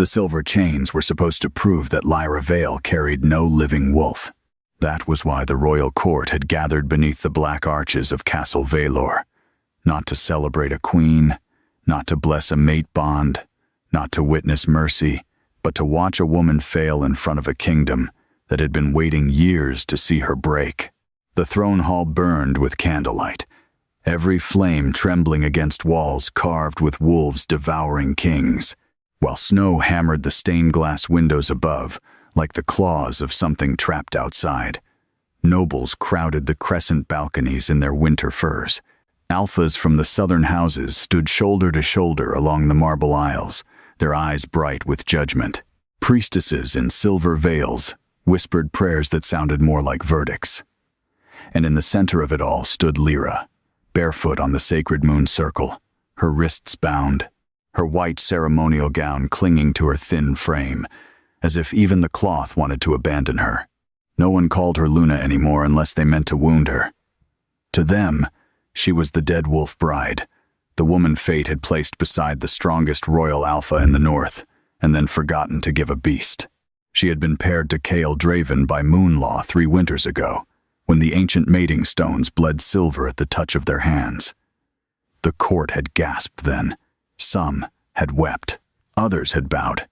The silver chains were supposed to prove that Lyra Vale carried no living wolf. That was why the royal court had gathered beneath the black arches of Castle Valor. Not to celebrate a queen, not to bless a mate bond, not to witness mercy, but to watch a woman fail in front of a kingdom that had been waiting years to see her break. The throne hall burned with candlelight, every flame trembling against walls carved with wolves devouring kings, while snow hammered the stained glass windows above like the claws of something trapped outside. Nobles crowded the crescent balconies in their winter furs. Alphas from the southern houses stood shoulder to shoulder along the marble aisles, their eyes bright with judgment. Priestesses in silver veils whispered prayers that sounded more like verdicts. And in the center of it all stood Lyra, barefoot on the sacred moon circle, her wrists bound, her white ceremonial gown clinging to her thin frame, as if even the cloth wanted to abandon her. No one called her Luna anymore unless they meant to wound her. To them, she was the dead wolf bride, the woman fate had placed beside the strongest royal alpha in the north, and then forgotten to give a beast. She had been paired to Kael Draven by Moonlaw 3 winters ago, when the ancient mating stones bled silver at the touch of their hands. The court had gasped then. Some had wept. Others had bowed,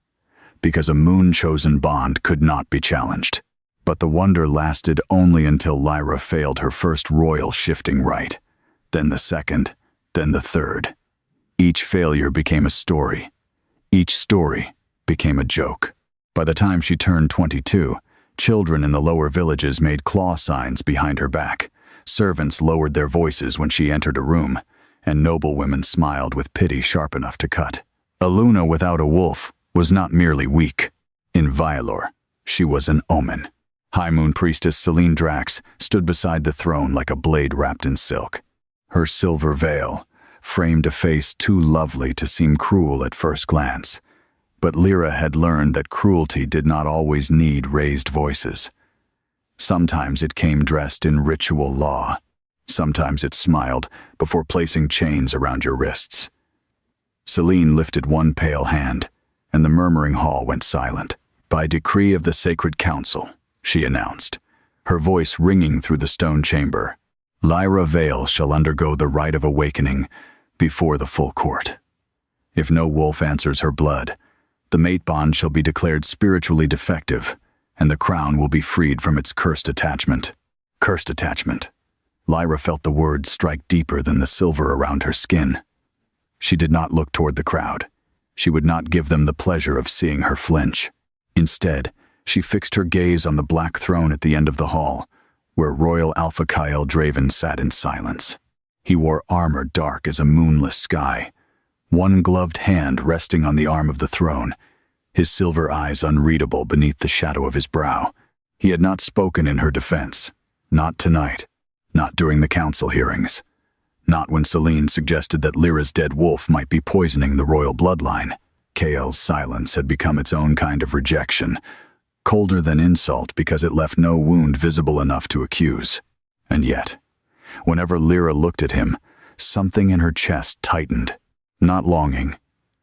because a moon-chosen bond could not be challenged. But the wonder lasted only until Lyra failed her first royal shifting rite, then the second, then the third. Each failure became a story. Each story became a joke. By the time she turned 22, children in the lower villages made claw signs behind her back. Servants lowered their voices when she entered a room, and noblewomen smiled with pity sharp enough to cut. A Luna without a wolf was not merely weak. In Vialor, she was an omen. High Moon Priestess Selene Drax stood beside the throne like a blade wrapped in silk. Her silver veil framed a face too lovely to seem cruel at first glance. But Lyra had learned that cruelty did not always need raised voices. Sometimes it came dressed in ritual law. Sometimes it smiled before placing chains around your wrists. Selene lifted one pale hand, and the murmuring hall went silent. By decree of the Sacred Council, she announced, her voice ringing through the stone chamber, Lyra Vale shall undergo the rite of awakening before the full court. If no wolf answers her blood, the mate bond shall be declared spiritually defective, and the crown will be freed from its cursed attachment. Cursed attachment. Lyra felt the words strike deeper than the silver around her skin. She did not look toward the crowd. She would not give them the pleasure of seeing her flinch. Instead, she fixed her gaze on the black throne at the end of the hall, where Royal Alpha Kael Draven sat in silence. He wore armor dark as a moonless sky, one gloved hand resting on the arm of the throne, his silver eyes unreadable beneath the shadow of his brow. He had not spoken in her defense. Not tonight. Not during the council hearings. Not when Selene suggested that Lyra's dead wolf might be poisoning the royal bloodline. Kael's silence had become its own kind of rejection, colder than insult because it left no wound visible enough to accuse. And yet, whenever Lyra looked at him, something in her chest tightened. Not longing,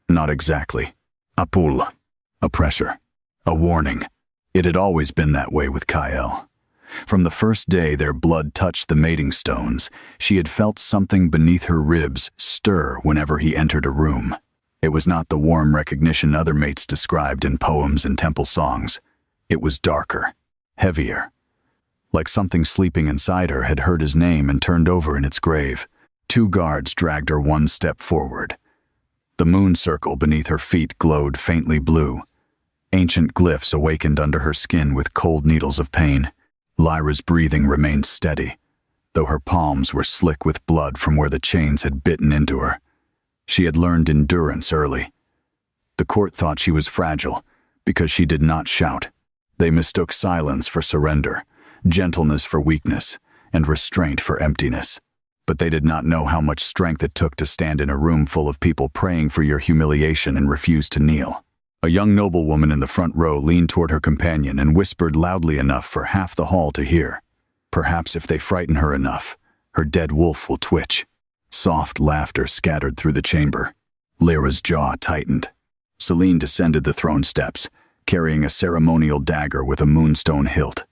not exactly. A pull, a pressure, a warning. It had always been that way with Kael. From the first day their blood touched the mating stones, she had felt something beneath her ribs stir whenever he entered a room. It was not the warm recognition other mates described in poems and temple songs. It was darker, heavier. Like something sleeping inside her had heard his name and turned over in its grave. 2 guards dragged her one step forward. The moon circle beneath her feet glowed faintly blue. Ancient glyphs awakened under her skin with cold needles of pain. Lyra's breathing remained steady, though her palms were slick with blood from where the chains had bitten into her. She had learned endurance early. The court thought she was fragile because she did not shout. They mistook silence for surrender, gentleness for weakness, and restraint for emptiness. But they did not know how much strength it took to stand in a room full of people praying for your humiliation and refuse to kneel. A young noblewoman in the front row leaned toward her companion and whispered loudly enough for half the hall to hear. Perhaps if they frighten her enough, her dead wolf will twitch. Soft laughter scattered through the chamber. Lyra's jaw tightened. Selene descended the throne steps, carrying a ceremonial dagger with a moonstone hilt.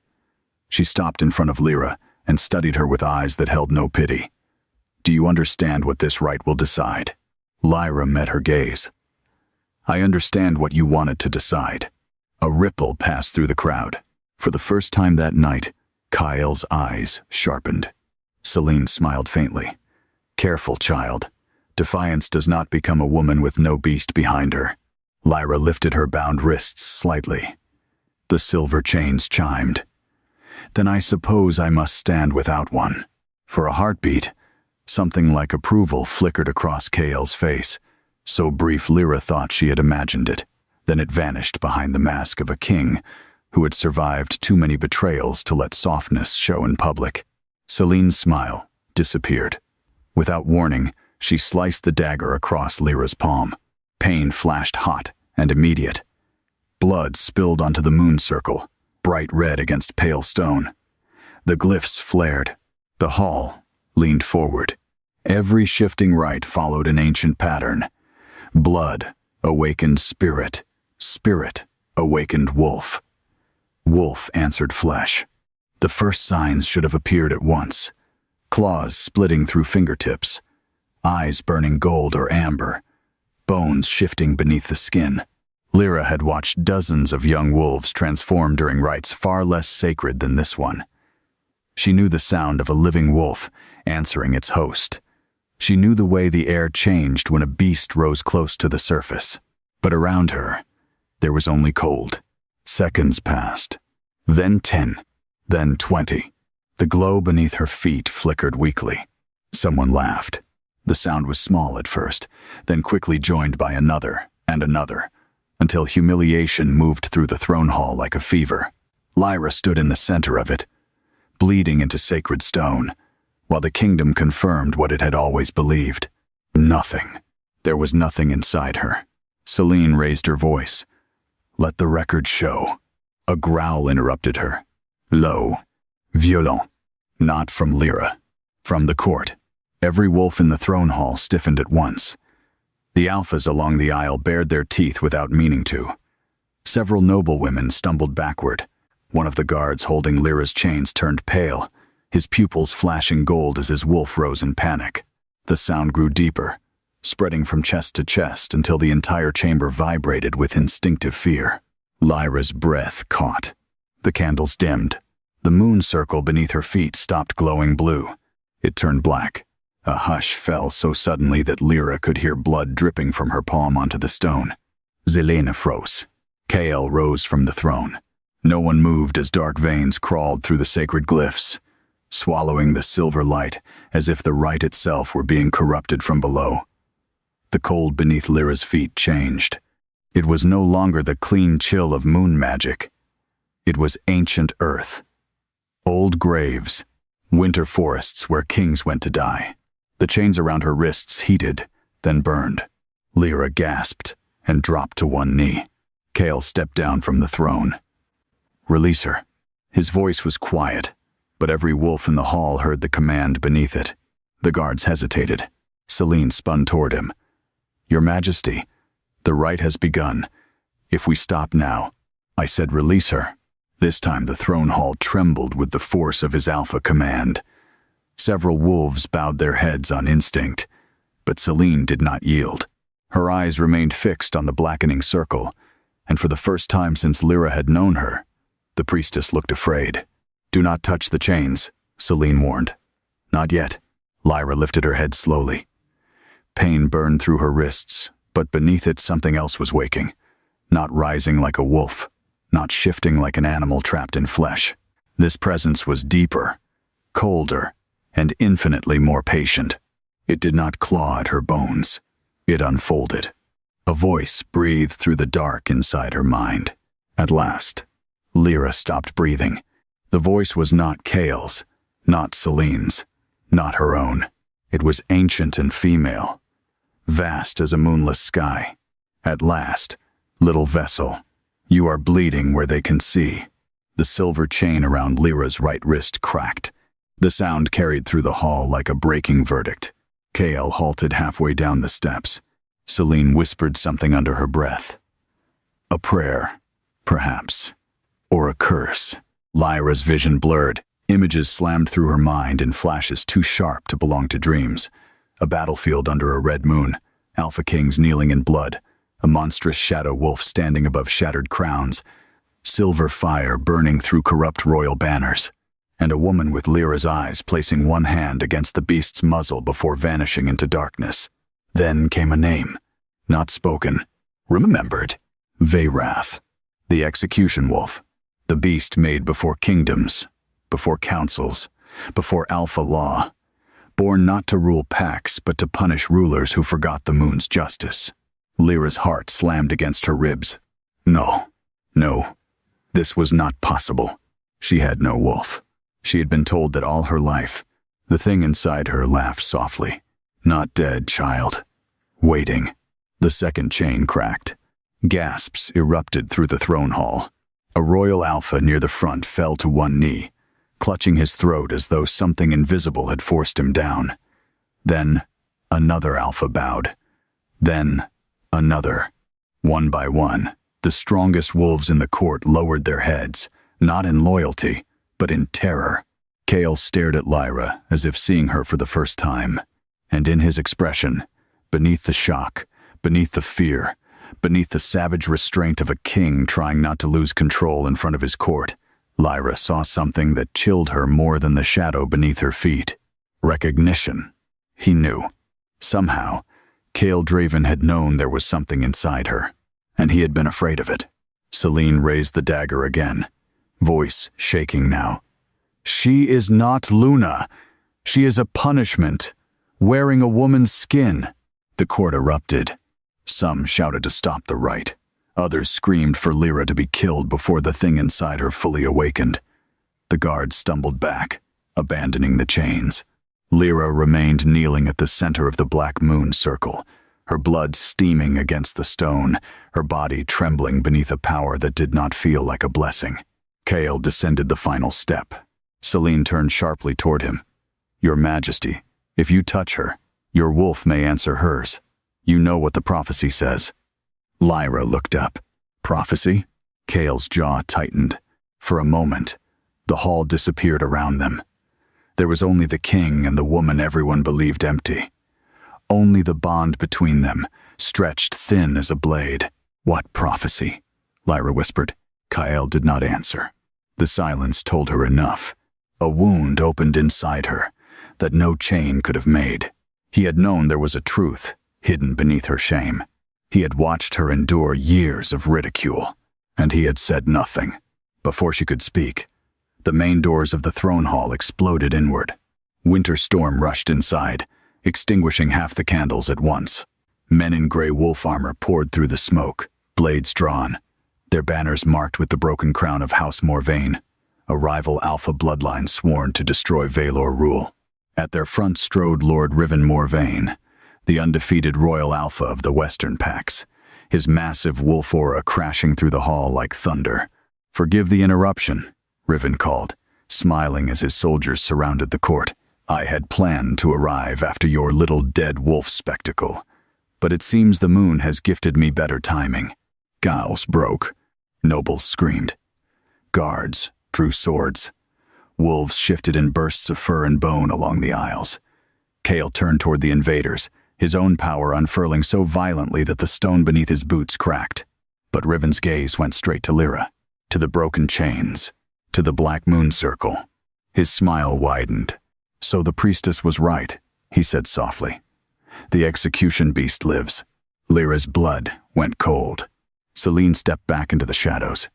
She stopped in front of Lyra and studied her with eyes that held no pity. "Do you understand what this rite will decide?" Lyra met her gaze. "I understand what you wanted to decide." A ripple passed through the crowd. For the first time that night, Kyle's eyes sharpened. Selene smiled faintly. "Careful, child. Defiance does not become a woman with no beast behind her." Lyra lifted her bound wrists slightly. The silver chains chimed. "Then I suppose I must stand without one." For a heartbeat, something like approval flickered across Kale's face. So brief Lyra thought she had imagined it. Then it vanished behind the mask of a king who had survived too many betrayals to let softness show in public. Selene's smile disappeared. Without warning, she sliced the dagger across Lyra's palm. Pain flashed hot and immediate. Blood spilled onto the moon circle, bright red against pale stone. The glyphs flared. The hall leaned forward. Every shifting rite followed an ancient pattern. Blood awakened spirit. Spirit awakened wolf. Wolf answered flesh. The first signs should have appeared at once. Claws splitting through fingertips. Eyes burning gold or amber. Bones shifting beneath the skin. Lyra had watched dozens of young wolves transform during rites far less sacred than this one. She knew the sound of a living wolf answering its host. She knew the way the air changed when a beast rose close to the surface. But around her, there was only cold. Seconds passed. Then 10. Then 20. The glow beneath her feet flickered weakly. Someone laughed. The sound was small at first, then quickly joined by another and another, until humiliation moved through the throne hall like a fever. Lyra stood in the center of it, bleeding into sacred stone, while the kingdom confirmed what it had always believed. Nothing. There was nothing inside her. Selene raised her voice. "Let the record show." A growl interrupted her. Low. Violent. Not from Lyra. From the court. Every wolf in the throne hall stiffened at once. The alphas along the aisle bared their teeth without meaning to. Several noblewomen stumbled backward. One of the guards holding Lyra's chains turned pale, his pupils flashing gold as his wolf rose in panic. The sound grew deeper, spreading from chest to chest until the entire chamber vibrated with instinctive fear. Lyra's breath caught. The candles dimmed. The moon circle beneath her feet stopped glowing blue. It turned black. A hush fell so suddenly that Lyra could hear blood dripping from her palm onto the stone. Lyanna froze. Kale rose from the throne. No one moved as dark veins crawled through the sacred glyphs, swallowing the silver light as if the rite itself were being corrupted from below. The cold beneath Lyra's feet changed. It was no longer the clean chill of moon magic. It was ancient earth. Old graves. Winter forests where kings went to die. The chains around her wrists heated, then burned. Lyra gasped and dropped to one knee. Kale stepped down from the throne. "Release her." His voice was quiet, but every wolf in the hall heard the command beneath it. The guards hesitated. Selene spun toward him. "Your Majesty, the rite has begun. If we stop now," I said, "release her." This time the throne hall trembled with the force of his alpha command. Several wolves bowed their heads on instinct, but Selene did not yield. Her eyes remained fixed on the blackening circle, and for the first time since Lyra had known her, the priestess looked afraid. "Do not touch the chains," Selene warned. "Not yet." Lyra lifted her head slowly. Pain burned through her wrists, but beneath it something else was waking, not rising like a wolf, not shifting like an animal trapped in flesh. This presence was deeper, colder, and infinitely more patient. It did not claw at her bones. It unfolded. A voice breathed through the dark inside her mind. At last, Lyra stopped breathing. The voice was not Kale's, not Selene's, not her own. It was ancient and female, vast as a moonless sky. At last, "Little vessel, you are bleeding where they can see." The silver chain around Lyra's right wrist cracked. The sound carried through the hall like a breaking verdict. Kale halted halfway down the steps. Selene whispered something under her breath. A prayer, perhaps, or a curse. Lyra's vision blurred. Images slammed through her mind in flashes too sharp to belong to dreams. A battlefield under a red moon, Alpha Kings kneeling in blood, a monstrous shadow wolf standing above shattered crowns, silver fire burning through corrupt royal banners, and a woman with Lyra's eyes placing one hand against the beast's muzzle before vanishing into darkness. Then came a name, not spoken, remembered. Veyrath, the execution wolf, the beast made before kingdoms, before councils, before alpha law, born not to rule packs but to punish rulers who forgot the moon's justice. Lyra's heart slammed against her ribs. No, this was not possible. She had no wolf. She had been told that all her life. The thing inside her laughed softly. Not dead, child. Waiting. The second chain cracked. Gasps erupted through the throne hall. A royal alpha near the front fell to one knee, clutching his throat as though something invisible had forced him down. Then, another alpha bowed. Then, another. One by one, the strongest wolves in the court lowered their heads, not in loyalty, but in terror. Chaol stared at Lyra as if seeing her for the first time, and in his expression, beneath the shock, beneath the fear, beneath the savage restraint of a king trying not to lose control in front of his court, Lyra saw something that chilled her more than the shadow beneath her feet. Recognition. He knew. Somehow, Chaol Draven had known there was something inside her, and he had been afraid of it. Selene raised the dagger again, voice shaking now. She is not Luna. She is a punishment, wearing a woman's skin. The court erupted. Some shouted to stop the rite. Others screamed for Lyra to be killed before the thing inside her fully awakened. The guards stumbled back, abandoning the chains. Lyra remained kneeling at the center of the black moon circle, her blood steaming against the stone, her body trembling beneath a power that did not feel like a blessing. Chaol descended the final step. Selene turned sharply toward him. Your Majesty, if you touch her, your wolf may answer hers. You know what the prophecy says. Lyra looked up. Prophecy? Chaol's jaw tightened. For a moment, the hall disappeared around them. There was only the king and the woman everyone believed empty. Only the bond between them, stretched thin as a blade. What prophecy? Lyra whispered. Chaol did not answer. The silence told her enough. A wound opened inside her that no chain could have made. He had known there was a truth hidden beneath her shame. He had watched her endure years of ridicule, and he had said nothing. Before she could speak, the main doors of the throne hall exploded inward. Winter storm rushed inside, extinguishing half the candles at once. Men in gray wolf armor poured through the smoke, blades drawn, their banners marked with the broken crown of House Morvain, a rival alpha bloodline sworn to destroy Vaylor rule. At their front strode Lord Riven Morvain, the undefeated royal alpha of the Western Pacts, his massive wolf aura crashing through the hall like thunder. Forgive the interruption, Riven called, smiling as his soldiers surrounded the court. I had planned to arrive after your little dead wolf spectacle, but it seems the moon has gifted me better timing. Gauls broke. Nobles screamed. Guards drew swords. Wolves shifted in bursts of fur and bone along the aisles. Chaol turned toward the invaders, his own power unfurling so violently that the stone beneath his boots cracked. But Riven's gaze went straight to Lyra, to the broken chains, to the black moon circle. His smile widened. So the priestess was right, he said softly. The execution beast lives. Lyra's blood went cold. Selene stepped back into the shadows,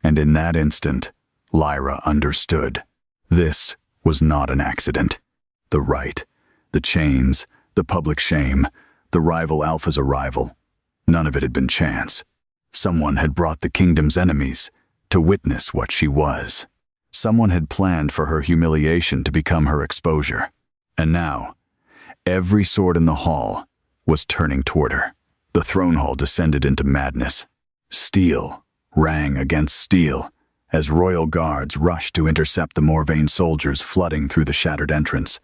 and in that instant, Lyra understood. This was not an accident. The rite, the chains, the public shame, the rival alpha's arrival, none of it had been chance. Someone had brought the kingdom's enemies to witness what she was. Someone had planned for her humiliation to become her exposure. And now, every sword in the hall was turning toward her. The throne hall descended into madness. Steel rang against steel as royal guards rushed to intercept the Morvain soldiers flooding through the shattered entrance,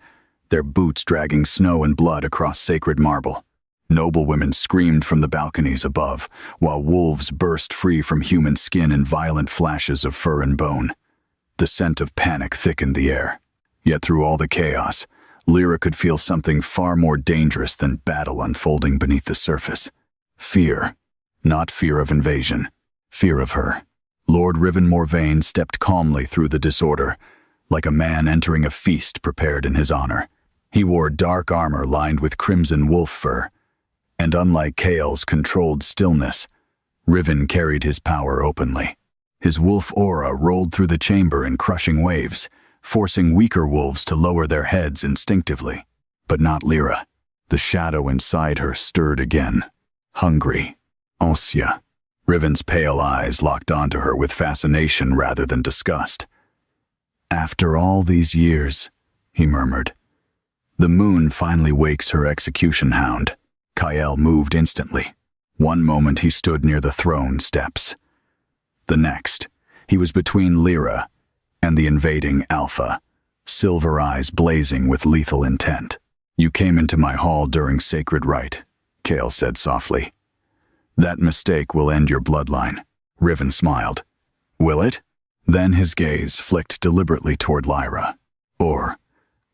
their boots dragging snow and blood across sacred marble. Noblewomen screamed from the balconies above, while wolves burst free from human skin in violent flashes of fur and bone. The scent of panic thickened the air. Yet through all the chaos, Lyra could feel something far more dangerous than battle unfolding beneath the surface. Fear. Not fear of invasion. Fear of her. Lord Riven Morvayn stepped calmly through the disorder, like a man entering a feast prepared in his honor. He wore dark armor lined with crimson wolf fur, and unlike Chaol's controlled stillness, Riven carried his power openly. His wolf aura rolled through the chamber in crushing waves, forcing weaker wolves to lower their heads instinctively. But not Lyra. The shadow inside her stirred again. Hungry. Ansia. Riven's pale eyes locked onto her with fascination rather than disgust. "After all these years," he murmured. "The moon finally wakes her execution hound." Chaol moved instantly. One moment he stood near the throne steps. The next, he was between Lyra and the invading Alpha, silver eyes blazing with lethal intent. "You came into my hall during sacred rite," Chaol said softly. "That mistake will end your bloodline." Riven smiled. "Will it?" Then his gaze flicked deliberately toward Lyra. "Or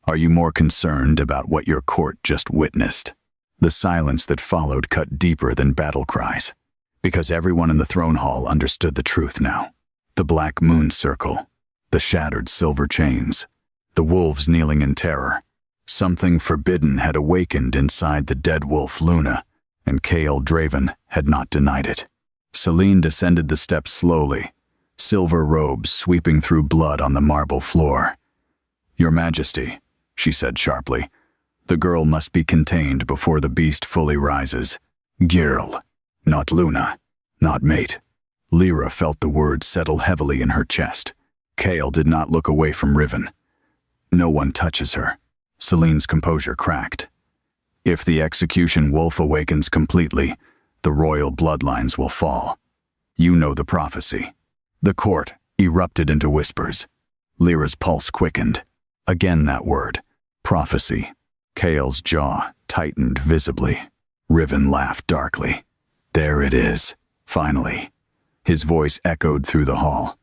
are you more concerned about what your court just witnessed?" The silence that followed cut deeper than battle cries, because everyone in the throne hall understood the truth now. The black moon circle, the shattered silver chains, the wolves kneeling in terror. Something forbidden had awakened inside the dead wolf Luna, and Chaol Draven had not denied it. Selene descended the steps slowly, silver robes sweeping through blood on the marble floor. "Your Majesty," she said sharply, "the girl must be contained before the beast fully rises. Girl, not Luna, not mate." Lyra felt the words settle heavily in her chest. Chaol did not look away from Riven. "No one touches her." Selene's composure cracked. "If the execution wolf awakens completely, the royal bloodlines will fall. You know the prophecy." The court erupted into whispers. Lyra's pulse quickened. Again that word, prophecy. Chaol's jaw tightened visibly. Riven laughed darkly. "There it is, finally." His voice echoed through the hall.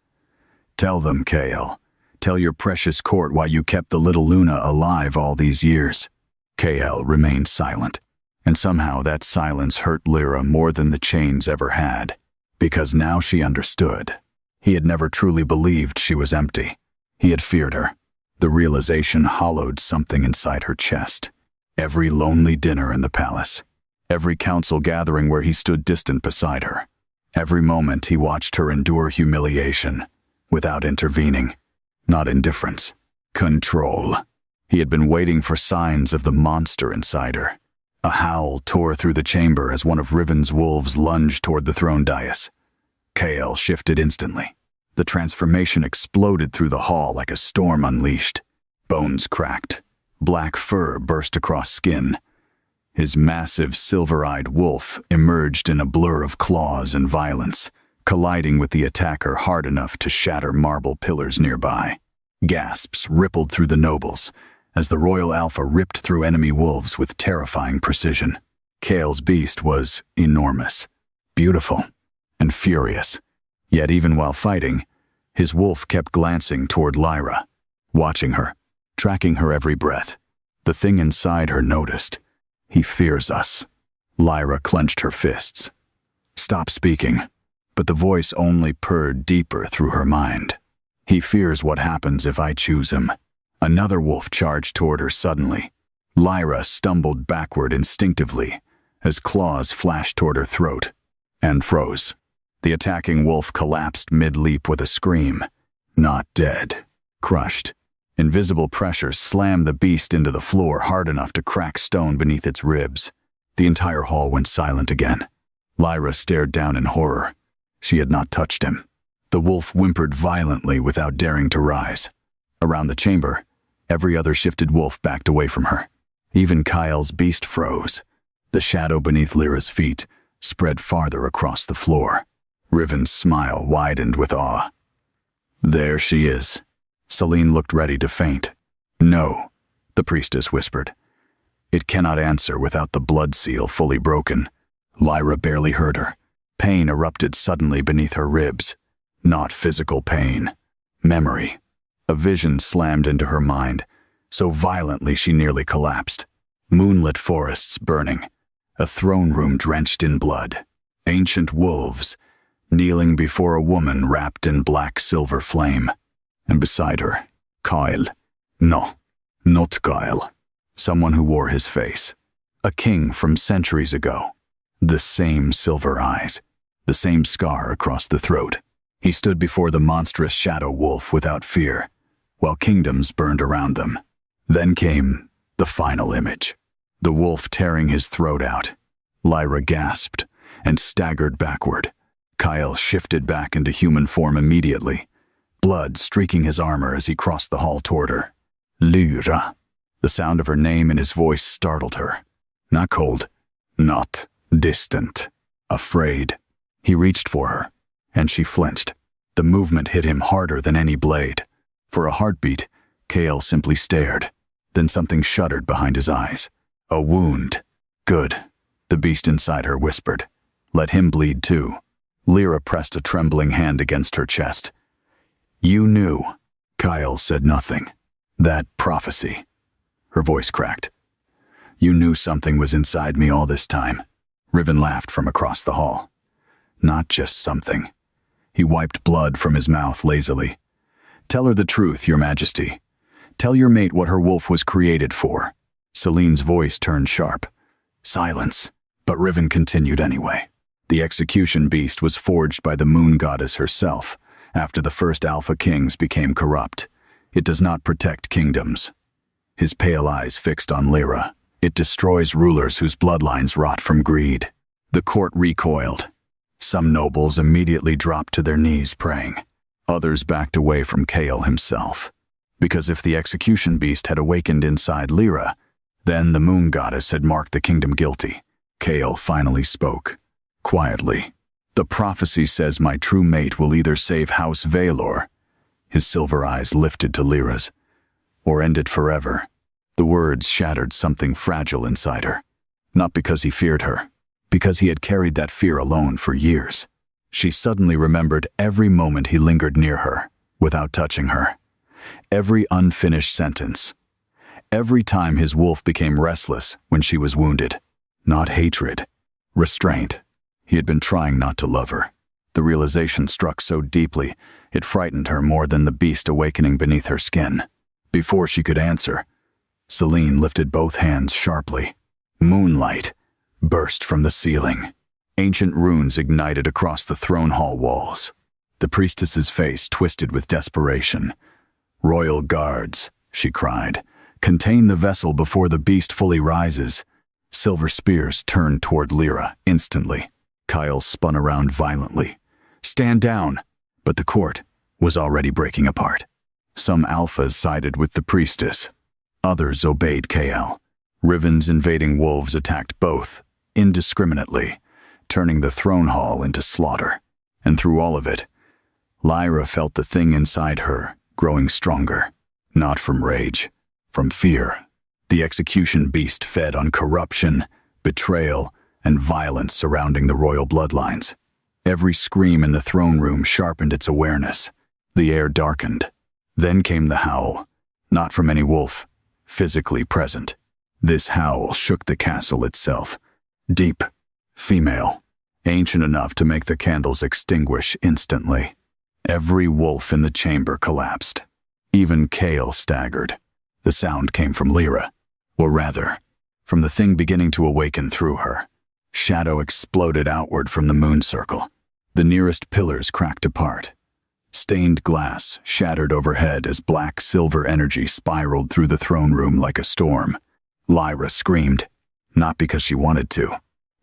"Tell them, Chaol. Tell your precious court why you kept the little Luna alive all these years." Chaol remained silent, and somehow that silence hurt Lyra more than the chains ever had, because now she understood. He had never truly believed she was empty. He had feared her. The realization hollowed something inside her chest. Every lonely dinner in the palace, every council gathering where he stood distant beside her, every moment he watched her endure humiliation, without intervening. Not indifference. Control. He had been waiting for signs of the monster inside her. A howl tore through the chamber as one of Riven's wolves lunged toward the throne dais. Chaol shifted instantly. The transformation exploded through the hall like a storm unleashed. Bones cracked. Black fur burst across skin. His massive silver-eyed wolf emerged in a blur of claws and violence, colliding with the attacker hard enough to shatter marble pillars nearby. Gasps rippled through the nobles as the royal alpha ripped through enemy wolves with terrifying precision. Chaol's beast was enormous, beautiful, and furious. Yet even while fighting, his wolf kept glancing toward Lyra, watching her, tracking her every breath. The thing inside her noticed. "He fears us." Lyra clenched her fists. "Stop speaking." But the voice only purred deeper through her mind. "He fears what happens if I choose him." Another wolf charged toward her suddenly. Lyra stumbled backward instinctively as claws flashed toward her throat, and froze. The attacking wolf collapsed mid-leap with a scream. Not dead. Crushed. Invisible pressure slammed the beast into the floor hard enough to crack stone beneath its ribs. The entire hall went silent again. Lyra stared down in horror. She had not touched him. The wolf whimpered violently without daring to rise. Around the chamber, every other shifted wolf backed away from her. Even Chaol's beast froze. The shadow beneath Lyra's feet spread farther across the floor. Riven's smile widened with awe. "There she is." Selene looked ready to faint. "No," the priestess whispered. It cannot answer without the blood seal fully broken. Lyra barely heard her. Pain erupted suddenly beneath her ribs. Not physical pain. Memory. A vision slammed into her mind, so violently she nearly collapsed. Moonlit forests burning. A throne room drenched in blood. Ancient wolves, kneeling before a woman wrapped in black silver flame. And beside her, Kyle. No, not Kyle. Someone who wore his face. A king from centuries ago. The same silver eyes. The same scar across the throat. He stood before the monstrous shadow wolf without fear, while kingdoms burned around them. Then came the final image. The wolf tearing his throat out. Lyra gasped and staggered backward. Kyle shifted back into human form immediately, blood streaking his armor as he crossed the hall toward her. Lyra. The sound of her name in his voice startled her. Not cold, not distant, afraid. He reached for her, and she flinched. The movement hit him harder than any blade. For a heartbeat, Kale simply stared. Then something shuddered behind his eyes. A wound. Good. The beast inside her whispered. Let him bleed too. Lyra pressed a trembling hand against her chest. You knew. Kyle said nothing. That prophecy. Her voice cracked. You knew something was inside me all this time. Riven laughed from across the hall. Not just something. He wiped blood from his mouth lazily. Tell her the truth, Your Majesty. Tell your mate what her wolf was created for. Celine's voice turned sharp. Silence. But Riven continued anyway. The execution beast was forged by the moon goddess herself, after the first Alpha Kings became corrupt. It does not protect kingdoms. His pale eyes fixed on Lyra. It destroys rulers whose bloodlines rot from greed. The court recoiled. Some nobles immediately dropped to their knees praying. Others backed away from Kale himself. Because if the execution beast had awakened inside Lyra, then the moon goddess had marked the kingdom guilty. Kale finally spoke. Quietly. The prophecy says my true mate will either save House Valor, his silver eyes lifted to Lyra's, or end it forever. The words shattered something fragile inside her. Not because he feared her, because he had carried that fear alone for years. She suddenly remembered every moment he lingered near her, without touching her. Every unfinished sentence. Every time his wolf became restless when she was wounded. Not hatred. Restraint. He had been trying not to love her. The realization struck so deeply, it frightened her more than the beast awakening beneath her skin. Before she could answer, Celine lifted both hands sharply. Moonlight burst from the ceiling. Ancient runes ignited across the throne hall walls. The priestess's face twisted with desperation. Royal guards, she cried, contain the vessel before the beast fully rises. Silver spears turned toward Lyra instantly. Kyle spun around violently. Stand down! But the court was already breaking apart. Some alphas sided with the priestess. Others obeyed KL. Riven's invading wolves attacked both, indiscriminately, turning the throne hall into slaughter. And through all of it, Lyra felt the thing inside her growing stronger. Not from rage, from fear. The execution beast fed on corruption, betrayal, and violence surrounding the royal bloodlines. Every scream in the throne room sharpened its awareness. The air darkened. Then came the howl, not from any wolf, physically present. This howl shook the castle itself. Deep, female, ancient enough to make the candles extinguish instantly. Every wolf in the chamber collapsed. Even Kale staggered. The sound came from Lyra, or rather, from the thing beginning to awaken through her. Shadow exploded outward from the moon circle. The nearest pillars cracked apart. Stained glass shattered overhead as black silver energy spiraled through the throne room like a storm. Lyra screamed, not because she wanted to,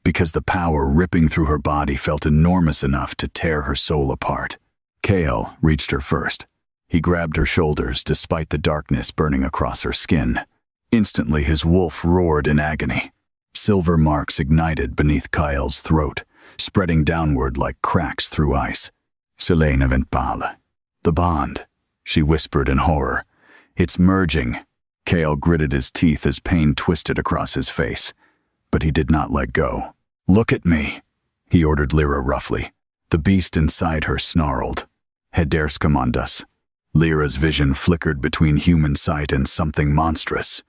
because the power ripping through her body felt enormous enough to tear her soul apart. Kale reached her first. He grabbed her shoulders despite the darkness burning across her skin. Instantly his wolf roared in agony. Silver marks ignited beneath Kyle's throat, spreading downward like cracks through ice. Selene Ventpal. The bond, she whispered in horror. It's merging. Kale gritted his teeth as pain twisted across his face, but he did not let go. "Look at me," he ordered Lyra roughly. The beast inside her snarled. "Heders commandas." Lyra's vision flickered between human sight and something monstrous.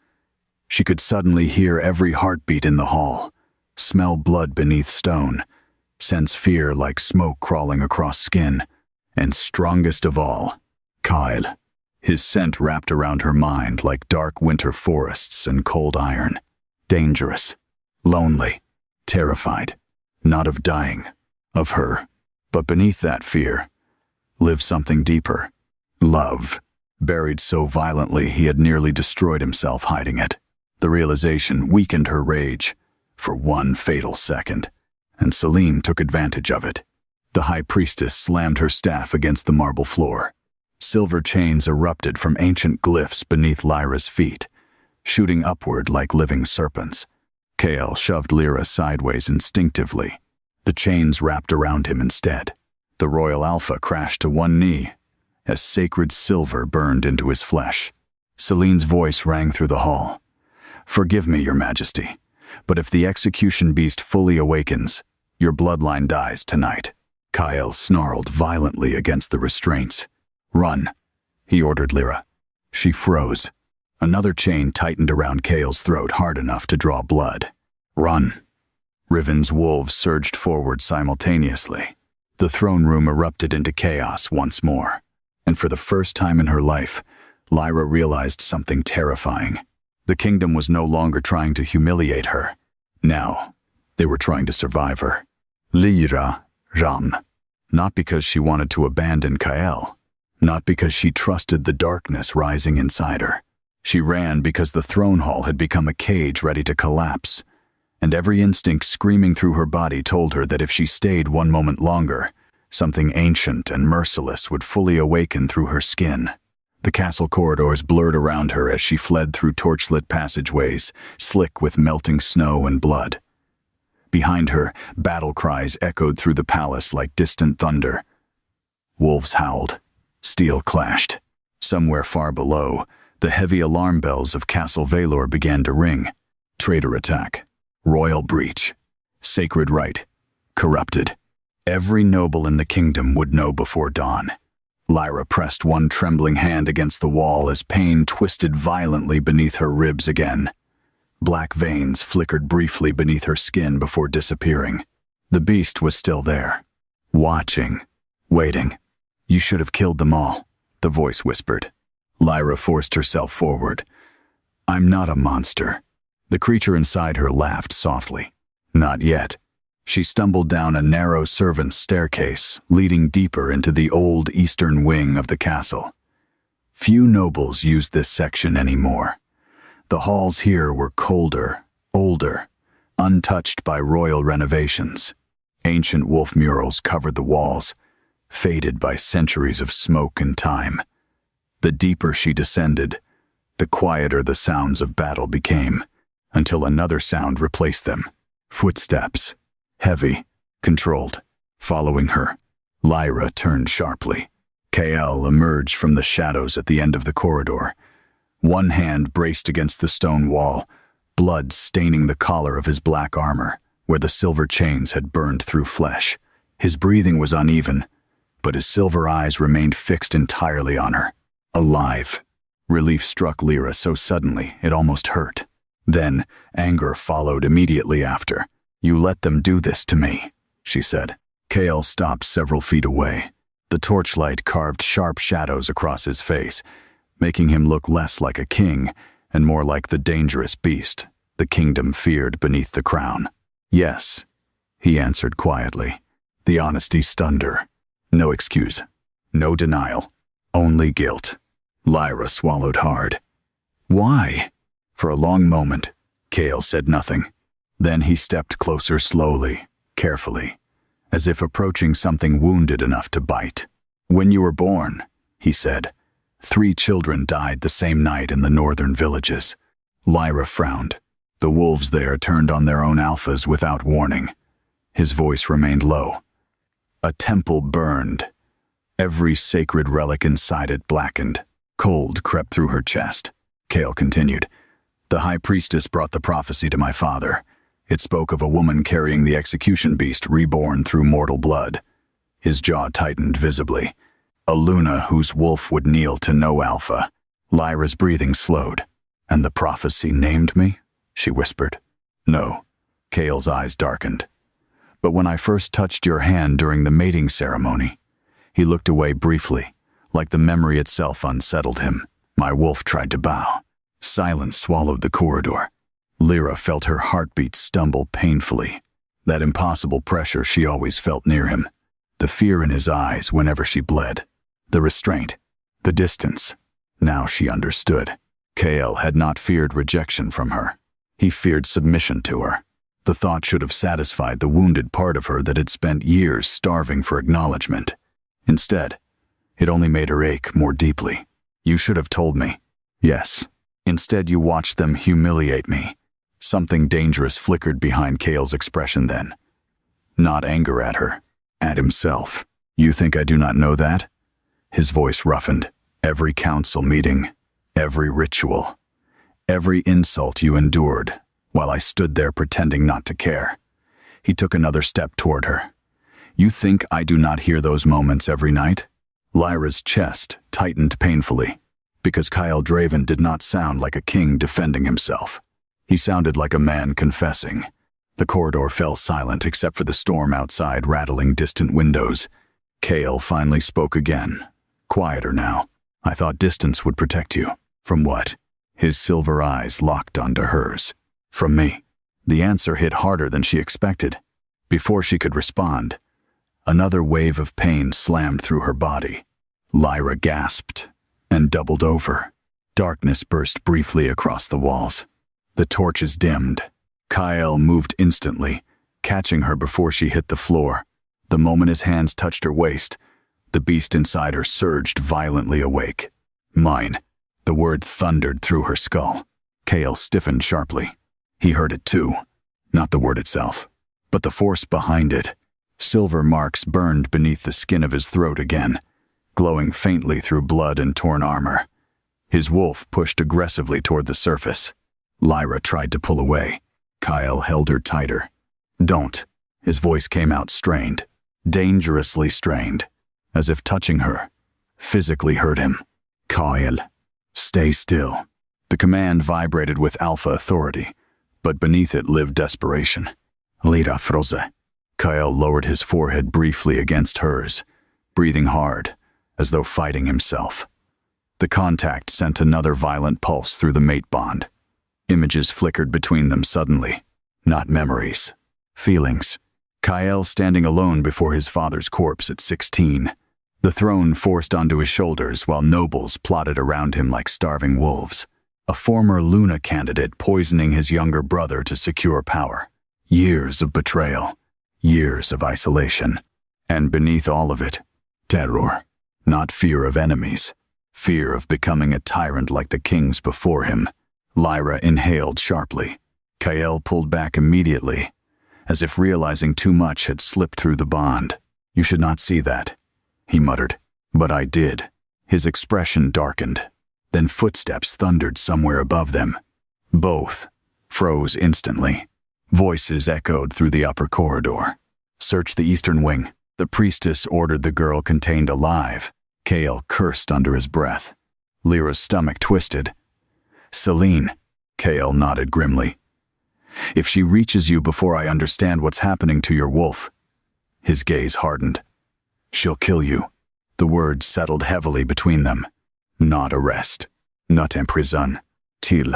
She could suddenly hear every heartbeat in the hall, smell blood beneath stone, sense fear like smoke crawling across skin, and strongest of all, Kyle. His scent wrapped around her mind like dark winter forests and cold iron. Dangerous, lonely, terrified, not of dying, of her. But beneath that fear lived something deeper. Love, buried so violently he had nearly destroyed himself hiding it. The realization weakened her rage for one fatal second, and Celine took advantage of it. The high priestess slammed her staff against the marble floor. Silver chains erupted from ancient glyphs beneath Lyra's feet, shooting upward like living serpents. Kale shoved Lyra sideways instinctively. The chains wrapped around him instead. The Royal Alpha crashed to one knee as sacred silver burned into his flesh. Celine's voice rang through the hall. "Forgive me, Your Majesty, but if the execution beast fully awakens, your bloodline dies tonight." Kyle snarled violently against the restraints. "Run," he ordered Lyra. She froze. Another chain tightened around Kale's throat hard enough to draw blood. "Run." Riven's wolves surged forward simultaneously. The throne room erupted into chaos once more. And for the first time in her life, Lyra realized something terrifying. The kingdom was no longer trying to humiliate her. Now, they were trying to survive her. Lyra ran. Not because she wanted to abandon Kyle. Not because she trusted the darkness rising inside her. She ran because the throne hall had become a cage ready to collapse. And every instinct screaming through her body told her that if she stayed one moment longer, something ancient and merciless would fully awaken through her skin. The castle corridors blurred around her as she fled through torchlit passageways, slick with melting snow and blood. Behind her, battle cries echoed through the palace like distant thunder. Wolves howled. Steel clashed. Somewhere far below, the heavy alarm bells of Castle Valor began to ring. Traitor attack. Royal breach. Sacred right. Corrupted. Every noble in the kingdom would know before dawn. Lyra pressed one trembling hand against the wall as pain twisted violently beneath her ribs again. Black veins flickered briefly beneath her skin before disappearing. The beast was still there. Watching. Waiting. "You should have killed them all," the voice whispered. Lyra forced herself forward. "I'm not a monster." The creature inside her laughed softly. Not yet. She stumbled down a narrow servant's staircase, leading deeper into the old eastern wing of the castle. Few nobles used this section anymore. The halls here were colder, older, untouched by royal renovations. Ancient wolf murals covered the walls, faded by centuries of smoke and time. The deeper she descended, the quieter the sounds of battle became, until another sound replaced them. Footsteps. Heavy, controlled. Following her, Lyra turned sharply. Kale emerged from the shadows at the end of the corridor. One hand braced against the stone wall, blood staining the collar of his black armor, where the silver chains had burned through flesh. His breathing was uneven, but his silver eyes remained fixed entirely on her. Alive. Relief struck Lyra so suddenly it almost hurt. Then, anger followed immediately after. "You let them do this to me," she said. Kale stopped several feet away. The torchlight carved sharp shadows across his face, making him look less like a king and more like the dangerous beast the kingdom feared beneath the crown. "Yes," he answered quietly. The honesty stunned her. No excuse. No denial. Only guilt. Lyra swallowed hard. "Why?" For a long moment, Kale said nothing. Then he stepped closer slowly, carefully, as if approaching something wounded enough to bite. "When you were born," he said, 3 children died the same night in the northern villages. Lyra frowned. The wolves there turned on their own alphas without warning. His voice remained low. A temple burned. Every sacred relic inside it blackened. Cold crept through her chest. Kale continued. The high priestess brought the prophecy to my father. It spoke of a woman carrying the execution beast reborn through mortal blood. His jaw tightened visibly. A Luna whose wolf would kneel to no alpha. Lyra's breathing slowed. And the prophecy named me? She whispered. No. Kale's eyes darkened. But when I first touched your hand during the mating ceremony, he looked away briefly, like the memory itself unsettled him. My wolf tried to bow. Silence swallowed the corridor. Lyra felt her heartbeat stumble painfully. That impossible pressure she always felt near him. The fear in his eyes whenever she bled. The restraint. The distance. Now she understood. Kale had not feared rejection from her. He feared submission to her. The thought should have satisfied the wounded part of her that had spent years starving for acknowledgement. Instead, it only made her ache more deeply. You should have told me. Yes. Instead, you watched them humiliate me. Something dangerous flickered behind Kale's expression then. Not anger at her. At himself. You think I do not know that? His voice roughened. Every council meeting, every ritual, every insult you endured, while I stood there pretending not to care. He took another step toward her. You think I do not hear those moments every night? Lyra's chest tightened painfully, because Kyle Draven did not sound like a king defending himself. He sounded like a man confessing. The corridor fell silent except for the storm outside rattling distant windows. Kale finally spoke again. Quieter now. I thought distance would protect you. From what? His silver eyes locked onto hers. From me. The answer hit harder than she expected. Before she could respond, another wave of pain slammed through her body. Lyra gasped and doubled over. Darkness burst briefly across the walls. The torches dimmed. Kyle moved instantly, catching her before she hit the floor. The moment his hands touched her waist, the beast inside her surged violently awake. Mine. The word thundered through her skull. Kale stiffened sharply. He heard it too. Not the word itself, but the force behind it. Silver marks burned beneath the skin of his throat again, glowing faintly through blood and torn armor. His wolf pushed aggressively toward the surface. Lyra tried to pull away. Kyle held her tighter. Don't. His voice came out strained, dangerously strained, as if touching her physically hurt him. Kyle, stay still. The command vibrated with alpha authority, but beneath it lived desperation. Lyra froze. Kyle lowered his forehead briefly against hers, breathing hard, as though fighting himself. The contact sent another violent pulse through the mate bond. Images flickered between them suddenly. Not memories. Feelings. Kyle standing alone before his father's corpse at 16. The throne forced onto his shoulders while nobles plotted around him like starving wolves. A former Luna candidate poisoning his younger brother to secure power. Years of betrayal. Years of isolation. And beneath all of it, terror. Not fear of enemies. Fear of becoming a tyrant like the kings before him. Lyra inhaled sharply. Kyle pulled back immediately, as if realizing too much had slipped through the bond. You should not see that, he muttered. But I did. His expression darkened. Then footsteps thundered somewhere above them. Both froze instantly. Voices echoed through the upper corridor. Search the eastern wing. The priestess ordered the girl contained alive. Kale cursed under his breath. Lyra's stomach twisted. Celine, Kale nodded grimly. If she reaches you before I understand what's happening to your wolf. His gaze hardened. She'll kill you. The words settled heavily between them. Not arrest. Not imprison. Til.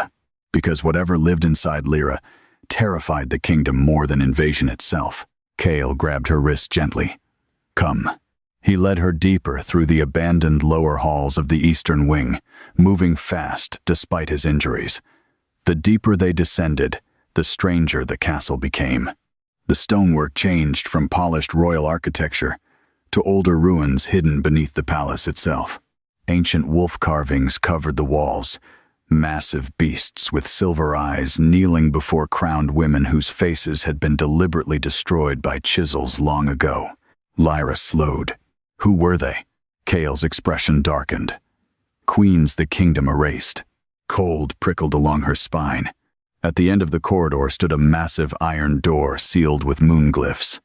Because whatever lived inside Lyra terrified the kingdom more than invasion itself. Kale grabbed her wrist gently. Come. He led her deeper through the abandoned lower halls of the eastern wing, moving fast despite his injuries. The deeper they descended, the stranger the castle became. The stonework changed from polished royal architecture to older ruins hidden beneath the palace itself. Ancient wolf carvings covered the walls, massive beasts with silver eyes kneeling before crowned women whose faces had been deliberately destroyed by chisels long ago. Lyra slowed. Who were they? Kale's expression darkened. Queens the kingdom erased. Cold prickled along her spine. At the end of the corridor stood a massive iron door sealed with moon glyphs.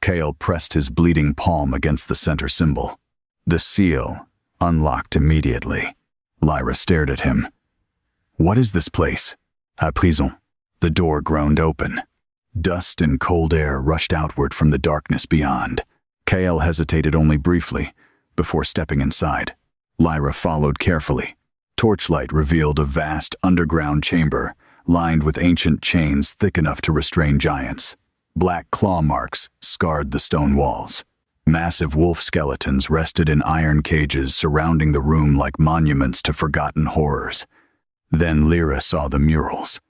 Kale pressed his bleeding palm against the center symbol. The seal unlocked immediately. Lyra stared at him. "What is this place?" "A prison." The door groaned open. Dust and cold air rushed outward from the darkness beyond. Kale hesitated only briefly before stepping inside. Lyra followed carefully. Torchlight revealed a vast underground chamber lined with ancient chains thick enough to restrain giants. Black claw marks scarred the stone walls. Massive wolf skeletons rested in iron cages surrounding the room like monuments to forgotten horrors. Then Lyra saw the murals.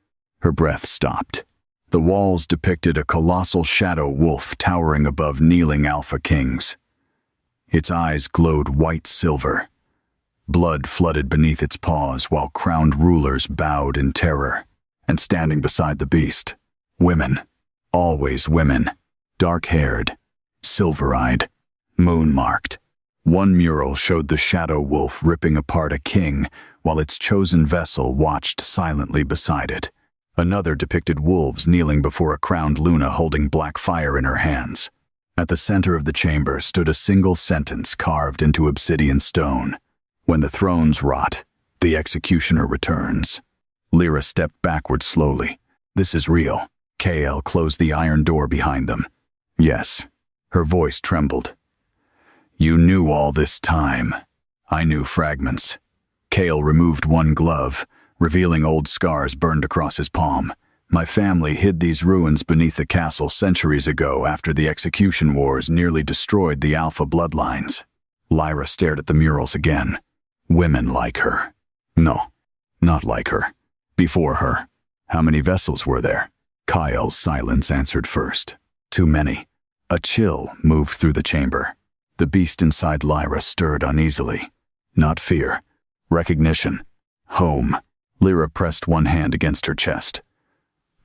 Her breath stopped. The walls depicted a colossal shadow wolf towering above kneeling alpha kings. Its eyes glowed white silver. Blood flooded beneath its paws while crowned rulers bowed in terror. And standing beside the beast, women. Always women. Dark-haired, silver-eyed, moon-marked. One mural showed the shadow wolf ripping apart a king while its chosen vessel watched silently beside it. Another depicted wolves kneeling before a crowned Luna holding black fire in her hands. At the center of the chamber stood a single sentence carved into obsidian stone. "When the thrones rot, the executioner returns." Lyra stepped backward slowly. "This is real." Kale closed the iron door behind them. "Yes." Her voice trembled. "You knew all this time." "I knew fragments." Kale removed one glove, revealing old scars burned across his palm. "My family hid these ruins beneath the castle centuries ago after the execution wars nearly destroyed the alpha bloodlines." Lyra stared at the murals again. Women like her. No, not like her. Before her. How many vessels were there? Kyle's silence answered first. Too many. A chill moved through the chamber. The beast inside Lyra stirred uneasily. Not fear. Recognition. Home. Lyra pressed one hand against her chest.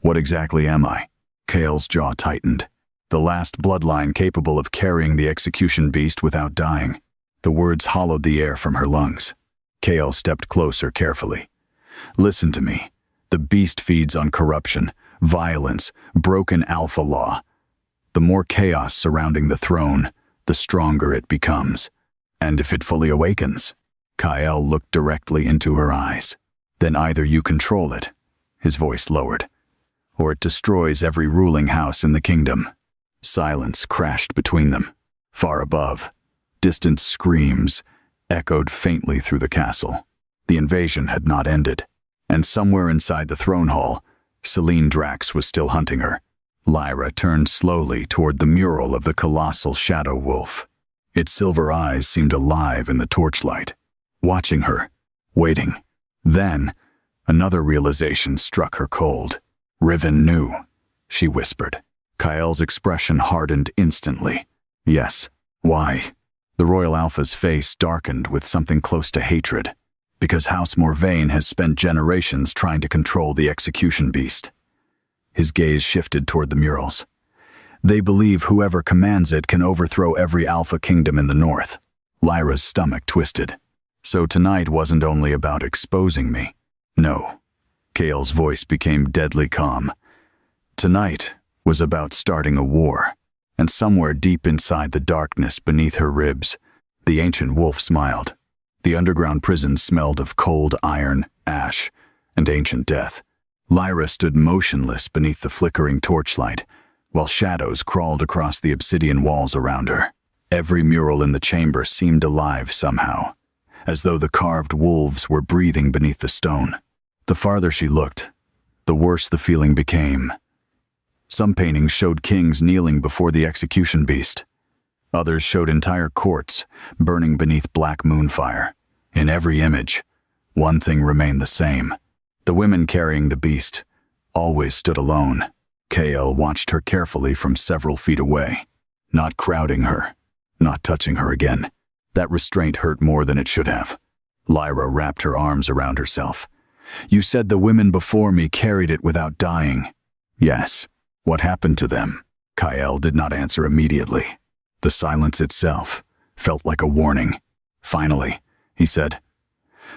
"What exactly am I?" Kale's jaw tightened. "The last bloodline capable of carrying the execution beast without dying." The words hollowed the air from her lungs. Kale stepped closer carefully. "Listen to me. The beast feeds on corruption, violence, broken alpha law. The more chaos surrounding the throne, the stronger it becomes. And if it fully awakens," Kyle looked directly into her eyes, "then either you control it," his voice lowered, "or it destroys every ruling house in the kingdom." Silence crashed between them. Far above, distant screams echoed faintly through the castle. The invasion had not ended, and somewhere inside the throne hall, Celine Drax was still hunting her. Lyra turned slowly toward the mural of the colossal shadow wolf. Its silver eyes seemed alive in the torchlight, watching her, waiting. Then, another realization struck her cold. "Riven knew," she whispered. Kyle's expression hardened instantly. "Yes. Why?" The Royal Alpha's face darkened with something close to hatred. "Because House Morvain has spent generations trying to control the execution beast." His gaze shifted toward the murals. "They believe whoever commands it can overthrow every Alpha kingdom in the north." Lyra's stomach twisted. "So tonight wasn't only about exposing me." "No." Kale's voice became deadly calm. "Tonight was about starting a war." And somewhere deep inside the darkness beneath her ribs, the ancient wolf smiled. The underground prison smelled of cold iron, ash, and ancient death. Lyra stood motionless beneath the flickering torchlight, while shadows crawled across the obsidian walls around her. Every mural in the chamber seemed alive somehow, as though the carved wolves were breathing beneath the stone. The farther she looked, the worse the feeling became. Some paintings showed kings kneeling before the execution beast. Others showed entire courts burning beneath black moonfire. In every image, one thing remained the same. The women carrying the beast always stood alone. Kale watched her carefully from several feet away, not crowding her, not touching her again. That restraint hurt more than it should have. Lyra wrapped her arms around herself. "You said the women before me carried it without dying." "Yes." "What happened to them?" Kyle did not answer immediately. The silence itself felt like a warning. Finally, he said,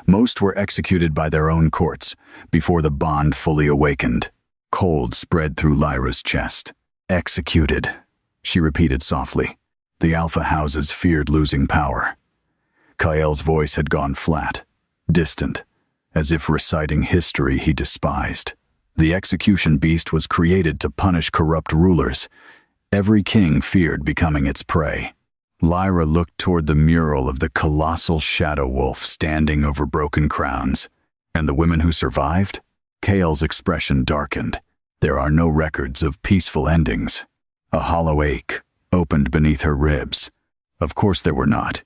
Most were executed by their own courts before the bond fully awakened. Cold spread through Lyra's chest. Executed, she repeated softly. The alpha houses feared losing power. Kael's voice had gone flat, distant, as if reciting history he despised. The execution beast was created to punish corrupt rulers. Every king feared becoming its prey. Lyra looked toward the mural of the colossal shadow wolf standing over broken crowns. And the women who survived? Kael's expression darkened. There are no records of peaceful endings. A hollow ache opened beneath her ribs. Of course there were not.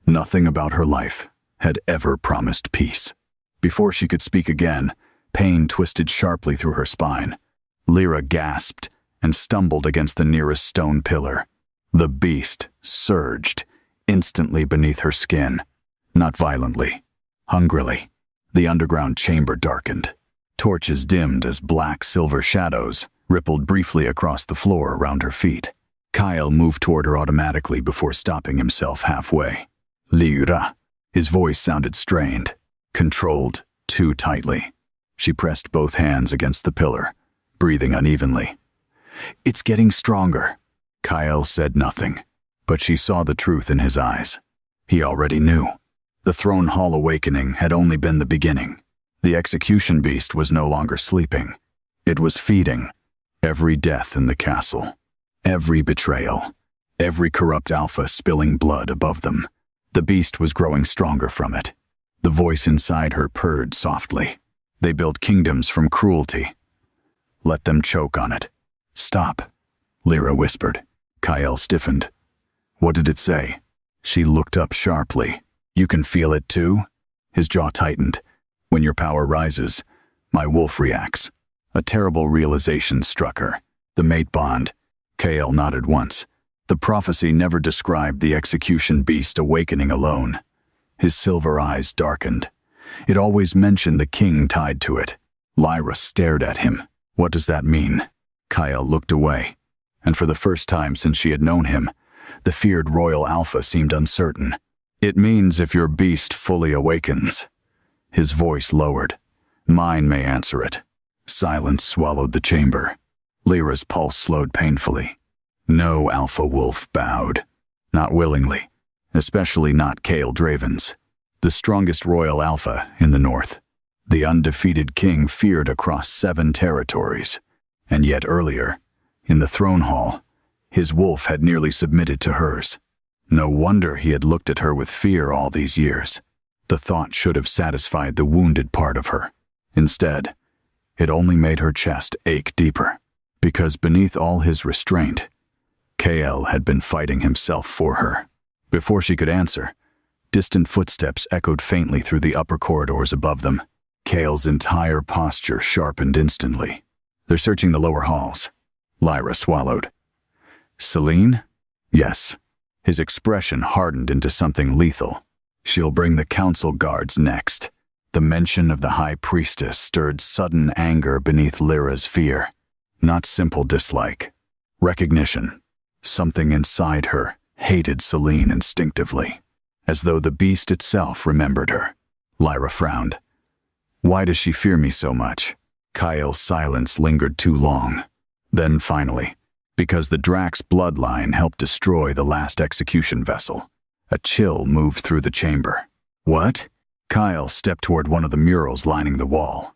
Nothing about her life had ever promised peace. Before she could speak again, pain twisted sharply through her spine. Lyra gasped and stumbled against the nearest stone pillar. The beast surged instantly beneath her skin. Not violently, hungrily. The underground chamber darkened. Torches dimmed as black-silver shadows rippled briefly across the floor around her feet. Kael moved toward her automatically before stopping himself halfway. Lyra. His voice sounded strained, controlled too tightly. She pressed both hands against the pillar, breathing unevenly. "It's getting stronger." Kael said nothing, but she saw the truth in his eyes. He already knew. The Throne Hall awakening had only been the beginning. The execution beast was no longer sleeping. It was feeding. Every death in the castle. Every betrayal. Every corrupt alpha spilling blood above them. The beast was growing stronger from it. The voice inside her purred softly. They built kingdoms from cruelty. Let them choke on it. "Stop," Lyra whispered. Kael stiffened. "What did it say?" She looked up sharply. "You can feel it too?" His jaw tightened. "When your power rises, my wolf reacts." A terrible realization struck her. The mate bond. Kael nodded once. The prophecy never described the execution beast awakening alone. His silver eyes darkened. It always mentioned the king tied to it. Lyra stared at him. "What does that mean?" Kael looked away, and for the first time since she had known him, the feared royal alpha seemed uncertain. "It means if your beast fully awakens." His voice lowered. "Mine may answer it." Silence swallowed the chamber. Lyra's pulse slowed painfully. No alpha wolf bowed. Not willingly. Especially not Kael Draven's. The strongest royal alpha in the north. The undefeated king feared across 7 territories. And yet earlier, in the throne hall, his wolf had nearly submitted to hers. No wonder he had looked at her with fear all these years. The thought should have satisfied the wounded part of her. Instead, it only made her chest ache deeper. Because beneath all his restraint, Kael had been fighting himself for her. Before she could answer, distant footsteps echoed faintly through the upper corridors above them. Kael's entire posture sharpened instantly. "They're searching the lower halls." Lyra swallowed. "Celine?" "Yes." His expression hardened into something lethal. "She'll bring the council guards next." The mention of the high priestess stirred sudden anger beneath Lyra's fear. Not simple dislike. Recognition. Something inside her hated Celine instinctively, as though the beast itself remembered her. Lyra frowned. "Why does she fear me so much?" Kael's silence lingered too long. Then finally, because the Drax bloodline helped destroy the last execution vessel. A chill moved through the chamber. "What?" Kael stepped toward one of the murals lining the wall.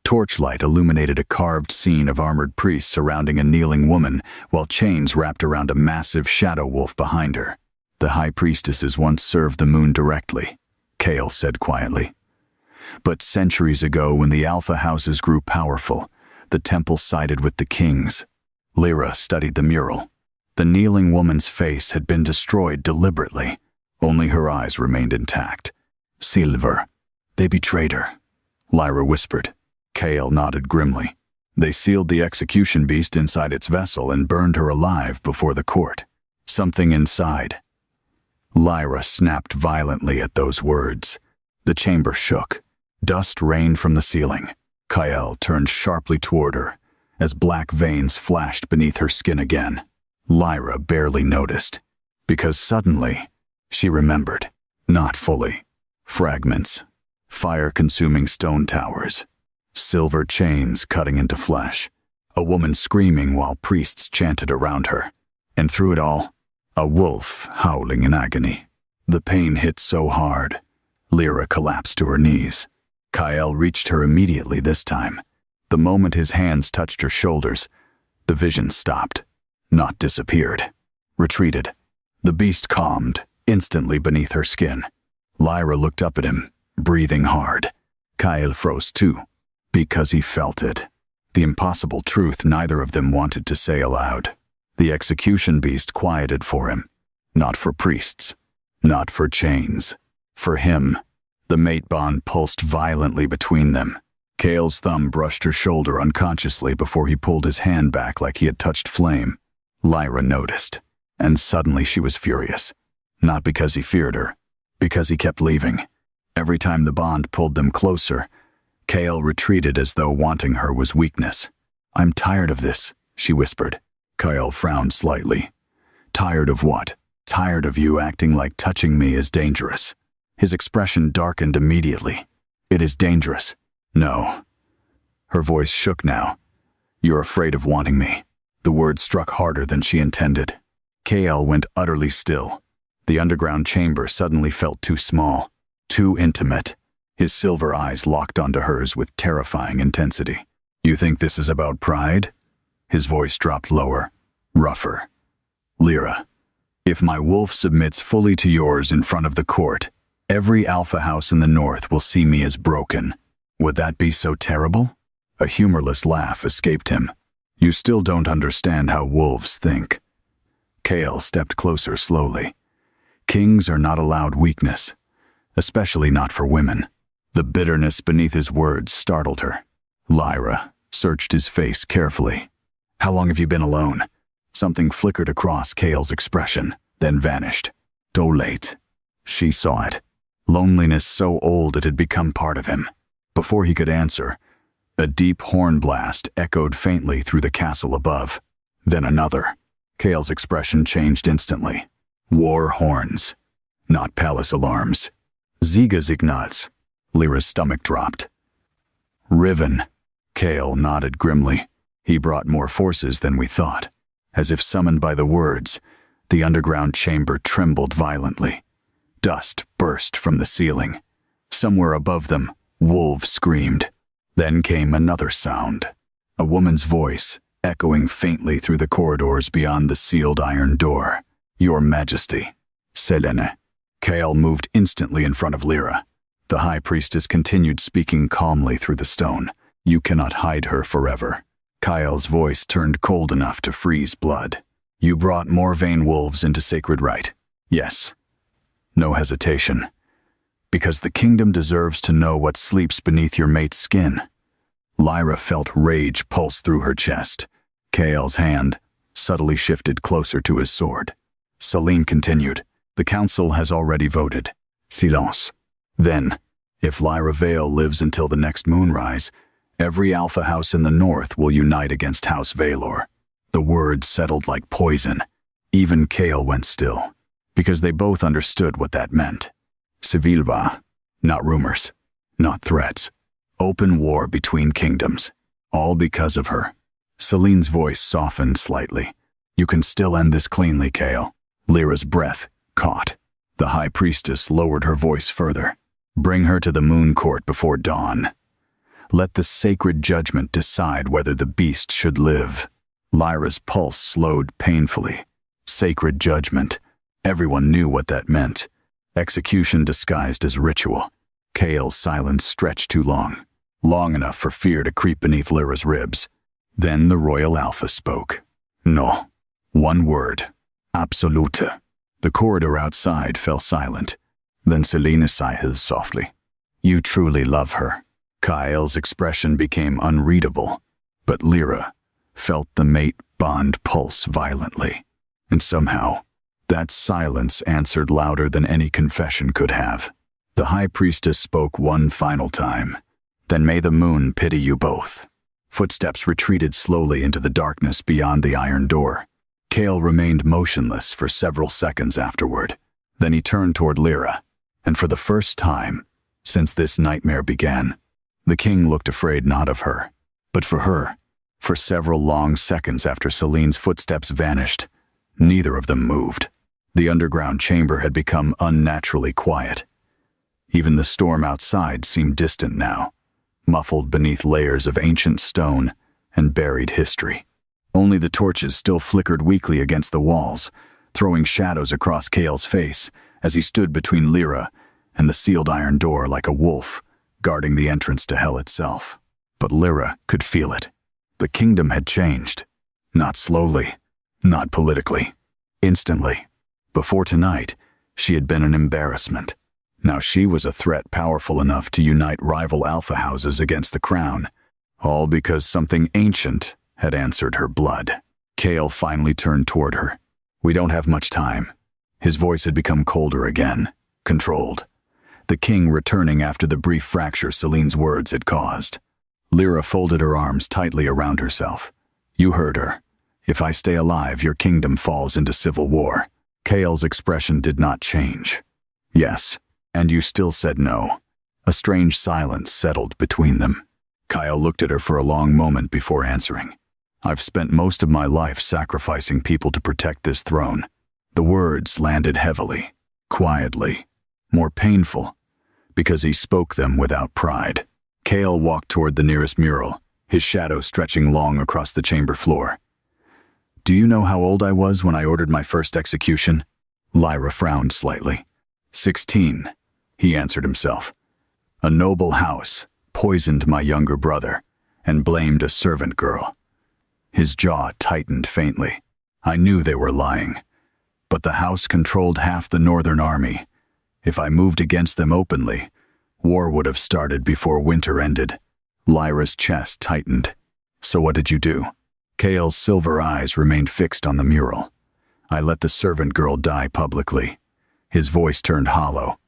Torchlight illuminated a carved scene of armored priests surrounding a kneeling woman, while chains wrapped around a massive shadow wolf behind her. "The high priestesses once served the moon directly," Kael said quietly. "But centuries ago, when the alpha houses grew powerful, the temple sided with the kings." Lyra studied the mural. The kneeling woman's face had been destroyed deliberately. Only her eyes remained intact. "Silver. They betrayed her," Lyra whispered. Kael nodded grimly. "They sealed the execution beast inside its vessel and burned her alive before the court. Something inside." Lyra snapped violently at those words. The chamber shook. Dust rained from the ceiling. Kael turned sharply toward her, as black veins flashed beneath her skin again. Lyra barely noticed, because suddenly, she remembered. Not fully. Fragments. fire-consuming stone towers, silver chains cutting into flesh, a woman screaming while priests chanted around her, and through it all, a wolf howling in agony. The pain hit so hard, Lyra collapsed to her knees. Kyle reached her immediately this time. The moment his hands touched her shoulders, the vision stopped, not disappeared, retreated. The beast calmed, instantly beneath her skin. Lyra looked up at him, breathing hard. Kyle froze too, because he felt it. The impossible truth neither of them wanted to say aloud. The execution beast quieted for him. Not for priests. Not for chains. For him. The mate bond pulsed violently between them. Kale's thumb brushed her shoulder unconsciously before he pulled his hand back like he had touched flame. Lyra noticed, and suddenly she was furious. Not because he feared her, because he kept leaving. Every time the bond pulled them closer, Kale retreated as though wanting her was weakness. "I'm tired of this," she whispered. Kyle frowned slightly. "Tired of what?" "Tired of you acting like touching me is dangerous." His expression darkened immediately. "It is dangerous." "No." Her voice shook now. "You're afraid of wanting me." The word struck harder than she intended. Kale went utterly still. The underground chamber suddenly felt too small, too intimate. His silver eyes locked onto hers with terrifying intensity. "You think this is about pride?" His voice dropped lower, rougher. "Lyra, if my wolf submits fully to yours in front of the court, every alpha house in the north will see me as broken. Would that be so terrible?" A humorless laugh escaped him. "You still don't understand how wolves think." Kale stepped closer slowly. Kings are not allowed weakness, especially not for women. The bitterness beneath his words startled her. Lyra searched his face carefully. "How long have you been alone?" Something flickered across Kale's expression, then vanished. "Too late." She saw it. Loneliness so old it had become part of him. Before he could answer, a deep horn blast echoed faintly through the castle above. Then another. Kale's expression changed instantly. War horns, not palace alarms. Ziga-zignals. Lyra's stomach dropped. "Riven." Kale nodded grimly. "He brought more forces than we thought." As if summoned by the words, the underground chamber trembled violently. Dust burst from the ceiling. Somewhere above them, wolves screamed. Then came another sound. A woman's voice, echoing faintly through the corridors beyond the sealed iron door. "Your Majesty." "Selene." Kale moved instantly in front of Lyra. The High Priestess continued speaking calmly through the stone. "You cannot hide her forever." Kyle's voice turned cold enough to freeze blood. "You brought more vain wolves into sacred rite." "Yes." No hesitation. "Because the kingdom deserves to know what sleeps beneath your mate's skin." Lyra felt rage pulse through her chest. Kale's hand subtly shifted closer to his sword. Selene continued, "The council has already voted." Silence. "Then, if Lyra Vale lives until the next moonrise, every alpha house in the north will unite against House Valor." The words settled like poison. Even Kale went still, because they both understood what that meant. Civilva, not rumors, not threats. Open war between kingdoms, all because of her. Selene's voice softened slightly. "You can still end this cleanly, Kale." Lyra's breath caught. The High Priestess lowered her voice further. "Bring her to the moon court before dawn. Let the sacred judgment decide whether the beast should live." Lyra's pulse slowed painfully. Sacred judgment. Everyone knew what that meant. Execution disguised as ritual. Kale's silence stretched too long. Long enough for fear to creep beneath Lyra's ribs. Then the Royal Alpha spoke. "No." One word. "Absolute." The corridor outside fell silent. Then Selene sighed softly. "You truly love her." Kyle's expression became unreadable, but Lyra felt the mate bond pulse violently. And somehow, that silence answered louder than any confession could have. The High Priestess spoke one final time. "Then may the moon pity you both." Footsteps retreated slowly into the darkness beyond the iron door. Kale remained motionless for several seconds afterward. Then he turned toward Lyra, and for the first time, since this nightmare began. The king looked afraid not of her, but for her. For several long seconds after Celine's footsteps vanished, neither of them moved. The underground chamber had become unnaturally quiet. Even the storm outside seemed distant now, muffled beneath layers of ancient stone and buried history. Only the torches still flickered weakly against the walls, throwing shadows across Cale's face as he stood between Lyra and the sealed iron door like a wolf, guarding the entrance to hell itself. But Lyra could feel it. The kingdom had changed. Not slowly, not politically. Instantly. Before tonight, she had been an embarrassment. Now she was a threat powerful enough to unite rival alpha houses against the crown, all because something ancient had answered her blood. Cale finally turned toward her. "We don't have much time." His voice had become colder again, controlled. The king returning after the brief fracture Celine's words had caused. Lyra folded her arms tightly around herself. "You heard her. If I stay alive, your kingdom falls into civil war." Cale's expression did not change. "Yes, and you still said no." A strange silence settled between them. Kyle looked at her for a long moment before answering. "I've spent most of my life sacrificing people to protect this throne." The words landed heavily, quietly, more painful, because he spoke them without pride. Cale walked toward the nearest mural, his shadow stretching long across the chamber floor. "Do you know how old I was when I ordered my first execution?" Lyra frowned slightly. 16, he answered himself. "A noble house poisoned my younger brother and blamed a servant girl." His jaw tightened faintly. "I knew they were lying. But the house controlled half the northern army. If I moved against them openly, war would have started before winter ended." Lyra's chest tightened. "So what did you do?" Cale's silver eyes remained fixed on the mural. "I let the servant girl die publicly." His voice turned hollow.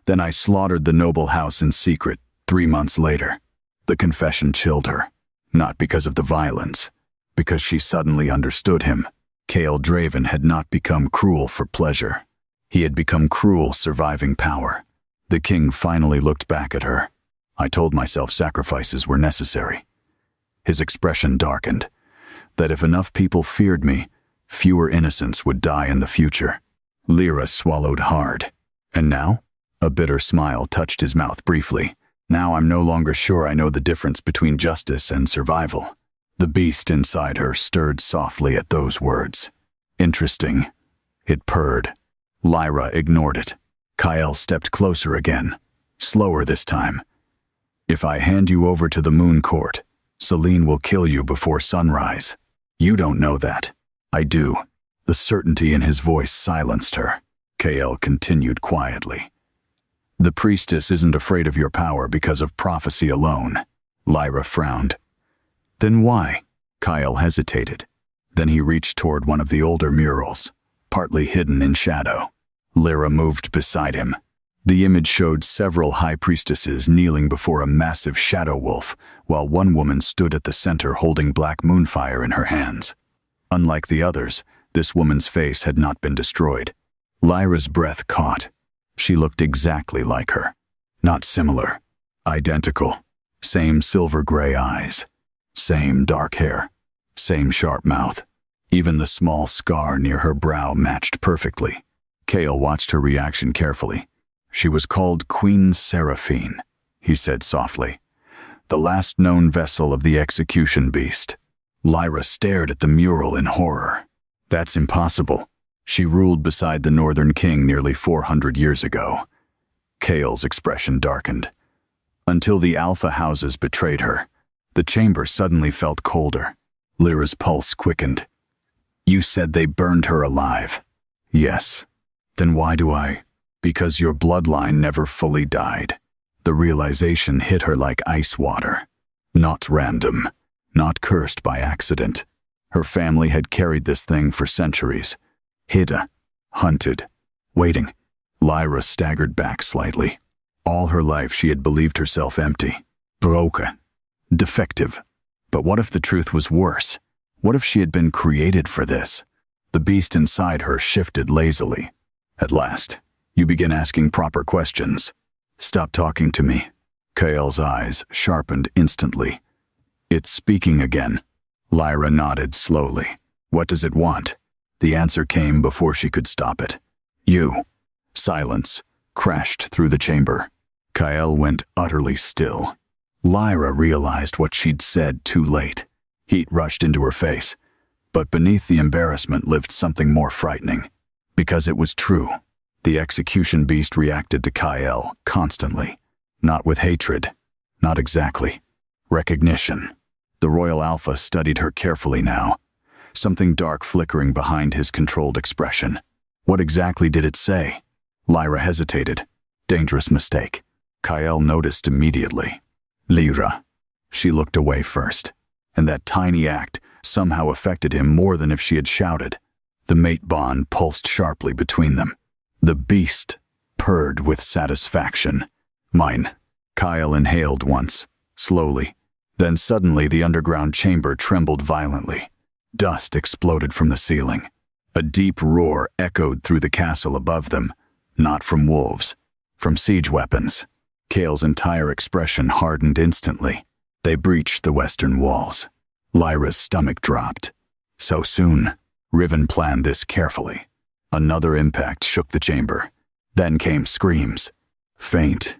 "Then I slaughtered the noble house in secret 3 months later." The confession chilled her, not because of the violence, because she suddenly understood him. Cale Draven had not become cruel for pleasure. He had become cruel surviving power. The king finally looked back at her. "I told myself sacrifices were necessary." His expression darkened. That if enough people feared me, fewer innocents would die in the future. Lyra swallowed hard. "And now?" A bitter smile touched his mouth briefly. "Now I'm no longer sure I know the difference between justice and survival." The beast inside her stirred softly at those words. "Interesting." It purred. Lyra ignored it. Kyle stepped closer again, slower this time. "If I hand you over to the Moon Court, Celine will kill you before sunrise." "You don't know that." "I do." The certainty in his voice silenced her. Kale continued quietly. "The priestess isn't afraid of your power because of prophecy alone." Lyra frowned. "Then why?" Kyle hesitated. Then he reached toward one of the older murals, partly hidden in shadow. Lyra moved beside him. The image showed several high priestesses kneeling before a massive shadow wolf, while one woman stood at the center holding black moonfire in her hands. Unlike the others, this woman's face had not been destroyed. Lyra's breath caught. She looked exactly like her. Not similar. Identical. Same silver-gray eyes. Same dark hair. Same sharp mouth. Even the small scar near her brow matched perfectly. Cale watched her reaction carefully. "She was called Queen Seraphine," he said softly. "The last known vessel of the execution beast." Lyra stared at the mural in horror. "That's impossible. She ruled beside the Northern King nearly 400 years ago." Cale's expression darkened. "Until the Alpha houses betrayed her." The chamber suddenly felt colder. Lyra's pulse quickened. "You said they burned her alive." "Yes." "Then why do I?" "Because your bloodline never fully died." The realization hit her like ice water. Not random. Not cursed by accident. Her family had carried this thing for centuries. Hidden. Hunted. Waiting. Lyra staggered back slightly. All her life she had believed herself empty. Broken. Defective. But what if the truth was worse? What if she had been created for this? The beast inside her shifted lazily. "At last, you begin asking proper questions." Stop talking to me. Kael's eyes sharpened instantly. It's speaking again. Lyra nodded slowly. What does it want? The answer came before she could stop it. You. Silence crashed through the chamber. Kael went utterly still. Lyra realized what she'd said too late. Heat rushed into her face. But beneath the embarrassment lived something more frightening. Because it was true. The execution beast reacted to Kael constantly. Not with hatred. Not exactly. Recognition. The Royal Alpha studied her carefully now. Something dark flickering behind his controlled expression. What exactly did it say? Lyra hesitated. Dangerous mistake. Kael noticed immediately. Lyra. She looked away first. And that tiny act somehow affected him more than if she had shouted. The mate bond pulsed sharply between them. The beast purred with satisfaction. Mine. Kael inhaled once, slowly. Then suddenly the underground chamber trembled violently. Dust exploded from the ceiling. A deep roar echoed through the castle above them. Not from wolves. From siege weapons. Kael's entire expression hardened instantly. They breached the western walls. Lyra's stomach dropped. So soon. Riven planned this carefully. Another impact shook the chamber. Then came screams. Faint.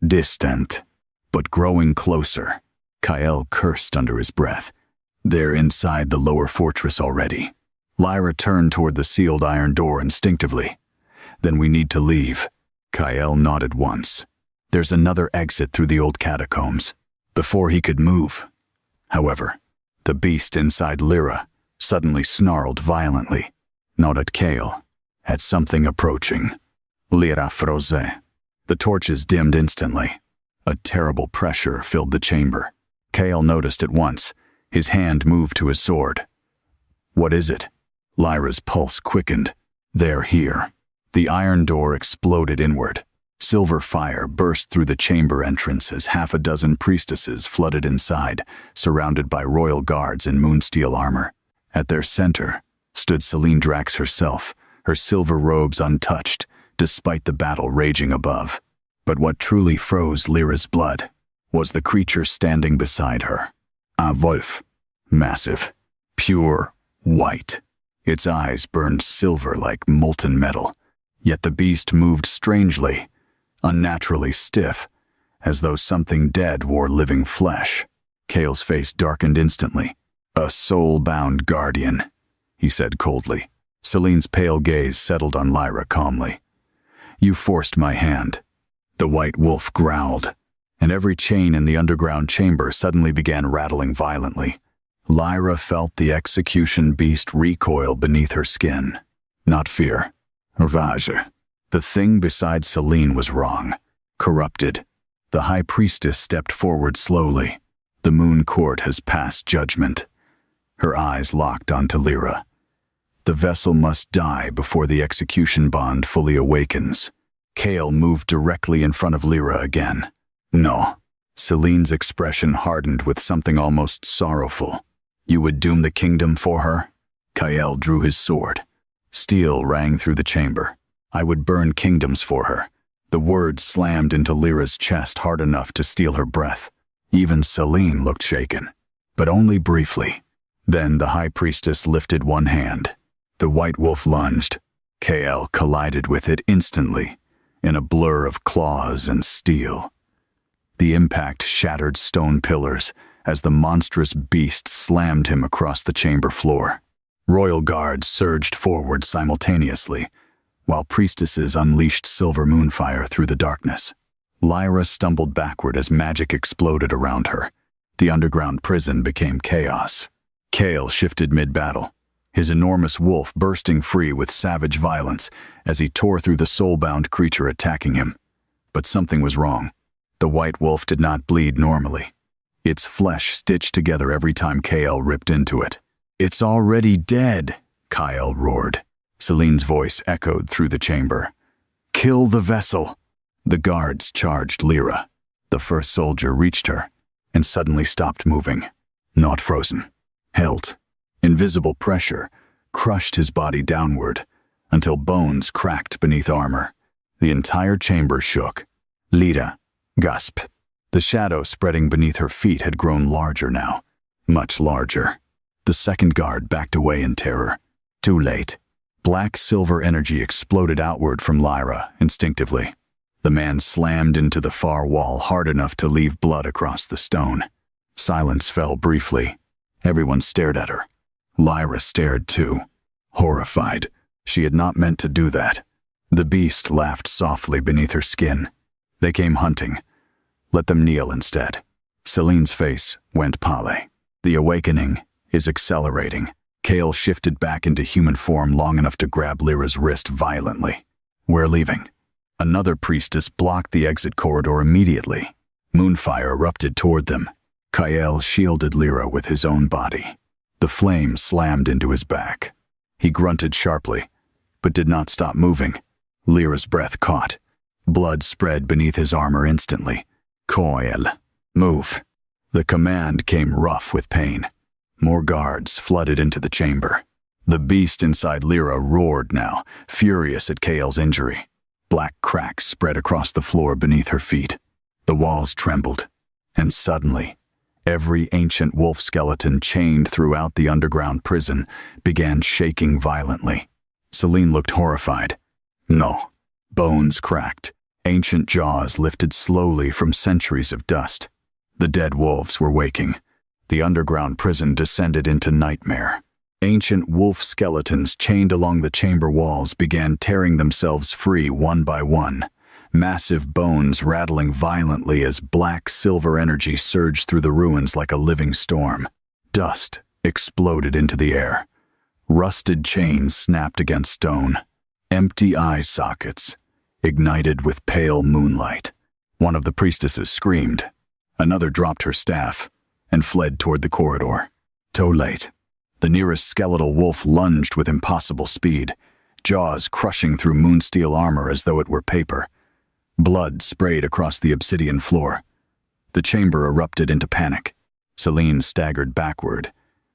Distant. But growing closer. Kael cursed under his breath. They're inside the lower fortress already. Lyra turned toward the sealed iron door instinctively. Then we need to leave. Kael nodded once. There's another exit through the old catacombs. Before he could move. However, the beast inside Lyra suddenly snarled violently. Not at Kael. At something approaching. Lyra froze. The torches dimmed instantly. A terrible pressure filled the chamber. Kael noticed at once. His hand moved to his sword. What is it? Lyra's pulse quickened. They're here. The iron door exploded inward. Silver fire burst through the chamber entrance as half a dozen priestesses flooded inside, surrounded by royal guards in moonsteel armor. At their center stood Celine Drax herself, her silver robes untouched, despite the battle raging above. But what truly froze Lyra's blood was the creature standing beside her. A wolf. Massive. Pure white. Its eyes burned silver like molten metal. Yet the beast moved strangely, unnaturally stiff, as though something dead wore living flesh. Kael's face darkened instantly. A soul-bound guardian, he said coldly. Celine's pale gaze settled on Lyra calmly. You forced my hand. The white wolf growled, and every chain in the underground chamber suddenly began rattling violently. Lyra felt the execution beast recoil beneath her skin. Not fear. Rage. The thing beside Celine was wrong. Corrupted. The high priestess stepped forward slowly. The moon court has passed judgment. Her eyes locked onto Lyra. The vessel must die before the execution bond fully awakens. Kael moved directly in front of Lyra again. No. Celine's expression hardened with something almost sorrowful. You would doom the kingdom for her? Kael drew his sword. Steel rang through the chamber. I would burn kingdoms for her. The words slammed into Lyra's chest hard enough to steal her breath. Even Celine looked shaken, but only briefly. Then the high priestess lifted one hand. The white wolf lunged. Kael collided with it instantly, in a blur of claws and steel. The impact shattered stone pillars as the monstrous beast slammed him across the chamber floor. Royal guards surged forward simultaneously, while priestesses unleashed silver moonfire through the darkness. Lyra stumbled backward as magic exploded around her. The underground prison became chaos. Kael shifted mid-battle, his enormous wolf bursting free with savage violence as he tore through the soul-bound creature attacking him. But something was wrong. The white wolf did not bleed normally. Its flesh stitched together every time Kael ripped into it. It's already dead, Kael roared. Celine's voice echoed through the chamber. Kill the vessel. The guards charged Lyra. The first soldier reached her and suddenly stopped moving. Not frozen. Held. Invisible pressure crushed his body downward until bones cracked beneath armor. The entire chamber shook. Lira. Gasp. The shadow spreading beneath her feet had grown larger now. Much larger. The second guard backed away in terror. Too late. Black-silver energy exploded outward from Lyra, instinctively. The man slammed into the far wall hard enough to leave blood across the stone. Silence fell briefly. Everyone stared at her. Lyra stared too. Horrified. She had not meant to do that. The beast laughed softly beneath her skin. They came hunting. Let them kneel instead. Celine's face went pale. The awakening is accelerating. Kale shifted back into human form long enough to grab Lyra's wrist violently. We're leaving. Another priestess blocked the exit corridor immediately. Moonfire erupted toward them. Kyle shielded Lyra with his own body. The flame slammed into his back. He grunted sharply, but did not stop moving. Lyra's breath caught. Blood spread beneath his armor instantly. Coil. Move. The command came rough with pain. More guards flooded into the chamber. The beast inside Lyra roared now, furious at Kale's injury. Black cracks spread across the floor beneath her feet. The walls trembled. And suddenly, every ancient wolf skeleton chained throughout the underground prison began shaking violently. Celine looked horrified. No. Bones cracked. Ancient jaws lifted slowly from centuries of dust. The dead wolves were waking. The underground prison descended into nightmare. Ancient wolf skeletons chained along the chamber walls began tearing themselves free one by one. Massive bones rattling violently as black-silver energy surged through the ruins like a living storm. Dust exploded into the air. Rusted chains snapped against stone. Empty eye sockets ignited with pale moonlight. One of the priestesses screamed. Another dropped her staff and fled toward the corridor. Too late. The nearest skeletal wolf lunged with impossible speed, jaws crushing through moonsteel armor as though it were paper. Blood sprayed across the obsidian floor. The chamber erupted into panic. Celine staggered backward,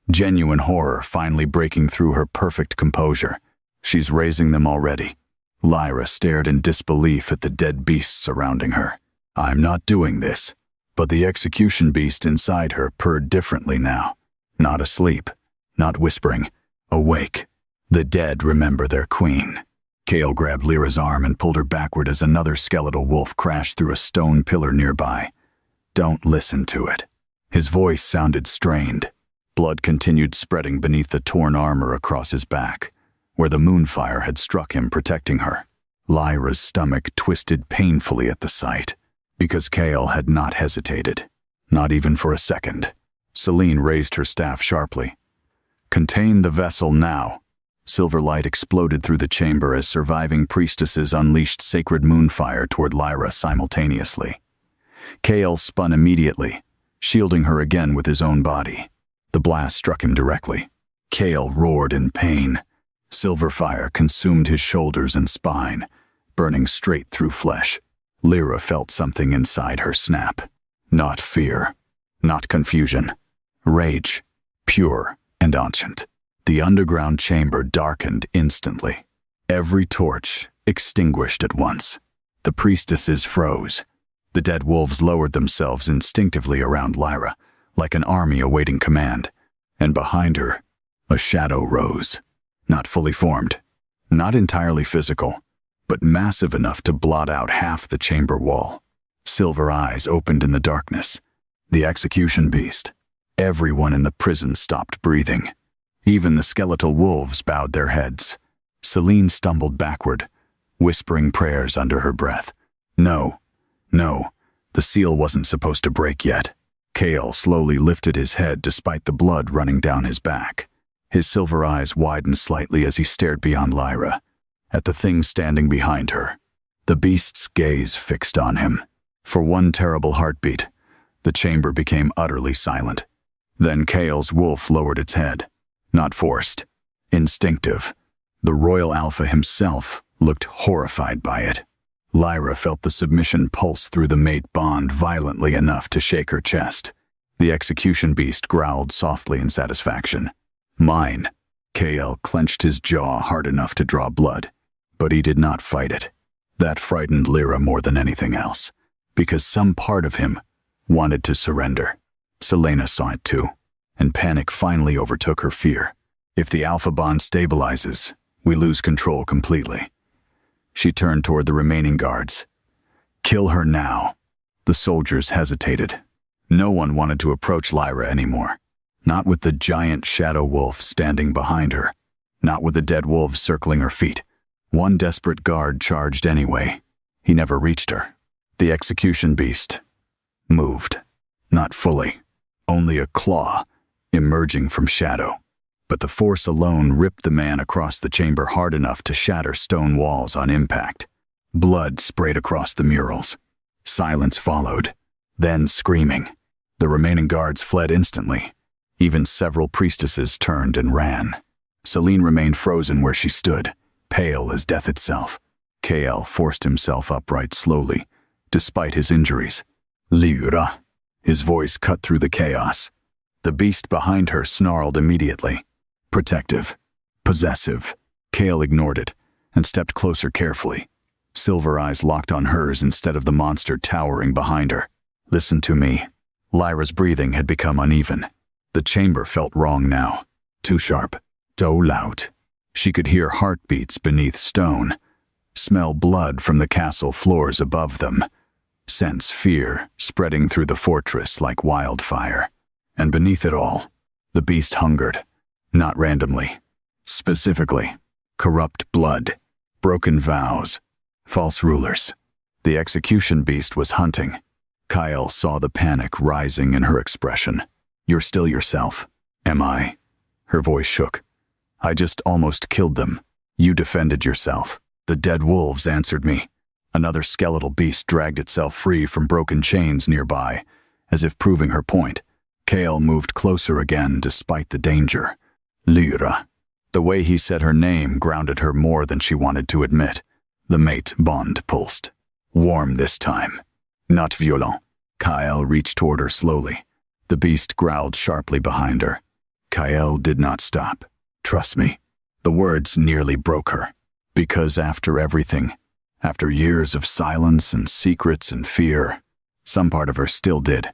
genuine horror finally breaking through her perfect composure. She's raising them already. Lyra stared in disbelief at the dead beasts surrounding her. I'm not doing this. But the execution beast inside her purred differently now. Not asleep. Not whispering. Awake. The dead remember their queen. Kale grabbed Lyra's arm and pulled her backward as another skeletal wolf crashed through a stone pillar nearby. Don't listen to it. His voice sounded strained. Blood continued spreading beneath the torn armor across his back, where the moonfire had struck him, protecting her. Lyra's stomach twisted painfully at the sight, because Kale had not hesitated. Not even for a second. Celine raised her staff sharply. Contain the vessel now. Silver light exploded through the chamber as surviving priestesses unleashed sacred moonfire toward Lyra simultaneously. Kale spun immediately, shielding her again with his own body. The blast struck him directly. Kale roared in pain. Silver fire consumed his shoulders and spine, burning straight through flesh. Lyra felt something inside her snap. Not fear. Not confusion. Rage. Pure and ancient. The underground chamber darkened instantly. Every torch extinguished at once. The priestesses froze. The dead wolves lowered themselves instinctively around Lyra, like an army awaiting command. And behind her, a shadow rose. Not fully formed. Not entirely physical, but massive enough to blot out half the chamber wall. Silver eyes opened in the darkness. The execution beast. Everyone in the prison stopped breathing. Even the skeletal wolves bowed their heads. Celine stumbled backward, whispering prayers under her breath. No, the seal wasn't supposed to break yet. Kale slowly lifted his head despite the blood running down his back. His silver eyes widened slightly as he stared beyond Lyra, at the thing standing behind her. The beast's gaze fixed on him. For one terrible heartbeat, the chamber became utterly silent. Then Kale's wolf lowered its head. Not forced. Instinctive. The Royal Alpha himself looked horrified by it. Lyra felt the submission pulse through the mate bond violently enough to shake her chest. The execution beast growled softly in satisfaction. Mine. Kale clenched his jaw hard enough to draw blood, but he did not fight it. That frightened Lyra more than anything else. because some part of him wanted to surrender. Lyanna saw it too, and panic finally overtook her fear. If the alpha bond stabilizes, we lose control completely. She turned toward the remaining guards. Kill her now. The soldiers hesitated. No one wanted to approach Lyra anymore. Not with the giant shadow wolf standing behind her. Not with the dead wolves circling her feet. One desperate guard charged anyway. He never reached her. The execution beast moved. Not fully. Only a claw emerging from shadow. But the force alone ripped the man across the chamber hard enough to shatter stone walls on impact. Blood sprayed across the murals. Silence followed. Then screaming. The remaining guards fled instantly. Even several priestesses turned and ran. Celine remained frozen where she stood, pale as death itself. KL forced himself upright slowly, despite his injuries. Lyra. His voice cut through the chaos. The beast behind her snarled immediately. Protective. Possessive. Kale ignored it and stepped closer carefully. Silver eyes locked on hers instead of the monster towering behind her. Listen to me. Lyra's breathing had become uneven. The chamber felt wrong now. Too sharp. Too loud. She could hear heartbeats beneath stone. Smell blood from the castle floors above them. Sense fear spreading through the fortress like wildfire. And beneath it all, the beast hungered. Not randomly. Specifically. Corrupt blood. Broken vows. False rulers. The execution beast was hunting. Kyle saw the panic rising in her expression. You're still yourself. Am I? Her voice shook. I just almost killed them. You defended yourself. The dead wolves answered me. Another skeletal beast dragged itself free from broken chains nearby, as if proving her point. Kale moved closer again despite the danger. Lyra. The way he said her name grounded her more than she wanted to admit. The mate bond pulsed. Warm this time. Not violent. Kyle reached toward her slowly. The beast growled sharply behind her. Kyle did not stop. Trust me. The words nearly broke her. Because after everything, after years of silence and secrets and fear, some part of her still did.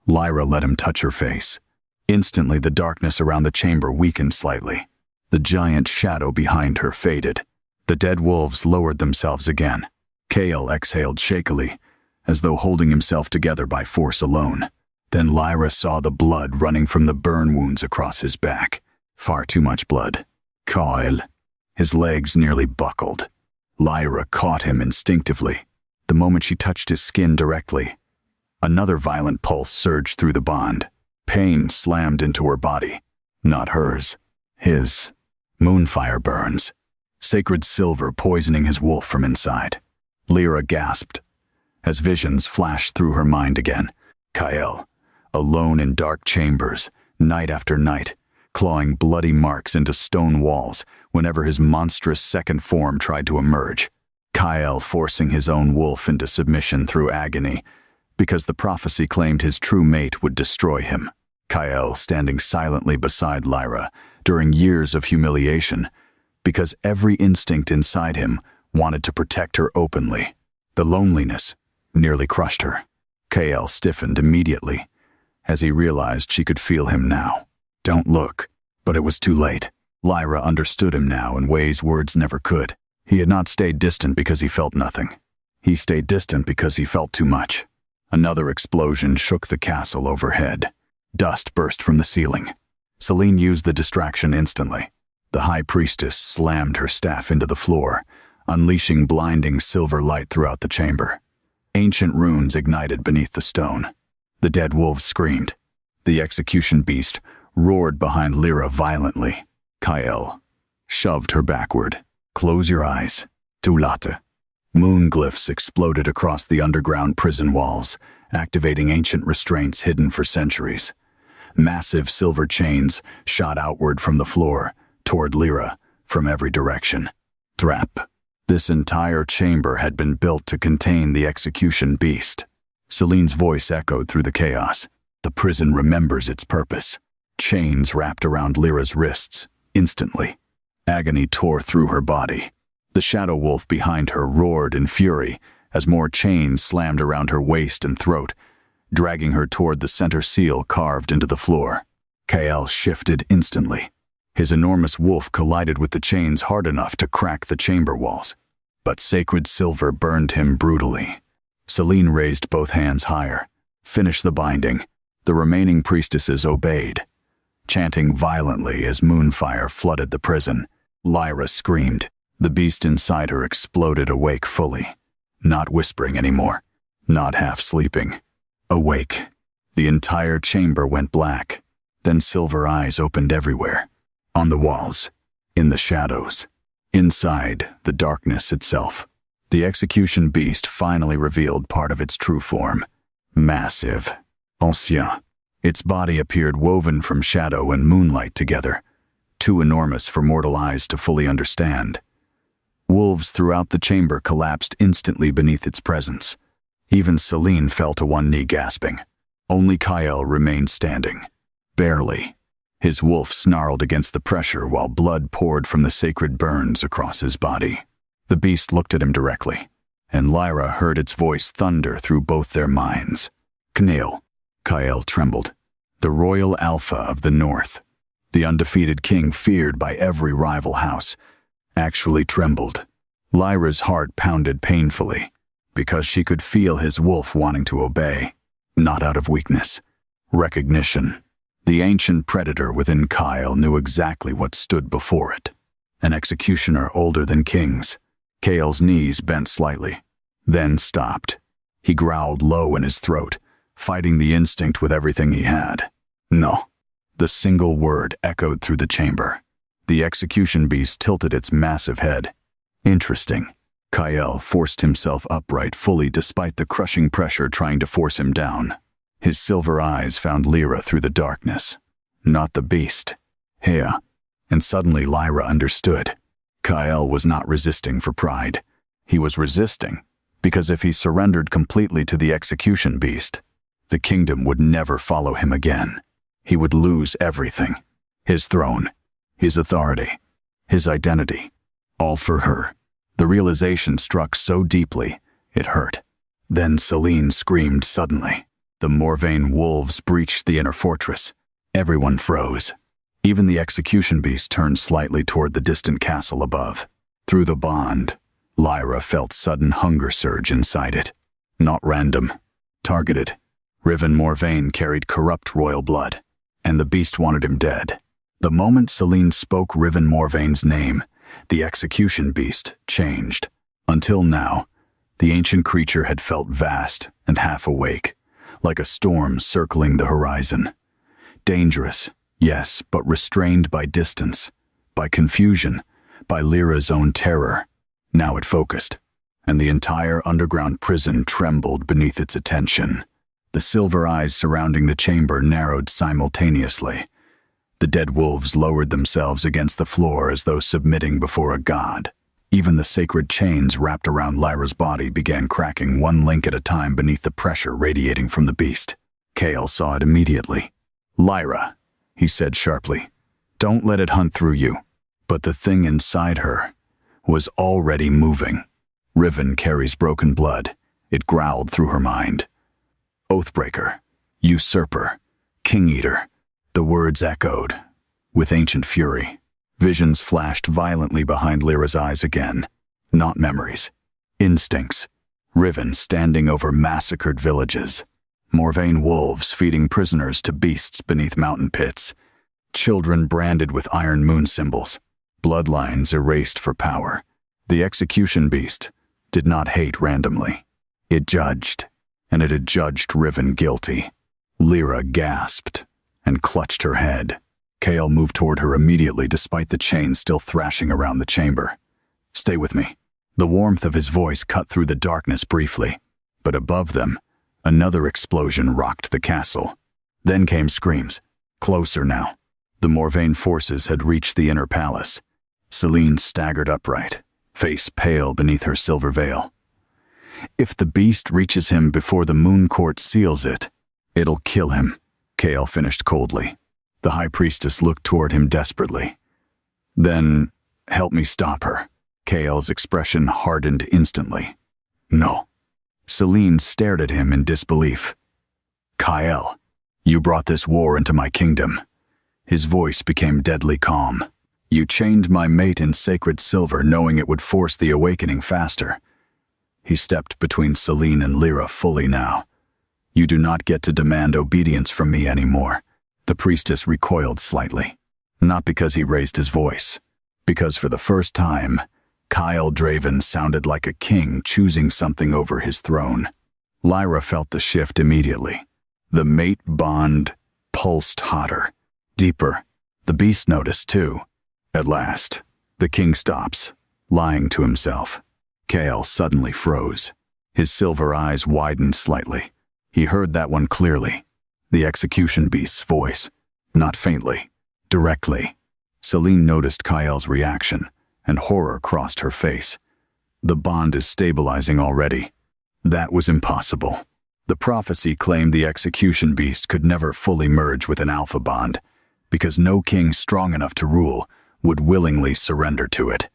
Lyra let him touch her face. Instantly the darkness around the chamber weakened slightly. The giant shadow behind her faded. The dead wolves lowered themselves again. Kale exhaled shakily, as though holding himself together by force alone. Then Lyra saw the blood running from the burn wounds across his back. Far too much blood. Kyle. His legs nearly buckled. Lyra caught him instinctively. The moment she touched his skin directly, another violent pulse surged through the bond. Pain slammed into her body. Not hers. His. Moonfire burns. Sacred silver poisoning his wolf from inside. Lyra gasped, as visions flashed through her mind again. Kyle, alone in dark chambers, night after night, clawing bloody marks into stone walls whenever his monstrous second form tried to emerge. Kyle forcing his own wolf into submission through agony, because the prophecy claimed his true mate would destroy him. Kyle standing silently beside Lyra during years of humiliation, because every instinct inside him wanted to protect her openly. The loneliness nearly crushed her. Kyle stiffened immediately, as he realized she could feel him now. Don't look. But it was too late. Lyra understood him now in ways words never could. He had not stayed distant because he felt nothing. He stayed distant because he felt too much. Another explosion shook the castle overhead. Dust burst from the ceiling. Celine used the distraction instantly. The high priestess slammed her staff into the floor, unleashing blinding silver light throughout the chamber. Ancient runes ignited beneath the stone. The dead wolves screamed. The execution beast roared behind Lyra violently. Kyle shoved her backward. Close your eyes. Tu late. Moon glyphs exploded across the underground prison walls, activating ancient restraints hidden for centuries. Massive silver chains shot outward from the floor, toward Lyra, from every direction. Trap. This entire chamber had been built to contain the execution beast. Celine's voice echoed through the chaos. The prison remembers its purpose. Chains wrapped around Lyra's wrists, instantly. Agony tore through her body. The shadow wolf behind her roared in fury as more chains slammed around her waist and throat, dragging her toward the center seal carved into the floor. Kael shifted instantly. His enormous wolf collided with the chains hard enough to crack the chamber walls. But sacred silver burned him brutally. Selene raised both hands higher. "Finish the binding." The remaining priestesses obeyed, chanting violently as moonfire flooded the prison. Lyra screamed. The beast inside her exploded awake fully. Not whispering anymore. Not half sleeping. Awake. The entire chamber went black. Then silver eyes opened everywhere. On the walls. In the shadows. Inside, the darkness itself. The execution beast finally revealed part of its true form. Massive. Ancien. Its body appeared woven from shadow and moonlight together, too enormous for mortal eyes to fully understand. Wolves throughout the chamber collapsed instantly beneath its presence. Even Selene fell to one knee gasping. Only Kael remained standing. Barely. His wolf snarled against the pressure while blood poured from the sacred burns across his body. The beast looked at him directly, and Lyra heard its voice thunder through both their minds. "Kneel." Kael trembled. The royal alpha of the north, the undefeated king feared by every rival house, actually trembled. Lyra's heart pounded painfully, because she could feel his wolf wanting to obey, not out of weakness. Recognition. The ancient predator within Kael knew exactly what stood before it. An executioner older than kings. Kael's knees bent slightly, then stopped. He growled low in his throat, fighting the instinct with everything he had. "No." The single word echoed through the chamber. The execution beast tilted its massive head. Interesting. Kael forced himself upright fully despite the crushing pressure trying to force him down. His silver eyes found Lyra through the darkness. Not the beast. Hea. And suddenly Lyra understood. Kael was not resisting for pride. He was resisting because if he surrendered completely to the execution beast, the kingdom would never follow him again. He would lose everything. His throne, his authority, his identity. All for her. The realization struck so deeply, it hurt. Then Selene screamed suddenly. The Morvain wolves breached the inner fortress. Everyone froze. Even the execution beast turned slightly toward the distant castle above. Through the bond, Lyra felt sudden hunger surge inside it. Not random. Targeted. Riven Morvain carried corrupt royal blood, and the beast wanted him dead. The moment Selene spoke Riven Morvain's name, the execution beast changed. Until now, the ancient creature had felt vast and half awake, like a storm circling the horizon. Dangerous, yes, but restrained by distance, by confusion, by Lyra's own terror. Now it focused, and the entire underground prison trembled beneath its attention. The silver eyes surrounding the chamber narrowed simultaneously. The dead wolves lowered themselves against the floor as though submitting before a god. Even the sacred chains wrapped around Lyra's body began cracking one link at a time beneath the pressure radiating from the beast. Kael saw it immediately. "Lyra," he said sharply, "don't let it hunt through you." But the thing inside her was already moving. Riven carries broken blood. It growled through her mind. Oathbreaker, usurper, king-eater. The words echoed, with ancient fury. Visions flashed violently behind Lyra's eyes again. Not memories. Instincts. Riven standing over massacred villages. Morvain wolves feeding prisoners to beasts beneath mountain pits. Children branded with iron moon symbols. Bloodlines erased for power. The execution beast did not hate randomly. It judged, and it had judged Riven guilty. Lyra gasped and clutched her head. Kael moved toward her immediately despite the chains still thrashing around the chamber. "Stay with me." The warmth of his voice cut through the darkness briefly, but above them, another explosion rocked the castle. Then came screams. Closer now. The Morvain forces had reached the inner palace. Selene staggered upright, face pale beneath her silver veil. "If the beast reaches him before the moon court seals it, it'll kill him," Kael finished coldly. The high priestess looked toward him desperately. "Then, help me stop her." Kael's expression hardened instantly. "No." Selene stared at him in disbelief. Kyle, you brought this war into my kingdom. His voice became deadly calm. You chained my mate in sacred silver knowing it would force the awakening faster. He stepped between Selene and Lyra fully now. You do not get to demand obedience from me anymore. The priestess recoiled slightly. Not because he raised his voice. Because for the first time, Kyle Draven sounded like a king choosing something over his throne. Lyra felt the shift immediately. The mate bond pulsed hotter, deeper. The beast noticed too. At last, the king stops, lying to himself. Kale suddenly froze. His silver eyes widened slightly. He heard that one clearly. The execution beast's voice. Not faintly. Directly. Selene noticed Kyle's reaction, and horror crossed her face. The bond is stabilizing already. That was impossible. The prophecy claimed the execution beast could never fully merge with an alpha bond, because no king strong enough to rule would willingly surrender to it.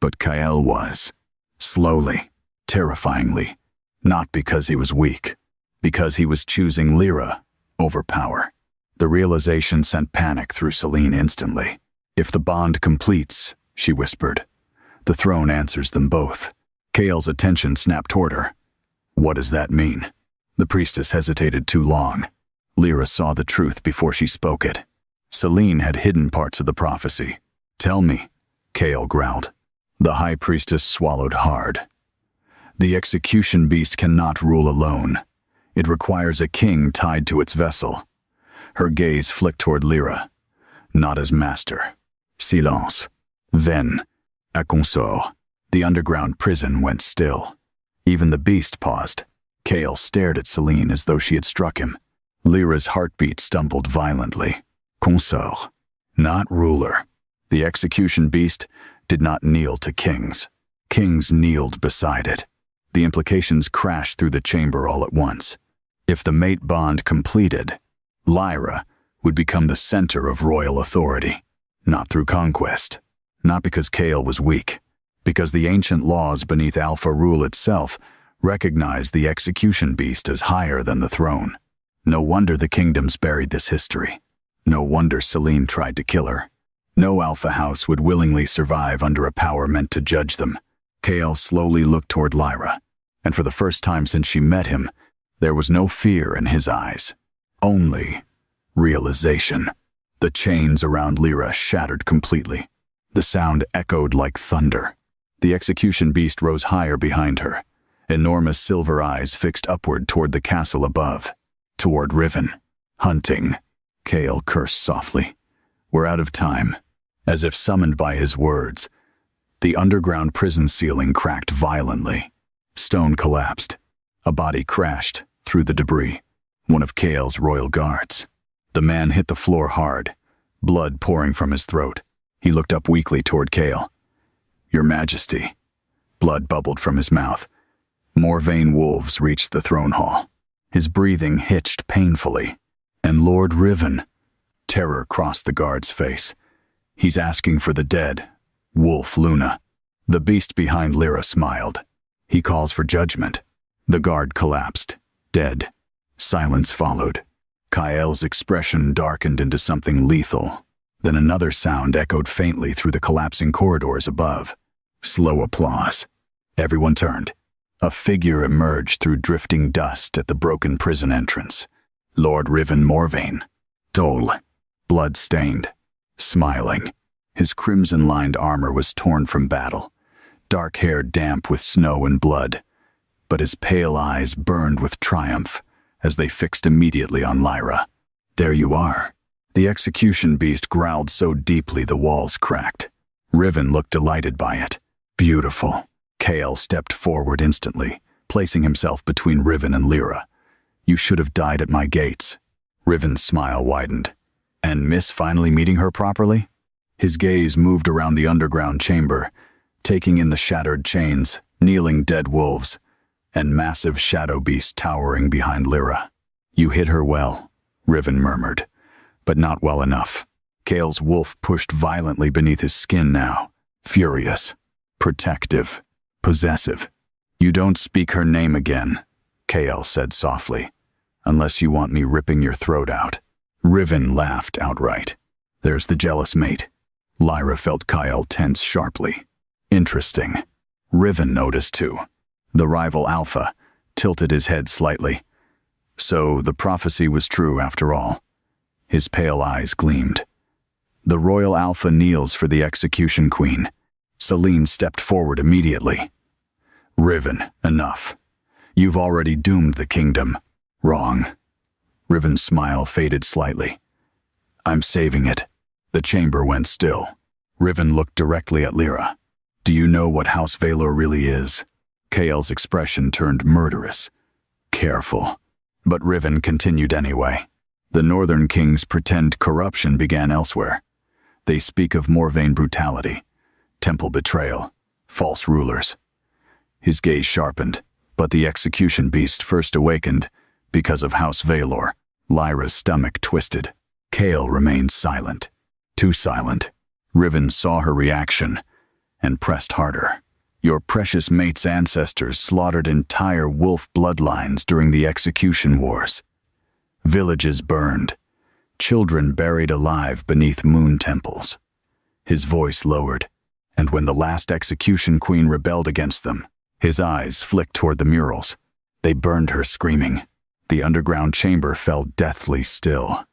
But Kyle was. Slowly, terrifyingly. Not because he was weak, because he was choosing Lyra over power. The realization sent panic through Selene instantly. If the bond completes, she whispered, the throne answers them both. Kale's attention snapped toward her. What does that mean? The priestess hesitated too long. Lyra saw the truth before she spoke it. Selene had hidden parts of the prophecy. Tell me, Kale growled. The high priestess swallowed hard. The execution beast cannot rule alone. It requires a king tied to its vessel. Her gaze flicked toward Lyra. Not as master. Silence. Then, awakens. The underground prison went still. Even the beast paused. Kale stared at Selene as though she had struck him. Lyra's heartbeat stumbled violently. Consort. Not ruler. The execution beast did not kneel to kings. Kings kneeled beside it. The implications crashed through the chamber all at once. If the mate bond completed, Lyra would become the center of royal authority. Not through conquest. Not because Kale was weak. Because the ancient laws beneath Alpha rule itself recognized the execution beast as higher than the throne. No wonder the kingdoms buried this history. No wonder Selene tried to kill her. No Alpha house would willingly survive under a power meant to judge them. Kale slowly looked toward Lyra, and for the first time since she met him, there was no fear in his eyes. Only realization. The chains around Lyra shattered completely. The sound echoed like thunder. The execution beast rose higher behind her, enormous silver eyes fixed upward toward the castle above, toward Riven. Hunting. Kale cursed softly. We're out of time. As if summoned by his words, the underground prison ceiling cracked violently. Stone collapsed. A body crashed through the debris. One of Kale's royal guards. The man hit the floor hard, blood pouring from his throat. He looked up weakly toward Kale. Your Majesty. Blood bubbled from his mouth. More vain wolves reached the throne hall. His breathing hitched painfully. And Lord Riven. Terror crossed the guard's face. He's asking for the dead. Wolf Luna. The beast behind Lyra smiled. He calls for judgment. The guard collapsed. Dead. Silence followed. Kyle's expression darkened into something lethal. Then another sound echoed faintly through the collapsing corridors above. Slow applause. Everyone turned. A figure emerged through drifting dust at the broken prison entrance. Lord Riven Morvain. Dull. Blood-stained. Smiling. His crimson-lined armor was torn from battle. Dark hair damp with snow and blood. But his pale eyes burned with triumph as they fixed immediately on Lyra. There you are. The execution beast growled so deeply the walls cracked. Riven looked delighted by it. Beautiful. Kale stepped forward instantly, placing himself between Riven and Lyra. You should have died at my gates. Riven's smile widened. And Miss finally meeting her properly? His gaze moved around the underground chamber, taking in the shattered chains, kneeling dead wolves, and massive shadow beasts towering behind Lyra. You hit her well, Riven murmured, but not well enough. Kale's wolf pushed violently beneath his skin now, furious, protective, possessive. You don't speak her name again, Kael said softly. "Unless you want me ripping your throat out." Riven laughed outright. "There's the jealous mate." Lyra felt Kael tense sharply. Interesting. Riven noticed too. The rival Alpha tilted his head slightly. So the prophecy was true after all. His pale eyes gleamed. The Royal Alpha kneels for the execution queen. Selene stepped forward immediately. "Riven, enough. You've already doomed the kingdom." "Wrong." Riven's smile faded slightly. "I'm saving it." The chamber went still. Riven looked directly at Lyra. "Do you know what House Valor really is?" Kael's expression turned murderous. "Careful." But Riven continued anyway. "The Northern Kings pretend corruption began elsewhere. They speak of Morvain brutality, temple betrayal, false rulers." His gaze sharpened, but the execution beast first awakened because of House Valor. Lyra's stomach twisted. Kael remained silent. Too silent. Riven saw her reaction and pressed harder. "Your precious mate's ancestors slaughtered entire wolf bloodlines during the execution wars. Villages burned, children buried alive beneath moon temples." His voice lowered, and when the last execution queen rebelled against them, his eyes flicked toward the murals. They burned her screaming. The underground chamber fell deathly still.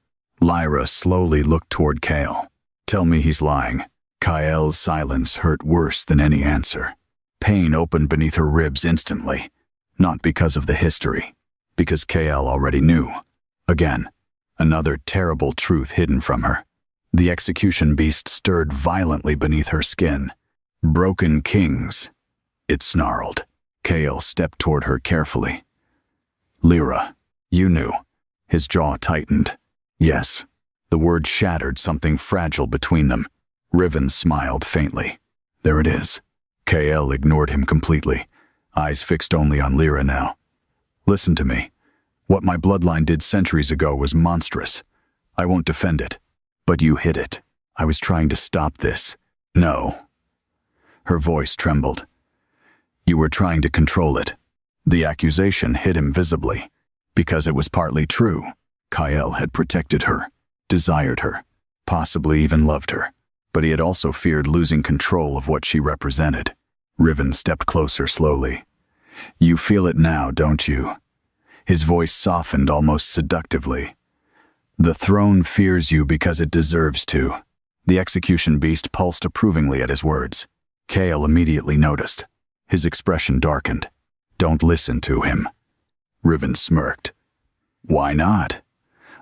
Lyra slowly looked toward Kael. "Tell me he's lying." Kael's silence hurt worse than any answer. Pain opened beneath her ribs instantly, not because of the history, because Kael already knew. Again, another terrible truth hidden from her. The execution beast stirred violently beneath her skin. "Broken kings," it snarled. Kael stepped toward her carefully. "Lyra, you knew." His jaw tightened. "Yes." The word shattered something fragile between them. Riven smiled faintly. "There it is." Kael ignored him completely, eyes fixed only on Lyra now. "Listen to me. What my bloodline did centuries ago was monstrous. I won't defend it. But you hid it. I was trying to stop this." "No." Her voice trembled. "You were trying to control it." The accusation hit him visibly, because it was partly true. Kael had protected her, desired her, possibly even loved her. But he had also feared losing control of what she represented. Riven stepped closer slowly. "You feel it now, don't you?" His voice softened almost seductively. "The throne fears you because it deserves to." The execution beast pulsed approvingly at his words. Kael immediately noticed. His expression darkened. "Don't listen to him." Riven smirked. "Why not?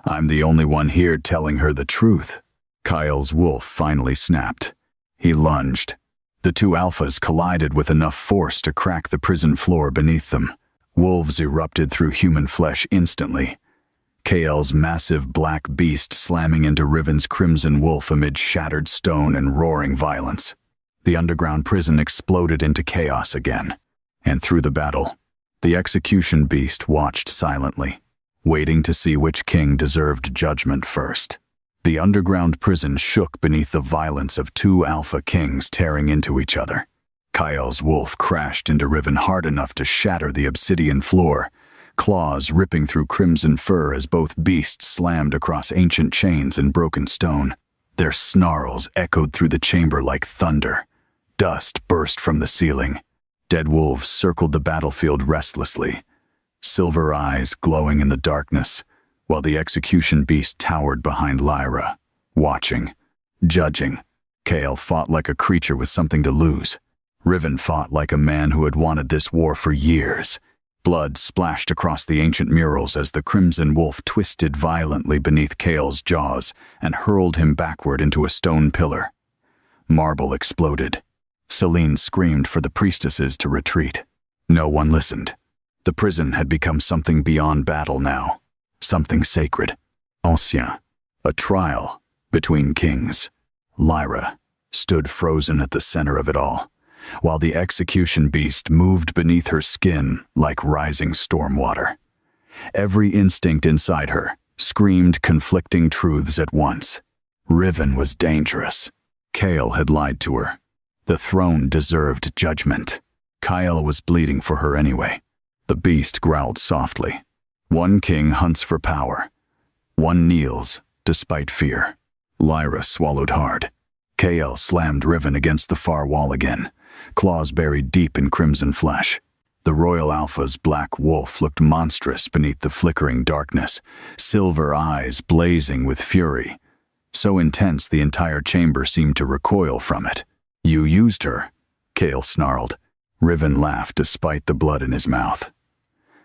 I'm the only one here telling her the truth." Kael's wolf finally snapped. He lunged. The two alphas collided with enough force to crack the prison floor beneath them. Wolves erupted through human flesh instantly. Kael's massive black beast slamming into Riven's crimson wolf amid shattered stone and roaring violence. The underground prison exploded into chaos again. And through the battle, the execution beast watched silently, waiting to see which king deserved judgment first. The underground prison shook beneath the violence of two alpha kings tearing into each other. Kael's wolf crashed into Riven hard enough to shatter the obsidian floor, claws ripping through crimson fur as both beasts slammed across ancient chains and broken stone. Their snarls echoed through the chamber like thunder. Dust burst from the ceiling. Dead wolves circled the battlefield restlessly, silver eyes glowing in the darkness, while the execution beast towered behind Lyra, watching, judging. Kael fought like a creature with something to lose. Riven fought like a man who had wanted this war for years. Blood splashed across the ancient murals as the crimson wolf twisted violently beneath Kael's jaws and hurled him backward into a stone pillar. Marble exploded. Selene screamed for the priestesses to retreat. No one listened. The prison had become something beyond battle now. Something sacred. Ancien. A trial between kings. Lyra stood frozen at the center of it all, while the execution beast moved beneath her skin like rising storm water. Every instinct inside her screamed conflicting truths at once. Riven was dangerous. Kael had lied to her. The throne deserved judgment. Kael was bleeding for her anyway. The beast growled softly. One king hunts for power. One kneels, despite fear. Lyra swallowed hard. KL slammed Riven against the far wall again, claws buried deep in crimson flesh. The Royal Alpha's black wolf looked monstrous beneath the flickering darkness, silver eyes blazing with fury. So intense the entire chamber seemed to recoil from it. You used her, Kale snarled. Riven laughed despite the blood in his mouth.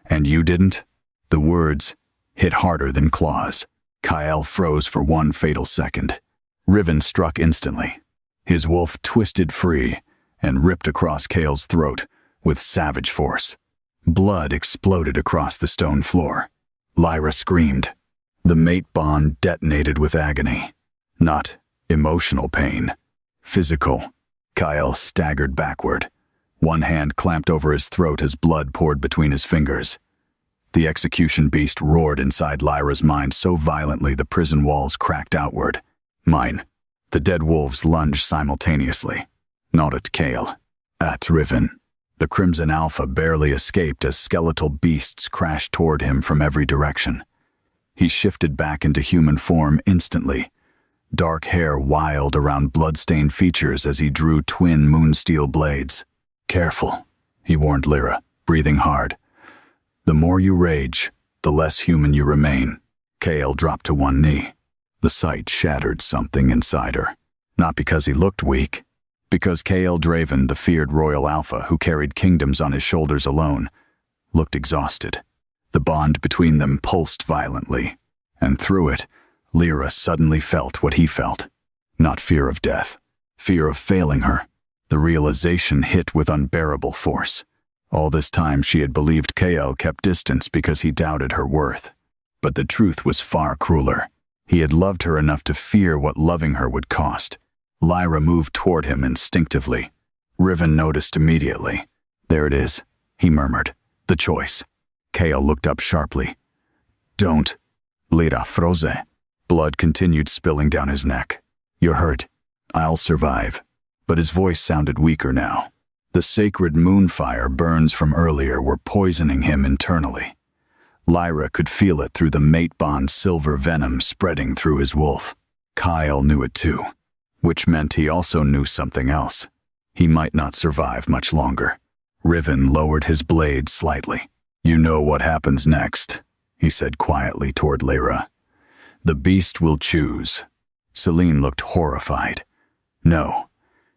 And you didn't? The words hit harder than claws. Kyle froze for one fatal second. Riven struck instantly. His wolf twisted free and ripped across Kale's throat with savage force. Blood exploded across the stone floor. Lyra screamed. The mate bond detonated with agony. Not emotional pain. Physical. Kyle staggered backward. One hand clamped over his throat as blood poured between his fingers. The execution beast roared inside Lyra's mind so violently the prison walls cracked outward. Mine. The dead wolves lunged simultaneously. Not at Kale. At Riven. The Crimson Alpha barely escaped as skeletal beasts crashed toward him from every direction. He shifted back into human form instantly. Dark hair wild around blood-stained features as he drew twin moonsteel blades. Careful, he warned Lyra, breathing hard. The more you rage, the less human you remain. Kale dropped to one knee. The sight shattered something inside her. Not because he looked weak, because Kale Draven, the feared Royal Alpha who carried kingdoms on his shoulders alone, looked exhausted. The bond between them pulsed violently, and through it, Lyra suddenly felt what he felt. Not fear of death, fear of failing her. The realization hit with unbearable force. All this time she had believed Kale kept distance because he doubted her worth. But the truth was far crueler. He had loved her enough to fear what loving her would cost. Lyra moved toward him instinctively. Riven noticed immediately. There it is, he murmured. The choice. Kale looked up sharply. Don't. Lyra froze. Blood continued spilling down his neck. You're hurt. I'll survive. But his voice sounded weaker now. The sacred moonfire burns from earlier were poisoning him internally. Lyra could feel it through the mate bond silver venom spreading through his wolf. Kyle knew it too, which meant he also knew something else. He might not survive much longer. Riven lowered his blade slightly. You know what happens next, he said quietly toward Lyra. The beast will choose. Celine looked horrified. No.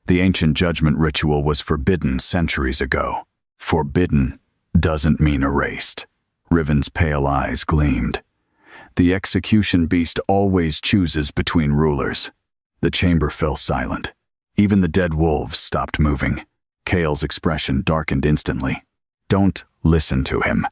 The ancient judgment ritual was forbidden centuries ago. Forbidden doesn't mean erased. Riven's pale eyes gleamed. The execution beast always chooses between rulers. The chamber fell silent. Even the dead wolves stopped moving. Kale's expression darkened instantly. Don't listen to him.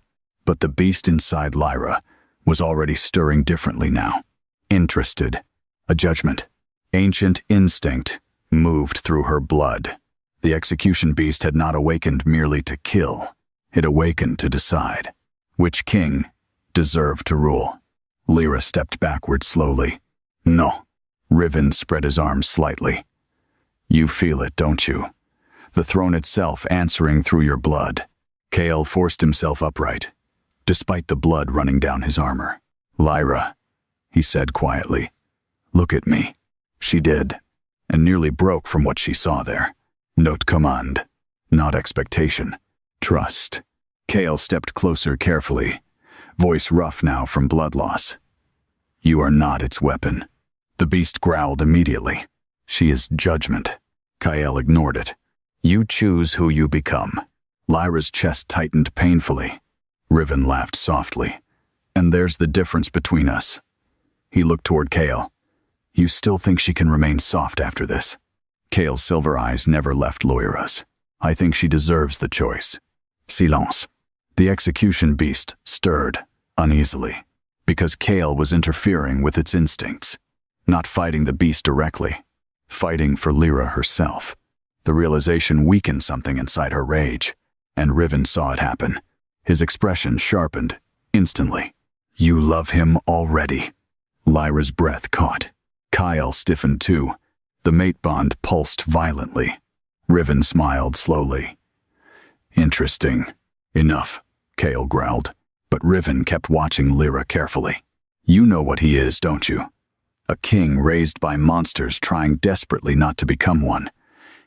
But the beast inside Lyra was already stirring differently now. Interested. A judgment. Ancient instinct moved through her blood. The execution beast had not awakened merely to kill. It awakened to decide. Which king deserved to rule? Lyra stepped backward slowly. No. Riven spread his arms slightly. You feel it, don't you? The throne itself answering through your blood. Kale forced himself upright, despite the blood running down his armor. Lyra, he said quietly. Look at me. She did, and nearly broke from what she saw there. Note command, not expectation. Trust. Kale stepped closer carefully, voice rough now from blood loss. You are not its weapon. The beast growled immediately. She is judgment. Kyle ignored it. You choose who you become. Lyra's chest tightened painfully. Riven laughed softly. And there's the difference between us. He looked toward Kale. You still think she can remain soft after this? Kale's silver eyes never left Lyra's. I think she deserves the choice. Silence. The execution beast stirred uneasily, because Kale was interfering with its instincts, not fighting the beast directly, fighting for Lyra herself. The realization weakened something inside her rage, and Riven saw it happen. His expression sharpened instantly. You love him already. Lyra's breath caught. Kyle stiffened too. The mate bond pulsed violently. Riven smiled slowly. Interesting. Enough. Cale growled, but Riven kept watching Lyra carefully. You know what he is, don't you? A king raised by monsters trying desperately not to become one.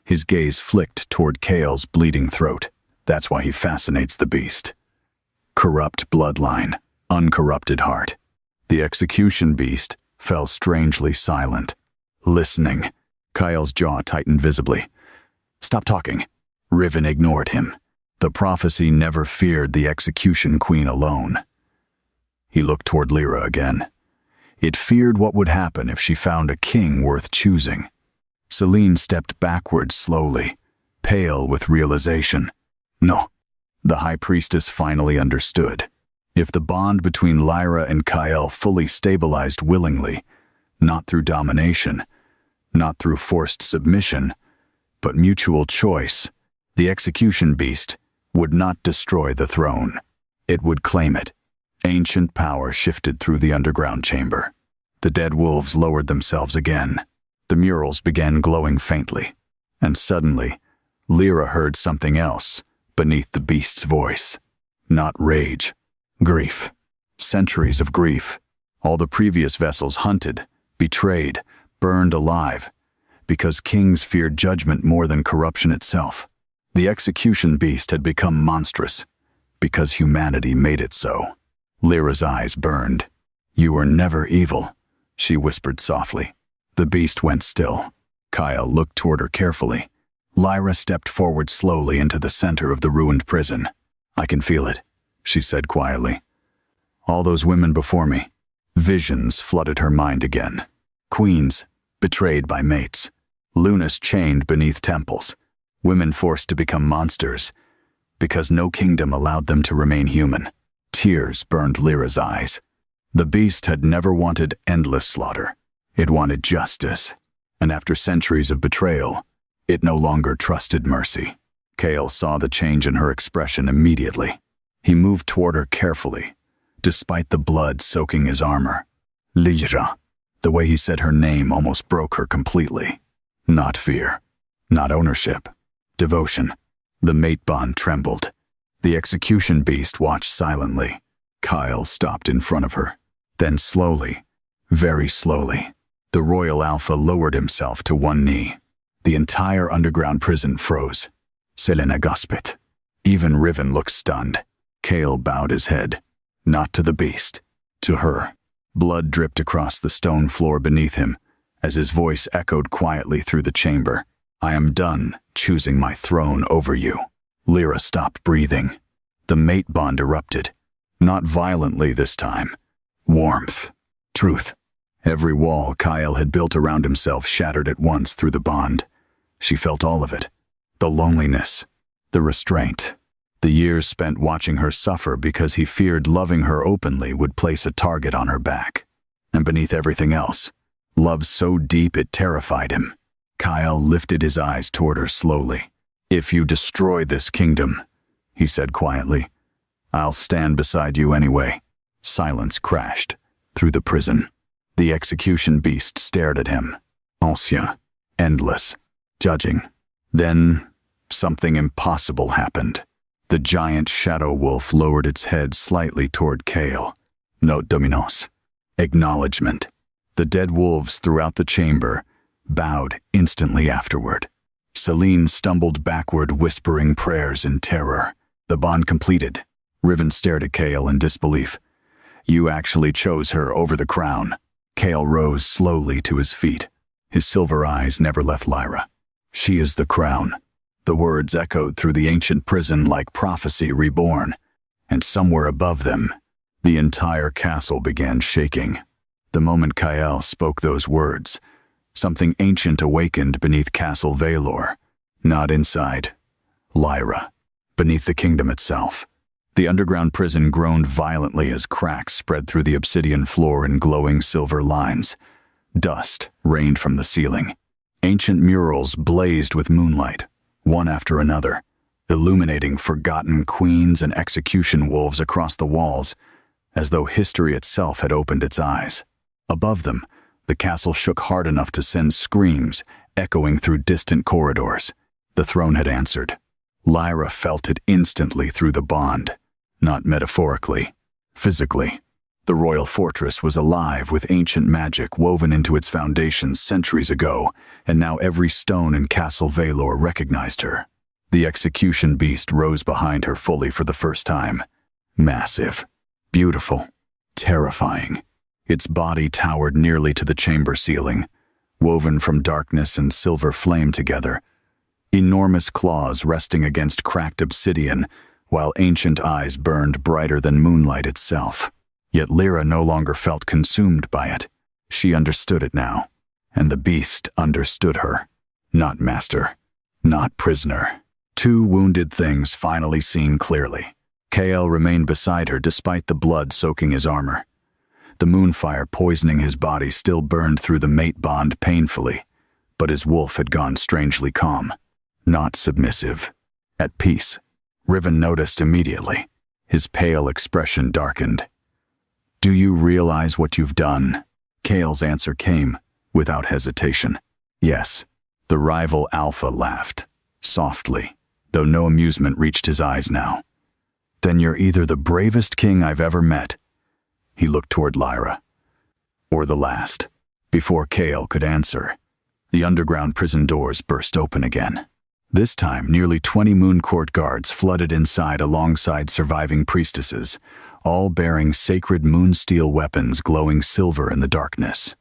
His gaze flicked toward Cale's bleeding throat. That's why he fascinates the beast. Corrupt bloodline, uncorrupted heart. The execution beast fell strangely silent, listening. Kyle's jaw tightened visibly. Stop talking. Riven ignored him. The prophecy never feared the execution queen alone. He looked toward Lyra again. It feared what would happen if she found a king worth choosing. Selene stepped backward slowly, pale with realization. No. The high priestess finally understood. If the bond between Lyra and Kyle fully stabilized willingly, not through domination, not through forced submission, but mutual choice, the execution beast would not destroy the throne. It would claim it. Ancient power shifted through the underground chamber. The dead wolves lowered themselves again. The murals began glowing faintly. And suddenly, Lyra heard something else beneath the beast's voice. Not rage. Grief. Centuries of grief. All the previous vessels hunted, betrayed, burned alive, because kings feared judgment more than corruption itself. The execution beast had become monstrous, because humanity made it so. Lyra's eyes burned. You were never evil, she whispered softly. The beast went still. Kyle looked toward her carefully. Lyra stepped forward slowly into the center of the ruined prison. I can feel it, she said quietly. All those women before me. Visions flooded her mind again. Queens, betrayed by mates. Lunas chained beneath temples. Women forced to become monsters, because no kingdom allowed them to remain human. Tears burned Lyra's eyes. The beast had never wanted endless slaughter. It wanted justice, and after centuries of betrayal, it no longer trusted mercy. Cale saw the change in her expression immediately. He moved toward her carefully, despite the blood soaking his armor. Lyra. The way he said her name almost broke her completely. Not fear, not ownership, devotion. The mate bond trembled. The execution beast watched silently. Kyle stopped in front of her. Then slowly, very slowly, the Royal Alpha lowered himself to one knee. The entire underground prison froze. Selena gasped. Even Riven looked stunned. Cale bowed his head, not to the beast, to her. Blood dripped across the stone floor beneath him, as his voice echoed quietly through the chamber. I am done choosing my throne over you. Lyra stopped breathing. The mate bond erupted. Not violently this time. Warmth. Truth. Every wall Kyle had built around himself shattered at once through the bond. She felt all of it. The loneliness. The restraint. The years spent watching her suffer because he feared loving her openly would place a target on her back. And beneath everything else, love so deep it terrified him. Kyle lifted his eyes toward her slowly. If you destroy this kingdom, he said quietly, I'll stand beside you anyway. Silence crashed through the prison. The execution beast stared at him. Ancien. Endless. Judging. Then, something impossible happened. The giant shadow wolf lowered its head slightly toward Cale. Note dominance. Acknowledgement. The dead wolves throughout the chamber bowed instantly afterward. Selene stumbled backward, whispering prayers in terror. The bond completed. Riven stared at Cale in disbelief. You actually chose her over the crown. Cale rose slowly to his feet. His silver eyes never left Lyra. She is the crown. The words echoed through the ancient prison like prophecy reborn, and somewhere above them, the entire castle began shaking. The moment Kyle spoke those words, something ancient awakened beneath Castle Valor. Not inside. Lyra. Beneath the kingdom itself. The underground prison groaned violently as cracks spread through the obsidian floor in glowing silver lines. Dust rained from the ceiling. Ancient murals blazed with moonlight, one after another, illuminating forgotten queens and execution wolves across the walls, as though history itself had opened its eyes. Above them, the castle shook hard enough to send screams echoing through distant corridors. The throne had answered. Lyra felt it instantly through the bond. Not metaphorically, physically. The royal fortress was alive with ancient magic woven into its foundations centuries ago, and now every stone in Castle Valor recognized her. The execution beast rose behind her fully for the first time. Massive, beautiful, terrifying. Its body towered nearly to the chamber ceiling, woven from darkness and silver flame together. Enormous claws resting against cracked obsidian, while ancient eyes burned brighter than moonlight itself. Yet Lyra no longer felt consumed by it. She understood it now, and the beast understood her. Not master, not prisoner. Two wounded things finally seen clearly. Kael remained beside her despite the blood soaking his armor. The moonfire poisoning his body still burned through the mate bond painfully, but his wolf had gone strangely calm. Not submissive. At peace. Riven noticed immediately. His pale expression darkened. "Do you realize what you've done?" Kael's answer came, without hesitation. "Yes." The rival Alpha laughed, softly, though no amusement reached his eyes now. "Then you're either the bravest king I've ever met," he looked toward Lyra, "or the last." Before Kael could answer, the underground prison doors burst open again. This time, nearly 20 Moon Court guards flooded inside alongside surviving priestesses, all bearing sacred moonsteel weapons glowing silver in the darkness.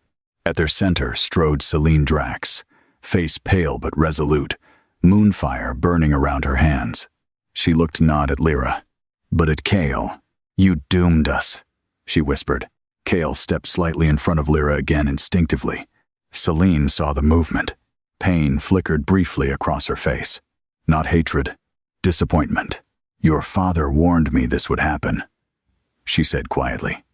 At their center strode Celine Drax, face pale but resolute, moonfire burning around her hands. She looked not at Lyra, but at Kael. "You doomed us," she whispered. Kael stepped slightly in front of Lyra again instinctively. Celine saw the movement. Pain flickered briefly across her face. Not hatred, disappointment. "Your father warned me this would happen," she said quietly.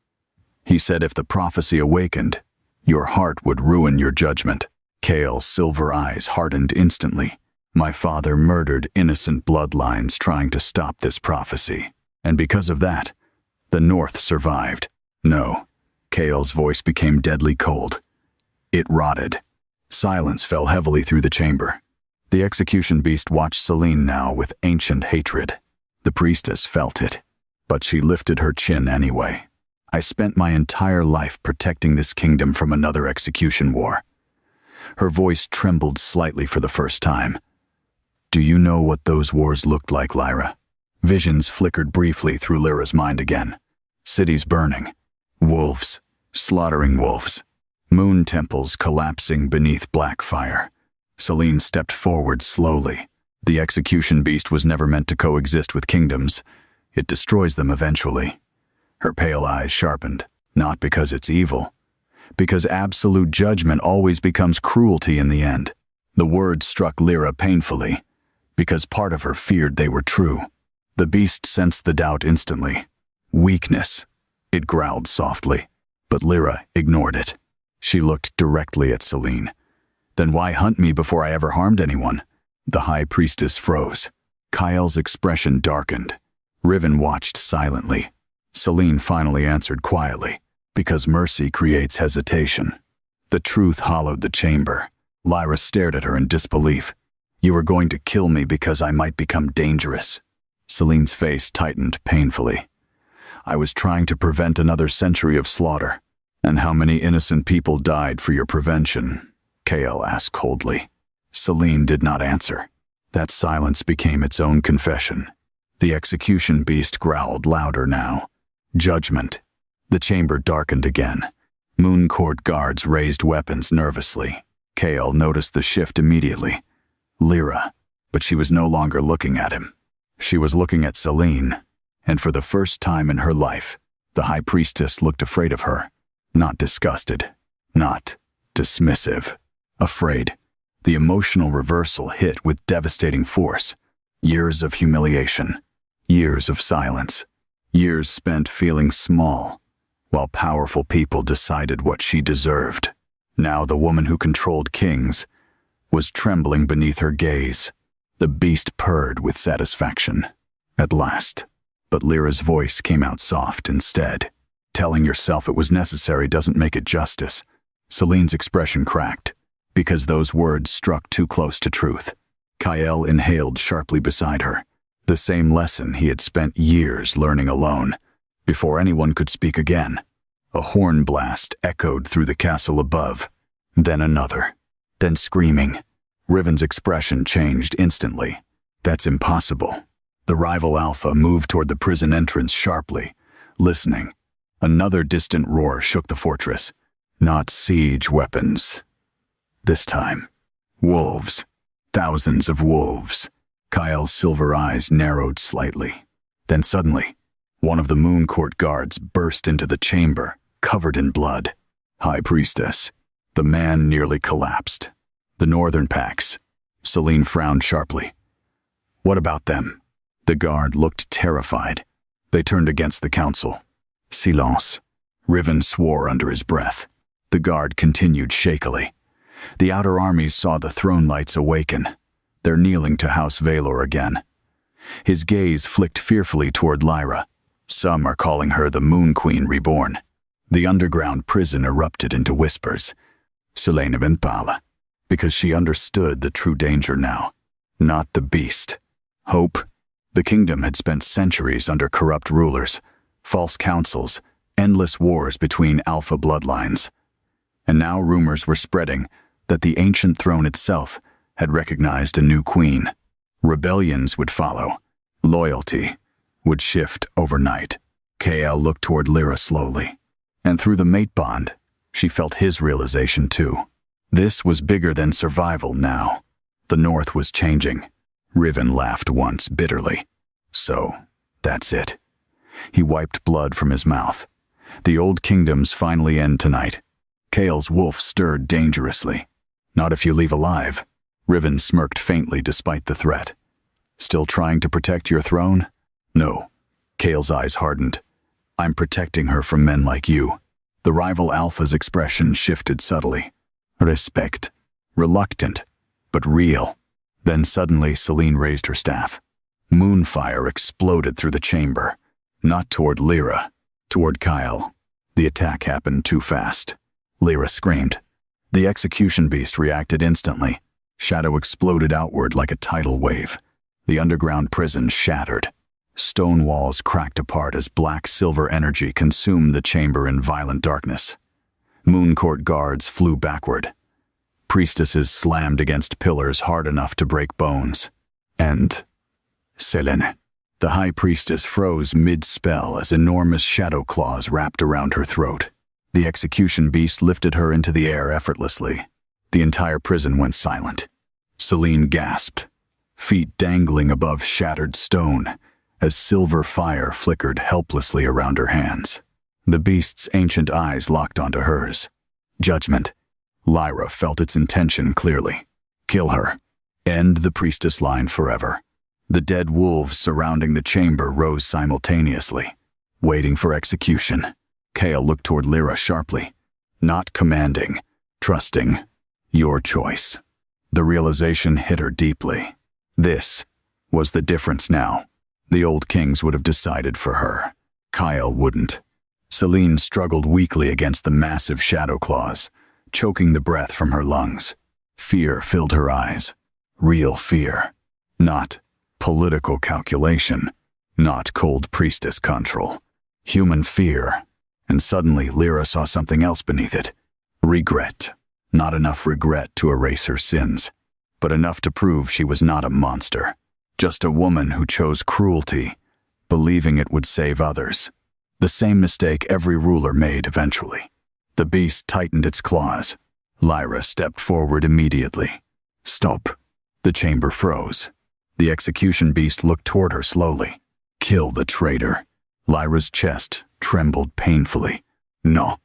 "He said if the prophecy awakened, your heart would ruin your judgment." Kael's silver eyes hardened instantly. "My father murdered innocent bloodlines trying to stop this prophecy, and because of that, the North survived." "No." Kael's voice became deadly cold. "It rotted." Silence fell heavily through the chamber. The execution beast watched Celine now with ancient hatred. The priestess felt it, but she lifted her chin anyway. "I spent my entire life protecting this kingdom from another execution war." Her voice trembled slightly for the first time. "Do you know what those wars looked like, Lyra?" Visions flickered briefly through Lyra's mind again. Cities burning. Wolves, slaughtering wolves. Moon temples collapsing beneath black fire. Celine stepped forward slowly. The execution beast was never meant to coexist with kingdoms. It destroys them eventually. Her pale eyes sharpened, not because it's evil, because absolute judgment always becomes cruelty in the end. The words struck Lyra painfully, because part of her feared they were true. The beast sensed the doubt instantly. "Weakness," it growled softly, but Lyra ignored it. She looked directly at Celine. "Then why hunt me before I ever harmed anyone?" The high priestess froze. Kael's expression darkened. Riven watched silently. Celine finally answered quietly, "Because mercy creates hesitation." The truth hollowed the chamber. Lyra stared at her in disbelief. "You were going to kill me because I might become dangerous." Celine's face tightened painfully. "I was trying to prevent another century of slaughter." "And how many innocent people died for your prevention?" Kael asked coldly. Celine did not answer. That silence became its own confession. The execution beast growled louder now. "Judgment." The chamber darkened again. Moon Court guards raised weapons nervously. Kael noticed the shift immediately. Lyra, but she was no longer looking at him. She was looking at Celine, and for the first time in her life, the high priestess looked afraid of her. Not disgusted, not dismissive, afraid. The emotional reversal hit with devastating force. Years of humiliation, years of silence, years spent feeling small, while powerful people decided what she deserved. Now the woman who controlled kings was trembling beneath her gaze. The beast purred with satisfaction. At last. But Lyra's voice came out soft instead. "Telling yourself it was necessary doesn't make it justice." Celine's expression cracked, because those words struck too close to truth. Kael inhaled sharply beside her. The same lesson he had spent years learning alone. Before anyone could speak again, a horn blast echoed through the castle above. Then another. Then screaming. Riven's expression changed instantly. That's impossible. The rival Alpha moved toward the prison entrance sharply, listening. Another distant roar shook the fortress. Not siege weapons. This time, wolves. Thousands of wolves. Kyle's silver eyes narrowed slightly. Then suddenly, one of the Moon Court guards burst into the chamber, covered in blood. High Priestess. The man nearly collapsed. The northern packs. Selene frowned sharply. What about them? The guard looked terrified. They turned against the council. Silence. Riven swore under his breath. The guard continued shakily. The outer armies saw the throne lights awaken. They're kneeling to House Valor again. His gaze flicked fearfully toward Lyra. Some are calling her the Moon Queen reborn. The underground prison erupted into whispers. Selene Ventpala. Because she understood the true danger now. Not the beast. Hope. The kingdom had spent centuries under corrupt rulers, false councils, endless wars between alpha bloodlines. And now rumors were spreading that the ancient throne itself had recognized a new queen. Rebellions would follow. Loyalty would shift overnight. KL looked toward Lyra slowly. And through the mate bond, she felt his realization too. This was bigger than survival now. The North was changing. Riven laughed once bitterly. So, that's it. He wiped blood from his mouth. The old kingdoms finally end tonight. Kale's wolf stirred dangerously. Not if you leave alive. Riven smirked faintly despite the threat. Still trying to protect your throne? No. Kale's eyes hardened. I'm protecting her from men like you. The rival Alpha's expression shifted subtly. Respect. Reluctant, but real. Then suddenly Selene raised her staff. Moonfire exploded through the chamber. Not toward Lyra, toward Kyle. The attack happened too fast. Lyra screamed. The execution beast reacted instantly. Shadow exploded outward like a tidal wave. The underground prison shattered. Stone walls cracked apart as black silver energy consumed the chamber in violent darkness. Moon Court guards flew backward. Priestesses slammed against pillars hard enough to break bones. And Selene. The High Priestess froze mid-spell as enormous shadow claws wrapped around her throat. The execution beast lifted her into the air effortlessly. The entire prison went silent. Selene gasped, feet dangling above shattered stone, as silver fire flickered helplessly around her hands. The beast's ancient eyes locked onto hers. Judgment. Lyra felt its intention clearly. Kill her. End the priestess line forever. The dead wolves surrounding the chamber rose simultaneously, waiting for execution. Kale looked toward Lyra sharply. Not commanding, trusting. Your choice. The realization hit her deeply. This was the difference now. The old kings would have decided for her. Kyle wouldn't. Selene struggled weakly against the massive shadow claws, choking the breath from her lungs. Fear filled her eyes. Real fear. Not political calculation. Not cold priestess control. Human fear. And suddenly Lyra saw something else beneath it. Regret. Not enough regret to erase her sins, but enough to prove she was not a monster. Just a woman who chose cruelty, believing it would save others. The same mistake every ruler made eventually. The beast tightened its claws. Lyra stepped forward immediately. Stop. The chamber froze. The execution beast looked toward her slowly. Kill the traitor. Lyra's chest trembled painfully. No.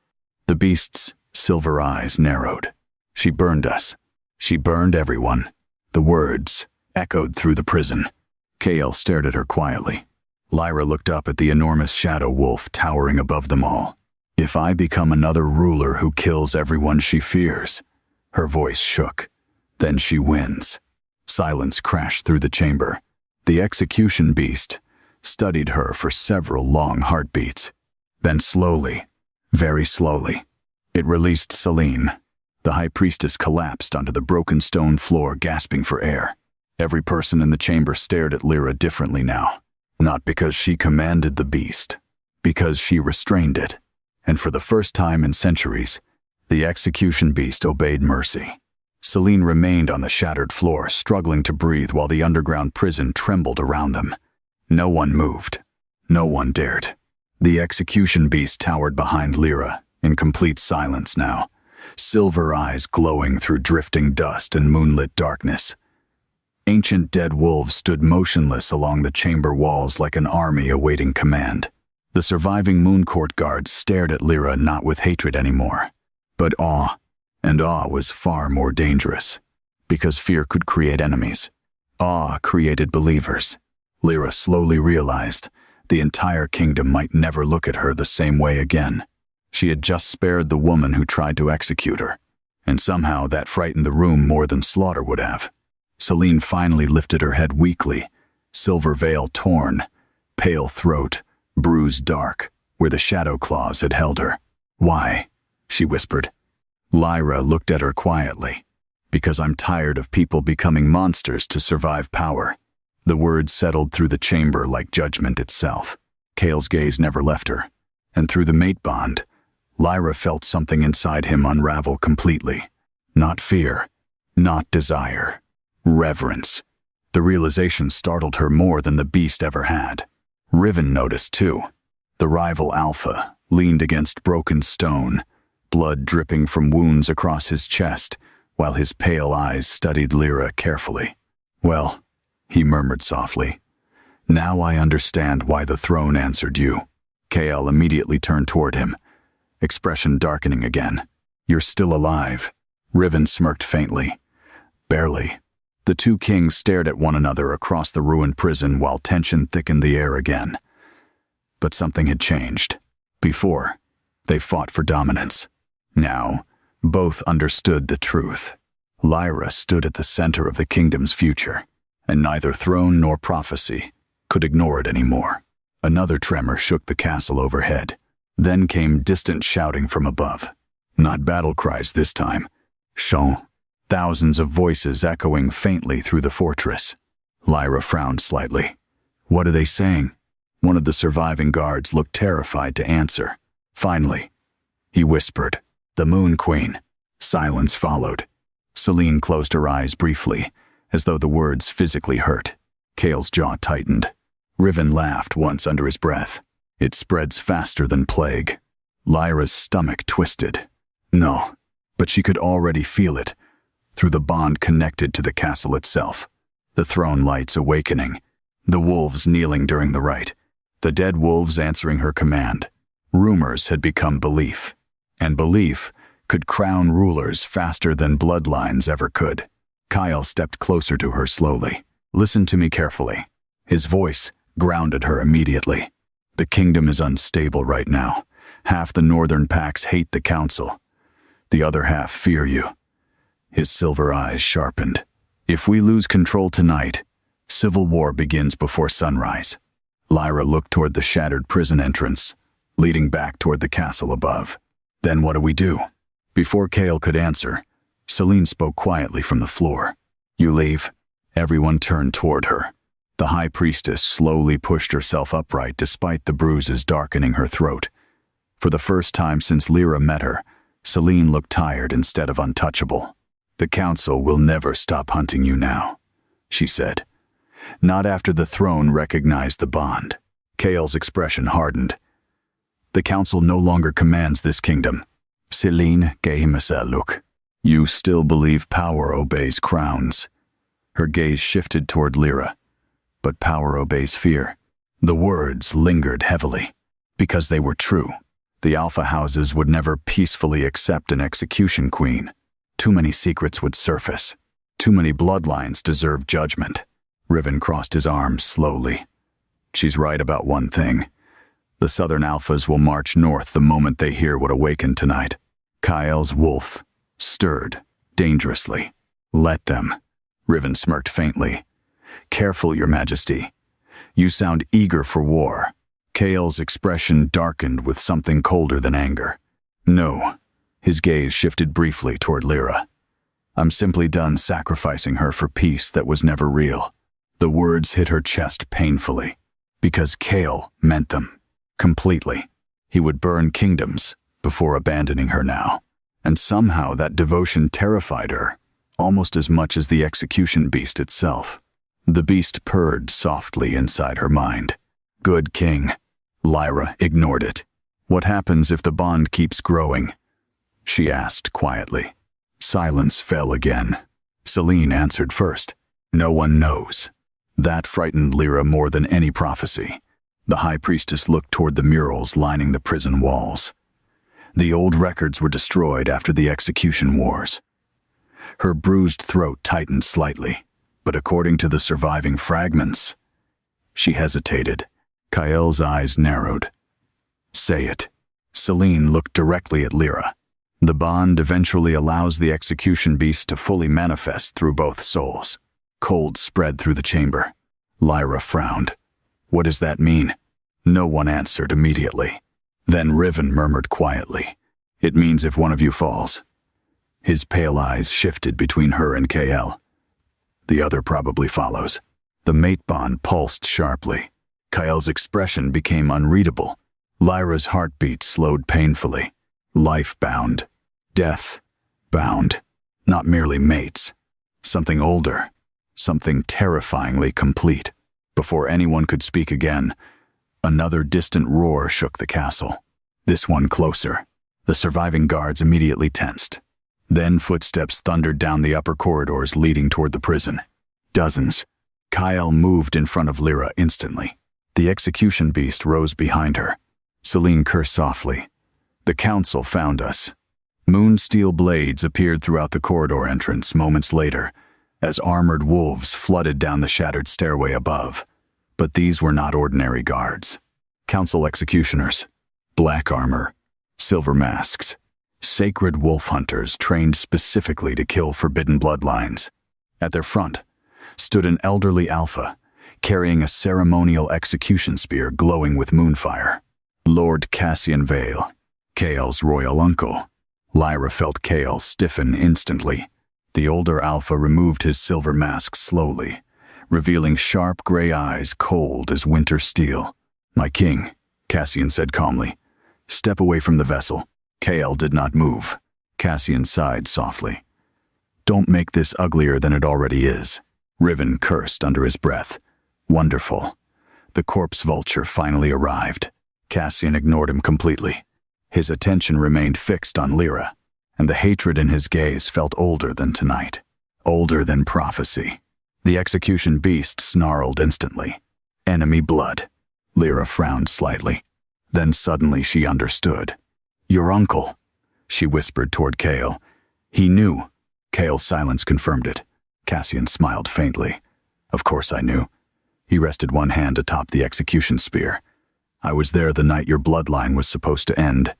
The beast's silver eyes narrowed. She burned us. She burned everyone. The words echoed through the prison. Kale stared at her quietly. Lyra looked up at the enormous shadow wolf towering above them all. If I become another ruler who kills everyone she fears. Her voice shook. Then she wins. Silence crashed through the chamber. The execution beast studied her for several long heartbeats. Then slowly, very slowly, it released Selene. The High Priestess collapsed onto the broken stone floor, gasping for air. Every person in the chamber stared at Lyra differently now. Not because she commanded the beast, because she restrained it. And for the first time in centuries, the execution beast obeyed mercy. Selene remained on the shattered floor, struggling to breathe while the underground prison trembled around them. No one moved. No one dared. The execution beast towered behind Lyra, in complete silence now, silver eyes glowing through drifting dust and moonlit darkness. Ancient dead wolves stood motionless along the chamber walls like an army awaiting command. The surviving moon court guards stared at Lyra not with hatred anymore, but awe, and awe was far more dangerous, because fear could create enemies. Awe created believers. Lyra slowly realized the entire kingdom might never look at her the same way again. She had just spared the woman who tried to execute her, and somehow that frightened the room more than slaughter would have. Selene finally lifted her head weakly, silver veil torn, pale throat, bruised dark, where the shadow claws had held her. "Why?" she whispered. Lyra looked at her quietly. "Because I'm tired of people becoming monsters to survive power." The words settled through the chamber like judgment itself. Cale's gaze never left her, and through the mate bond, Lyra felt something inside him unravel completely. Not fear, not desire. Reverence. The realization startled her more than the beast ever had. Riven noticed too. The rival alpha leaned against broken stone, blood dripping from wounds across his chest, while his pale eyes studied Lyra carefully. "Well," he murmured softly, "now I understand why the throne answered you." Kale immediately turned toward him, expression darkening again. "You're still alive." Riven smirked faintly. "Barely." The two kings stared at one another across the ruined prison while tension thickened the air again. But something had changed. Before, they fought for dominance. Now, both understood the truth. Lyra stood at the center of the kingdom's future, and neither throne nor prophecy could ignore it anymore. Another tremor shook the castle overhead. Then came distant shouting from above. Not battle cries this time. Chant. Thousands of voices echoing faintly through the fortress. Lyra frowned slightly. "What are they saying?" One of the surviving guards looked terrified to answer. Finally, he whispered, "The Moon Queen." Silence followed. Selene closed her eyes briefly, as though the words physically hurt. Kale's jaw tightened. Riven laughed once under his breath. "It spreads faster than plague." Lyra's stomach twisted. No, but she could already feel it, through the bond connected to the castle itself. The throne lights awakening, the wolves kneeling during the rite, the dead wolves answering her command. Rumors had become belief, and belief could crown rulers faster than bloodlines ever could. Kyle stepped closer to her slowly. "Listen to me carefully." His voice grounded her immediately. "The kingdom is unstable right now. Half the northern packs hate the council. The other half fear you." His silver eyes sharpened. "If we lose control tonight, civil war begins before sunrise." Lyra looked toward the shattered prison entrance, leading back toward the castle above. "Then what do we do?" Before Kale could answer, Selene spoke quietly from the floor. "You leave." Everyone turned toward her. The high priestess slowly pushed herself upright despite the bruises darkening her throat. For the first time since Lyra met her, Selene looked tired instead of untouchable. "The council will never stop hunting you now," she said. "Not after the throne recognized the bond." Kale's expression hardened. "The council no longer commands this kingdom." Selene gave him a look. "You still believe power obeys crowns." Her gaze shifted toward Lyra. "But power obeys fear." The words lingered heavily, because they were true. The alpha houses would never peacefully accept an execution queen. Too many secrets would surface. Too many bloodlines deserve judgment. Riven crossed his arms slowly. "She's right about one thing. The southern alphas will march north the moment they hear what awakened tonight." Kyle's wolf stirred dangerously. "Let them." Riven smirked faintly. "Careful, Your Majesty. You sound eager for war." Kale's expression darkened with something colder than anger. "No." His gaze shifted briefly toward Lyra. I'm simply done sacrificing her for peace that was never real. The words hit her chest painfully, because Chaol meant them. Completely. He would burn kingdoms before abandoning her now. And somehow that devotion terrified her, almost as much as the execution beast itself. The beast purred softly inside her mind. Good king. Lyra ignored it. What happens if the bond keeps growing? She asked quietly. Silence fell again. Selene answered first. No one knows. That frightened Lyra more than any prophecy. The high priestess looked toward the murals lining the prison walls. The old records were destroyed after the execution wars. Her bruised throat tightened slightly, but according to the surviving fragments, she hesitated. Chaol's eyes narrowed. Say it. Selene looked directly at Lyra. The bond eventually allows the execution beast to fully manifest through both souls. Cold spread through the chamber. Lyra frowned. What does that mean? No one answered immediately. Then Riven murmured quietly. It means if one of you falls. His pale eyes shifted between her and Chaol. The other probably follows. The mate bond pulsed sharply. Chaol's expression became unreadable. Lyra's heartbeat slowed painfully. Life-bound. Death-bound. Not merely mates. Something older. Something terrifyingly complete. Before anyone could speak again, another distant roar shook the castle. This one closer. The surviving guards immediately tensed. Then footsteps thundered down the upper corridors leading toward the prison. Dozens. Chaol moved in front of Lyra instantly. The execution beast rose behind her. Selene cursed softly. The council found us. Moonsteel blades appeared throughout the corridor entrance moments later, as armored wolves flooded down the shattered stairway above. But these were not ordinary guards. Council executioners. Black armor. Silver masks. Sacred wolf hunters trained specifically to kill forbidden bloodlines. At their front stood an elderly alpha, carrying a ceremonial execution spear glowing with moonfire. Lord Cassian Vale, Chaol's royal uncle. Lyra felt Chaol stiffen instantly. The older alpha removed his silver mask slowly, revealing sharp gray eyes cold as winter steel. My king, Cassian said calmly. Step away from the vessel. Chaol did not move. Cassian sighed softly. Don't make this uglier than it already is. Riven cursed under his breath. Wonderful. The corpse vulture finally arrived. Cassian ignored him completely. His attention remained fixed on Lyra, and the hatred in his gaze felt older than tonight. Older than prophecy. The execution beast snarled instantly. Enemy blood. Lyra frowned slightly. Then suddenly she understood. Your uncle, she whispered toward Chaol. He knew. Chaol's silence confirmed it. Cassian smiled faintly. Of course I knew. He rested one hand atop the execution spear. I was there the night your bloodline was supposed to end.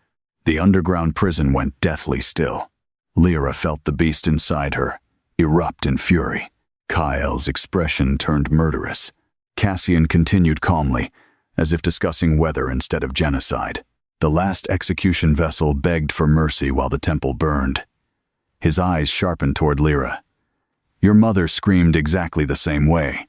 The underground prison went deathly still. Lyra felt the beast inside her erupt in fury. Chaol's expression turned murderous. Cassian continued calmly, as if discussing weather instead of genocide. The last execution vessel begged for mercy while the temple burned. His eyes sharpened toward Lyra. Your mother screamed exactly the same way.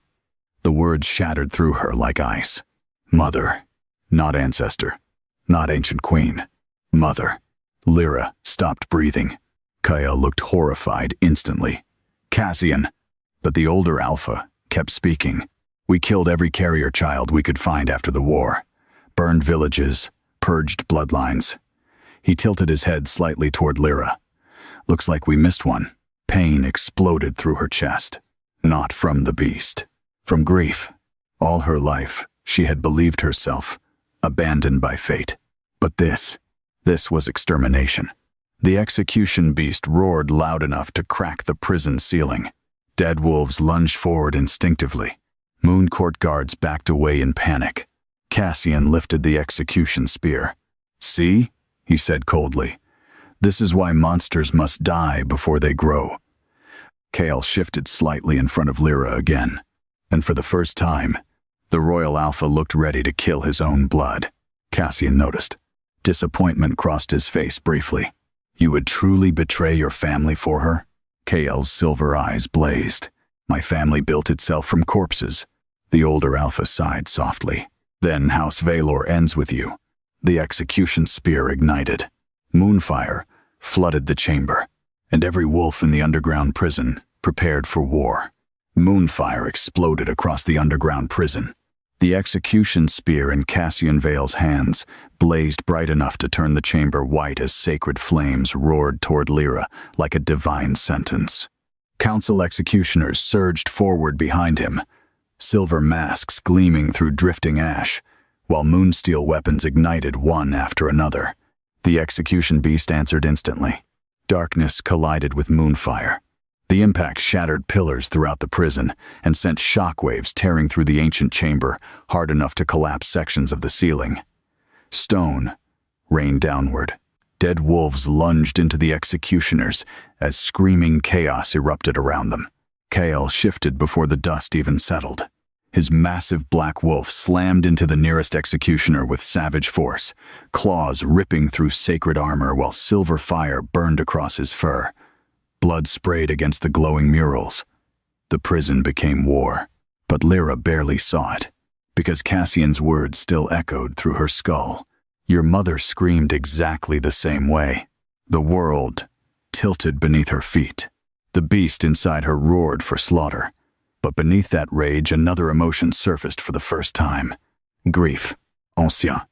The words shattered through her like ice. Mother. Not ancestor. Not ancient queen. Mother. Lyra stopped breathing. Chaol looked horrified instantly. Cassian. But the older alpha kept speaking. We killed every carrier child we could find after the war. Burned villages. Purged bloodlines. He tilted his head slightly toward Lyra. Looks like we missed one. Pain exploded through her chest. Not from the beast. From grief. All her life, she had believed herself abandoned by fate. But this was extermination. The execution beast roared loud enough to crack the prison ceiling. Dead wolves lunged forward instinctively. Moon Court guards backed away in panic. Cassian lifted the execution spear. See? He said coldly. This is why monsters must die before they grow. Chaol shifted slightly in front of Lyra again, and for the first time, the Royal Alpha looked ready to kill his own blood. Cassian noticed. Disappointment crossed his face briefly. You would truly betray your family for her? KL's silver eyes blazed. My family built itself from corpses. The older alpha sighed softly. Then House Valor ends with you. The execution spear ignited. Moonfire flooded the chamber, and every wolf in the underground prison prepared for war. Moonfire exploded across the underground prison. The execution spear in Cassian Vale's hands blazed bright enough to turn the chamber white as sacred flames roared toward Lyra like a divine sentence. Council executioners surged forward behind him, silver masks gleaming through drifting ash, while moonsteel weapons ignited one after another. The execution beast answered instantly. Darkness collided with moonfire. The impact shattered pillars throughout the prison and sent shockwaves tearing through the ancient chamber, hard enough to collapse sections of the ceiling. Stone rained downward. Dead wolves lunged into the executioners as screaming chaos erupted around them. KL shifted before the dust even settled. His massive black wolf slammed into the nearest executioner with savage force, claws ripping through sacred armor while silver fire burned across his fur. Blood sprayed against the glowing murals. The prison became war, but Lyra barely saw it, because Cassian's words still echoed through her skull. Your mother screamed exactly the same way. The world tilted beneath her feet. The beast inside her roared for slaughter. But beneath that rage, another emotion surfaced for the first time. Grief. Ancien.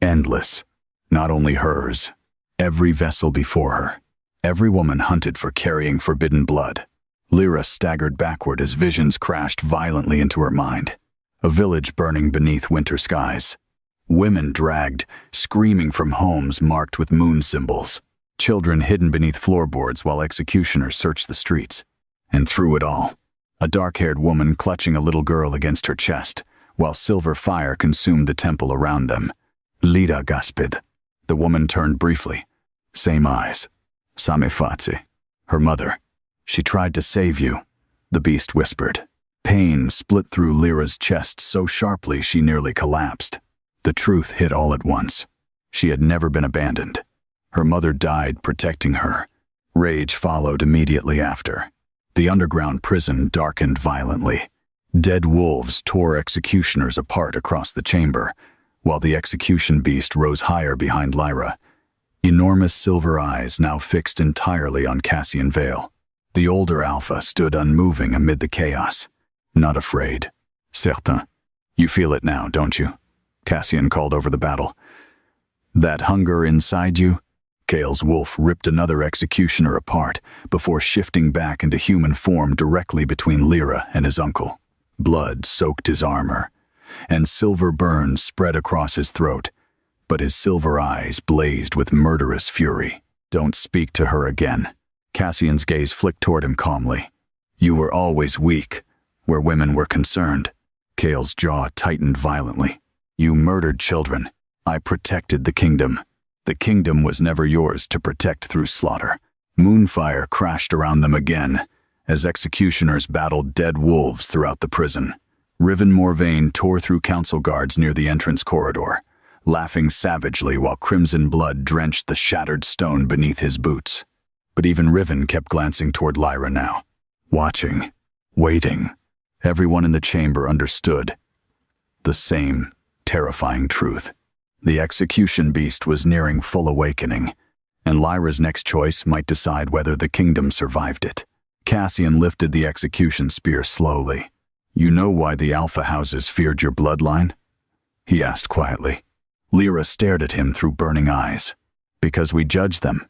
Endless. Not only hers. Every vessel before her. Every woman hunted for carrying forbidden blood. Lyra staggered backward as visions crashed violently into her mind. A village burning beneath winter skies. Women dragged, screaming from homes marked with moon symbols. Children hidden beneath floorboards while executioners searched the streets. And through it all, a dark-haired woman clutching a little girl against her chest, while silver fire consumed the temple around them. Lida gasped. The woman turned briefly. Same eyes. Samefatsi. Her mother. She tried to save you, the beast whispered. Pain split through Lyra's chest so sharply she nearly collapsed. The truth hit all at once. She had never been abandoned. Her mother died protecting her. Rage followed immediately after. The underground prison darkened violently. Dead wolves tore executioners apart across the chamber, while the execution beast rose higher behind Lyra. Enormous silver eyes now fixed entirely on Cassian Vale. The older alpha stood unmoving amid the chaos. Not afraid. Certain. You feel it now, don't you? Cassian called over the battle. That hunger inside you? Kale's wolf ripped another executioner apart before shifting back into human form directly between Lyra and his uncle. Blood soaked his armor, and silver burns spread across his throat, but his silver eyes blazed with murderous fury. Don't speak to her again. Cassian's gaze flicked toward him calmly. You were always weak, where women were concerned. Kale's jaw tightened violently. You murdered children. I protected the kingdom. The kingdom was never yours to protect through slaughter. Moonfire crashed around them again, as executioners battled dead wolves throughout the prison. Riven Morvain tore through council guards near the entrance corridor, laughing savagely while crimson blood drenched the shattered stone beneath his boots. But even Riven kept glancing toward Lyra now. Watching. Waiting. Everyone in the chamber understood. The same terrifying truth. The execution beast was nearing full awakening, and Lyra's next choice might decide whether the kingdom survived it. Cassian lifted the execution spear slowly. You know why the alpha houses feared your bloodline? He asked quietly. Lyra stared at him through burning eyes. Because we judge them.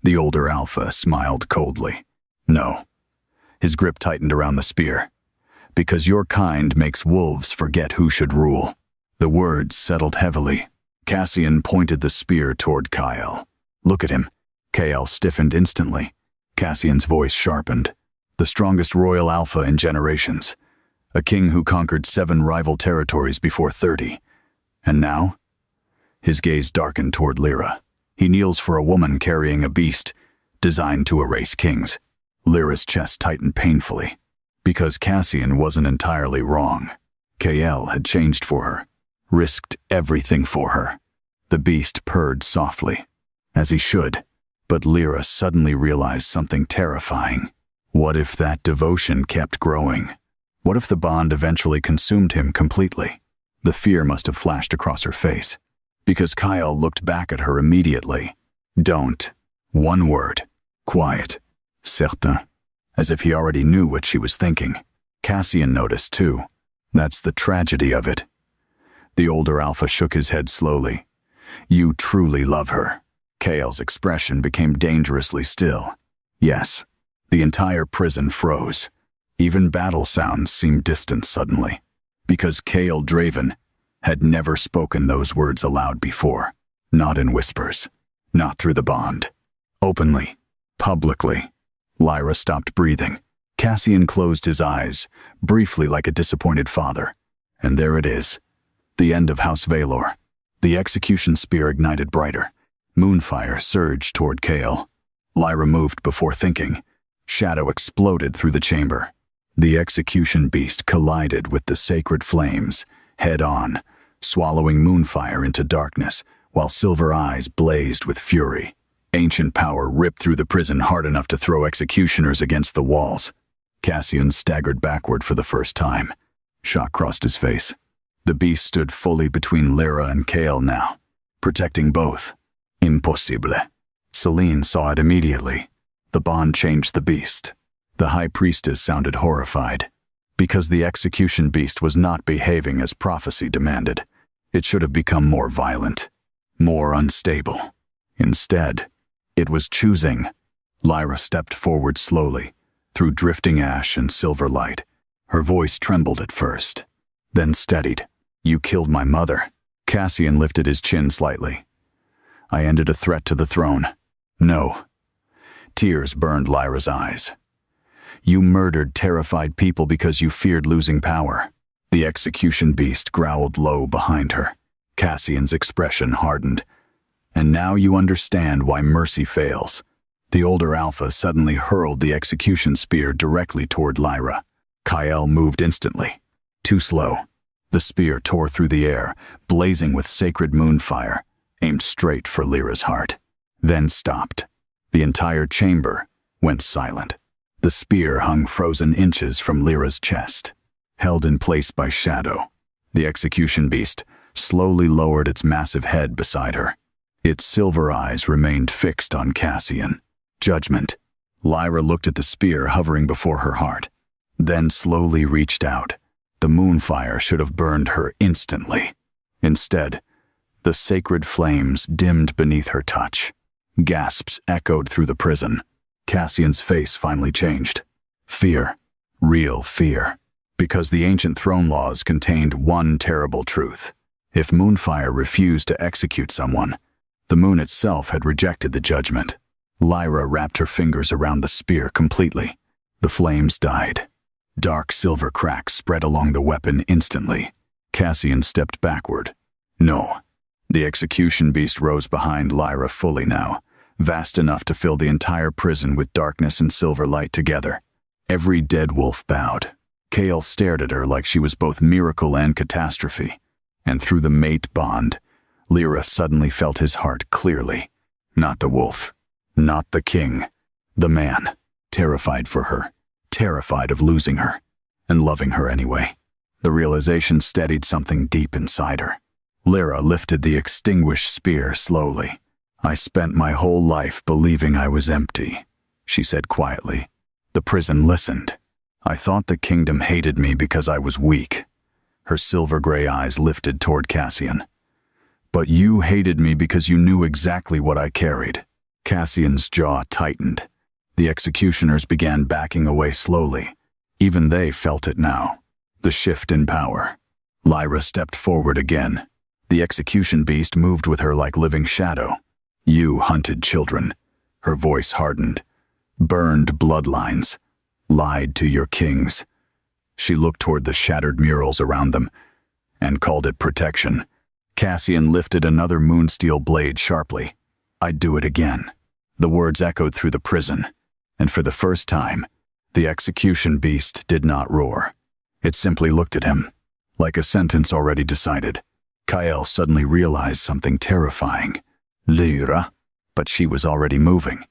The older alpha smiled coldly. No. His grip tightened around the spear. Because your kind makes wolves forget who should rule. The words settled heavily. Cassian pointed the spear toward Kyle. Look at him. Kyle stiffened instantly. Cassian's voice sharpened. The strongest royal alpha in generations. A king who conquered 7 rival territories before 30. And now? His gaze darkened toward Lyra. He kneels for a woman carrying a beast, designed to erase kings. Lyra's chest tightened painfully. Because Cassian wasn't entirely wrong. KL had changed for her. Risked everything for her. The beast purred softly, as he should, but Lyra suddenly realized something terrifying. What if that devotion kept growing? What if the bond eventually consumed him completely? The fear must have flashed across her face, because Kyle looked back at her immediately. Don't. One word. Quiet. Certain. As if he already knew what she was thinking. Cassian noticed too. That's the tragedy of it. The older alpha shook his head slowly. You truly love her. Kale's expression became dangerously still. Yes. The entire prison froze. Even battle sounds seemed distant suddenly. Because Kale Draven had never spoken those words aloud before. Not in whispers. Not through the bond. Openly. Publicly. Lyra stopped breathing. Cassian closed his eyes, briefly like a disappointed father. And there it is. The end of House Valor. The execution spear ignited brighter. Moonfire surged toward Kale. Lyra moved before thinking. Shadow exploded through the chamber. The execution beast collided with the sacred flames, head on, swallowing Moonfire into darkness, while silver eyes blazed with fury. Ancient power ripped through the prison hard enough to throw executioners against the walls. Cassian staggered backward for the first time. Shock crossed his face. The beast stood fully between Lyra and Kale now, protecting both. Impossible. Celine saw it immediately. The bond changed the beast. The high priestess sounded horrified. Because the execution beast was not behaving as prophecy demanded. It should have become more violent, more unstable. Instead, it was choosing. Lyra stepped forward slowly, through drifting ash and silver light. Her voice trembled at first, then steadied. You killed my mother. Cassian lifted his chin slightly. I ended a threat to the throne. No. Tears burned Lyra's eyes. You murdered terrified people because you feared losing power. The execution beast growled low behind her. Cassian's expression hardened. And now you understand why mercy fails. The older alpha suddenly hurled the execution spear directly toward Lyra. Kyle moved instantly. Too slow. The spear tore through the air, blazing with sacred moonfire, aimed straight for Lyra's heart. Then stopped. The entire chamber went silent. The spear hung frozen inches from Lyra's chest, held in place by shadow. The execution beast slowly lowered its massive head beside her. Its silver eyes remained fixed on Cassian. Judgment. Lyra looked at the spear hovering before her heart, then slowly reached out. The moonfire should have burned her instantly. Instead, the sacred flames dimmed beneath her touch. Gasps echoed through the prison. Cassian's face finally changed. Fear. Real fear. Because the ancient throne laws contained one terrible truth. If Moonfire refused to execute someone, the moon itself had rejected the judgment. Lyra wrapped her fingers around the spear completely. The flames died. Dark silver cracks spread along the weapon instantly. Cassian stepped backward. No. The execution beast rose behind Lyra fully now, vast enough to fill the entire prison with darkness and silver light together. Every dead wolf bowed. Kale stared at her like she was both miracle and catastrophe. And through the mate bond, Lyra suddenly felt his heart clearly. Not the wolf. Not the king. The man. Terrified for her. Terrified of losing her. And loving her anyway. The realization steadied something deep inside her. Lyra lifted the extinguished spear slowly. I spent my whole life believing I was empty, she said quietly. The prison listened. I thought the kingdom hated me because I was weak. Her silver-gray eyes lifted toward Cassian. But you hated me because you knew exactly what I carried. Cassian's jaw tightened. The executioners began backing away slowly. Even they felt it now. The shift in power. Lyra stepped forward again. The execution beast moved with her like living shadow. You hunted children. Her voice hardened. Burned bloodlines. Lied to your kings. She looked toward the shattered murals around them and called it protection. Cassian lifted another moonsteel blade sharply. I'd do it again. The words echoed through the prison, and for the first time, the execution beast did not roar. It simply looked at him, like a sentence already decided. Kyle suddenly realized something terrifying. Lyra. But she was already moving.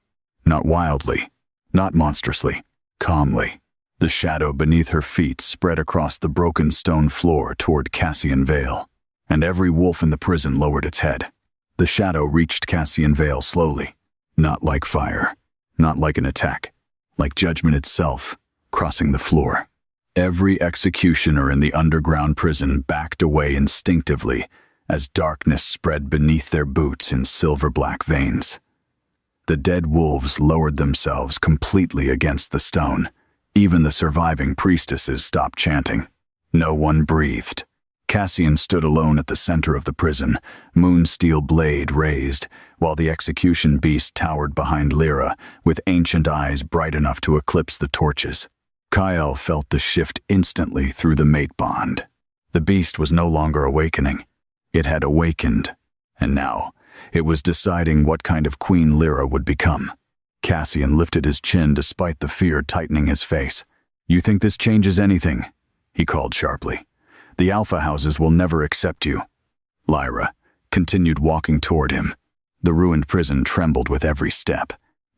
Not wildly, not monstrously, Calmly, the shadow beneath her feet spread across the broken stone floor toward Cassian Vale, and every wolf in the prison lowered its head. The shadow reached Cassian Vale slowly, not like fire, not like an attack, like judgment itself, crossing the floor. Every executioner in the underground prison backed away instinctively as darkness spread beneath their boots in silver-black veins. The dead wolves lowered themselves completely against the stone. Even the surviving priestesses stopped chanting. No one breathed. Cassian stood alone at the center of the prison, moon-steel blade raised, while the execution beast towered behind Lyra, with ancient eyes bright enough to eclipse the torches. Kyle felt the shift instantly through the mate bond. The beast was no longer awakening. It had awakened, and now it was deciding what kind of queen Lyra would become. Cassian lifted his chin despite the fear tightening his face. "You think this changes anything?" he called sharply. "The Alpha houses will never accept you." Lyra continued walking toward him. The ruined prison trembled with every step.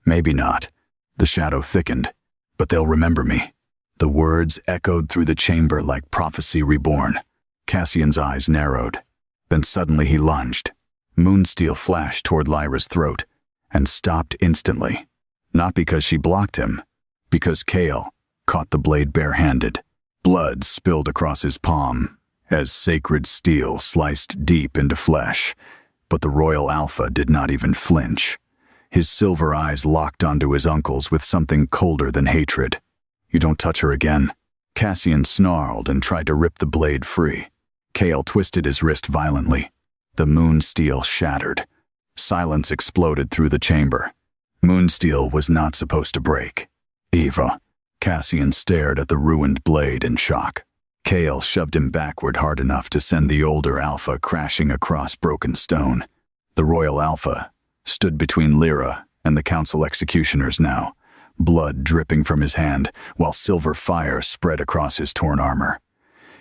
"Maybe not." The shadow thickened. "But they'll remember me." The words echoed through the chamber like prophecy reborn. Cassian's eyes narrowed. Then suddenly he lunged. Moonsteel flashed toward Lyra's throat, and stopped instantly. Not because she blocked him, because Kale caught the blade barehanded. Blood spilled across his palm, as sacred steel sliced deep into flesh. But the Royal Alpha did not even flinch. His silver eyes locked onto his uncle's with something colder than hatred. "You don't touch her again." Cassian snarled and tried to rip the blade free. Kale twisted his wrist violently. The moonsteel shattered. Silence exploded through the chamber. Moonsteel was not supposed to break. "Eva." Cassian stared at the ruined blade in shock. Kale shoved him backward hard enough to send the older Alpha crashing across broken stone. The Royal Alpha stood between Lyra and the Council executioners now, blood dripping from his hand while silver fire spread across his torn armor.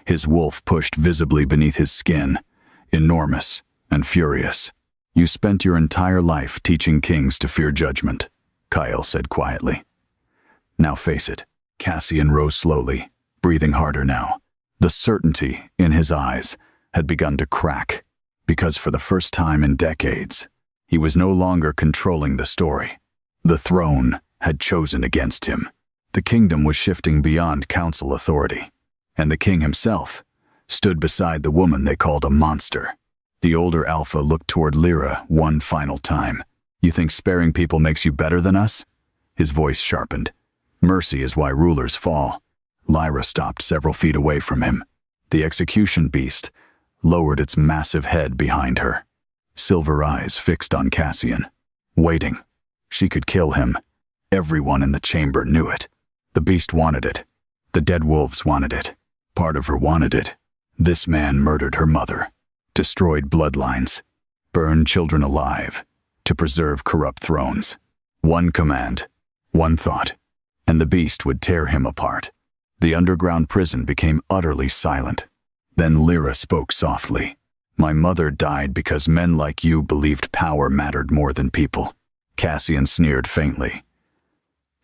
His wolf pushed visibly beneath his skin, enormous and furious. "You spent your entire life teaching kings to fear judgment," Kyle said quietly. "Now face it." Cassian rose slowly, breathing harder now. The certainty in his eyes had begun to crack, because for the first time in decades, he was no longer controlling the story. The throne had chosen against him. The kingdom was shifting beyond council authority, and the king himself stood beside the woman they called a monster. The older Alpha looked toward Lyra one final time. "You think sparing people makes you better than us?" His voice sharpened. "Mercy is why rulers fall." Lyra stopped several feet away from him. The execution beast lowered its massive head behind her, silver eyes fixed on Cassian, waiting. She could kill him. Everyone in the chamber knew it. The beast wanted it. The dead wolves wanted it. Part of her wanted it. This man murdered her mother, destroyed bloodlines, burned children alive, to preserve corrupt thrones. One command, one thought, and the beast would tear him apart. The underground prison became utterly silent. Then Lyra spoke softly. "My mother died because men like you believed power mattered more than people." Cassian sneered faintly.